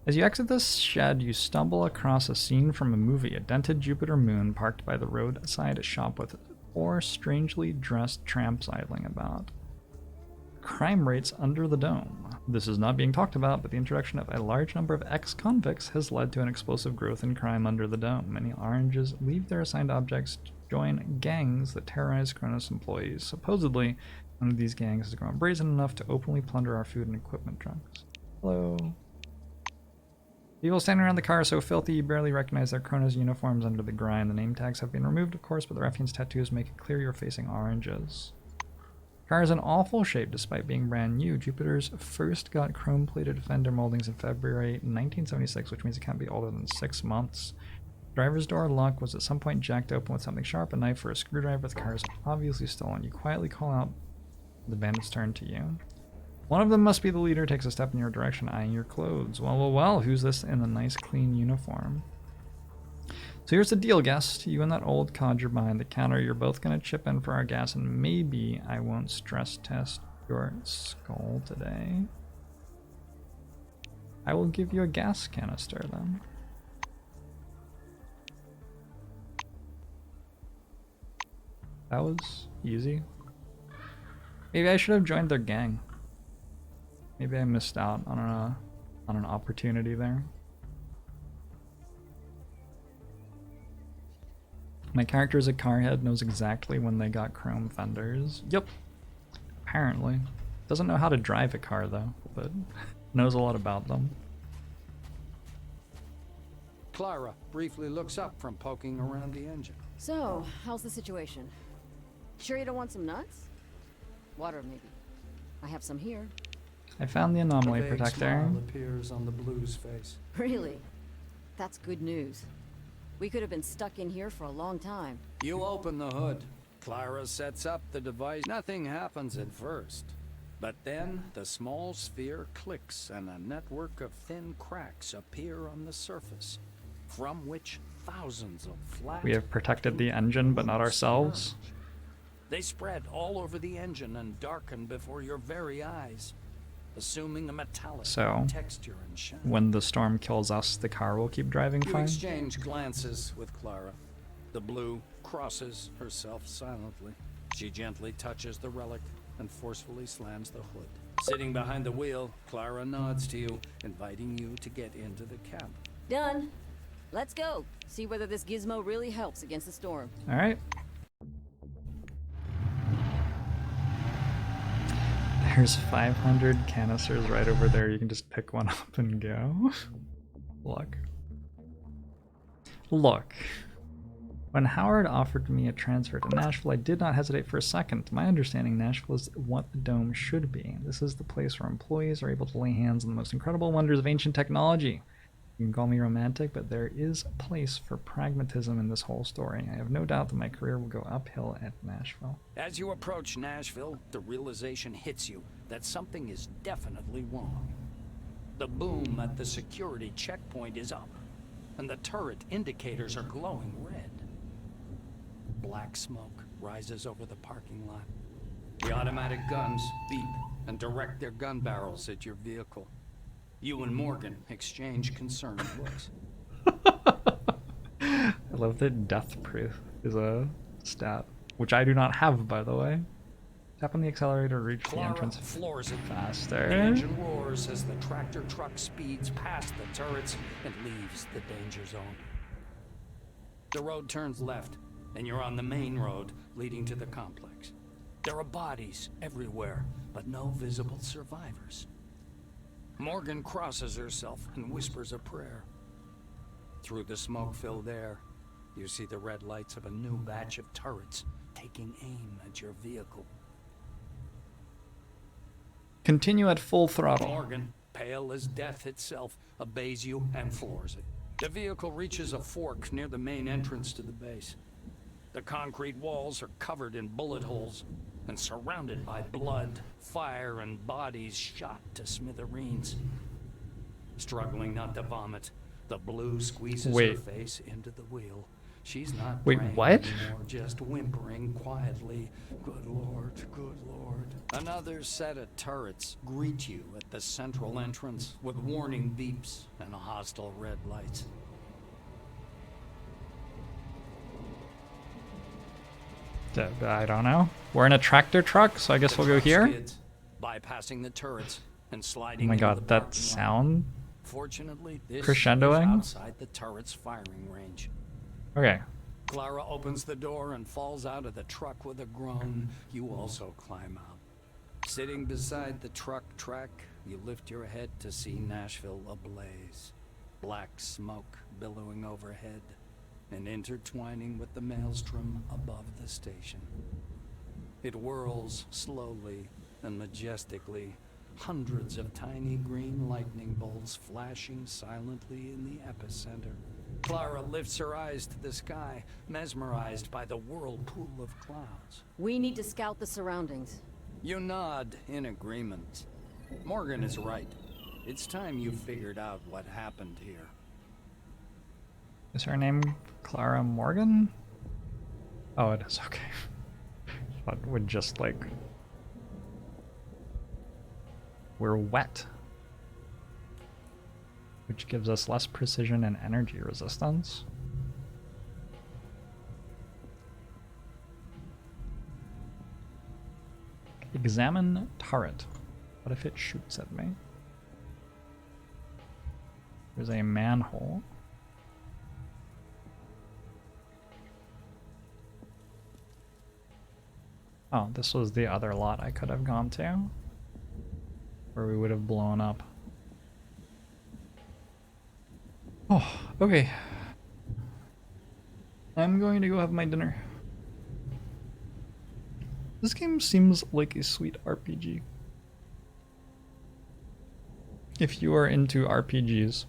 As you exit this shed, you stumble across a scene from a movie. A dented Jupiter moon parked by the roadside shop with 4 strangely dressed tramps idling about. Crime rates under the dome. This is not being talked about, but the introduction of a large number of ex-convicts has led to an explosive growth in crime under the dome. Many oranges leave their assigned objects to join gangs that terrorize Kronos employees. Supposedly, one of these gangs has grown brazen enough to openly plunder our food and equipment trucks. Hello. People standing around the car are so filthy you barely recognize their Kronos uniforms under the grime. The name tags have been removed, of course, but the ruffians' tattoos make it clear you're facing oranges. The car is in awful shape despite being brand new. Jupiter's first got chrome-plated fender moldings in February 1976, which means it can't be older than 6 months. The driver's door lock was at some point jacked open with something sharp, a knife or a screwdriver. The car is obviously stolen. You quietly call out. The bandits turn to you. One of them must be the leader, takes a step in your direction, eyeing your clothes. Well, who's this in the nice clean uniform? So here's the deal, guest. You and that old codger behind the counter, you're both gonna chip in for our gas, and maybe I won't stress test your skull today. I will give you a gas canister then. That was easy. Maybe I should have joined their gang. Maybe I missed out on an opportunity there. My character is a carhead, knows exactly when they got chrome fenders. Yep. Apparently. Doesn't know how to drive a car though, but knows a lot about them. Clara briefly looks up from poking around the engine. So, how's the situation? Sure you don't want some nuts? Water, maybe. I have some here. I found the anomaly A vague protector. smile appears on the Blue's face. Really? That's good news. We could have been stuck in here for a long time. You open the hood. Clara sets up the device. Nothing happens at first. But then the small sphere clicks and a network of thin cracks appear on the surface, from which thousands of flat... We have protected the engine, but not ourselves. They spread all over the engine and darken before your very eyes, assuming a metallic texture and shine. When the storm kills us, the car will keep driving You fine. exchange glances with Clara. The Blue crosses herself silently. She gently touches the relic and forcefully slams the hood. Sitting behind the wheel, Clara nods to you, inviting you to get into the cab. Done. Let's go. See whether this gizmo really helps against the storm. All right. There's 500 canisters right over there. You can just pick one up and go. Look. Look. When Howard offered me a transfer to Nashville, I did not hesitate for a second. To my understanding, Nashville is what the Dome should be. This is the place where employees are able to lay hands on the most incredible wonders of ancient technology. You can call me romantic, but there is a place for pragmatism in this whole story. I have no doubt that my career will go uphill at Nashville. As you approach Nashville, the realization hits you that something is definitely wrong. The boom at the security checkpoint is up, and the turret indicators are glowing red. black smoke rises over the parking lot. The automatic guns beep and direct their gun barrels at your vehicle. You and Morgan exchange concerned looks. I love that death proof is a stat, which I do not have, by the way. Tap on the accelerator to reach the Clara entrance floors it. faster. The engine roars as the tractor truck speeds past the turrets and leaves the danger zone. The road turns left, and you're on the main road leading to the complex. There are bodies everywhere, but no visible survivors. Morgan crosses herself and whispers a prayer. Through the smoke-filled air, you see the red lights of a new batch of turrets taking aim at your vehicle. Continue at full throttle. Morgan, pale as death itself, obeys you and floors it. The vehicle reaches a fork near the main entrance to the base. The concrete walls are covered in bullet holes and surrounded by blood, fire, and bodies shot to smithereens. Struggling not to vomit, the Blue squeezes her face into the wheel. She's not praying what? anymore, just whimpering quietly, "Good Lord, good Lord." Another set of turrets greet you at the central entrance with warning beeps and hostile red lights. I don't know. We're in a tractor truck, so I guess we'll go here. Skids, bypassing the turrets and sliding Oh my into god, the that parking lot. sound. Fortunately, this Crescendoing? is outside the turret's firing range. Okay. Clara opens the door and falls out of the truck with a groan. You also climb out. Sitting beside the truck track, you lift your head to see Nashville ablaze. Black smoke billowing overhead and intertwining with the maelstrom above the station. It whirls slowly and majestically, hundreds of tiny green lightning bolts flashing silently in the epicenter. Clara lifts her eyes to the sky, mesmerized by the whirlpool of clouds. We need to scout the surroundings. You nod in agreement. Morgan is right. It's time you figured out what happened here. Is her name Clara Morgan? Oh, it is. Okay. But would just like... We're wet. Which gives us less precision and energy resistance. Examine turret. What if it shoots at me? There's a manhole. Oh, this was the other lot I could have gone to, where we would have blown up. Oh, okay. I'm going to go have my dinner. This game seems like a sweet RPG. If you are into RPGs,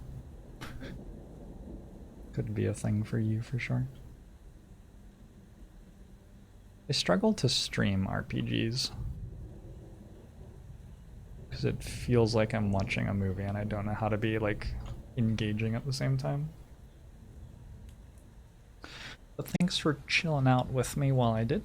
could be a thing for you for sure. I struggle to stream RPGs because it feels like I'm watching a movie and I don't know how to be like engaging at the same time. But thanks for chilling out with me while I did.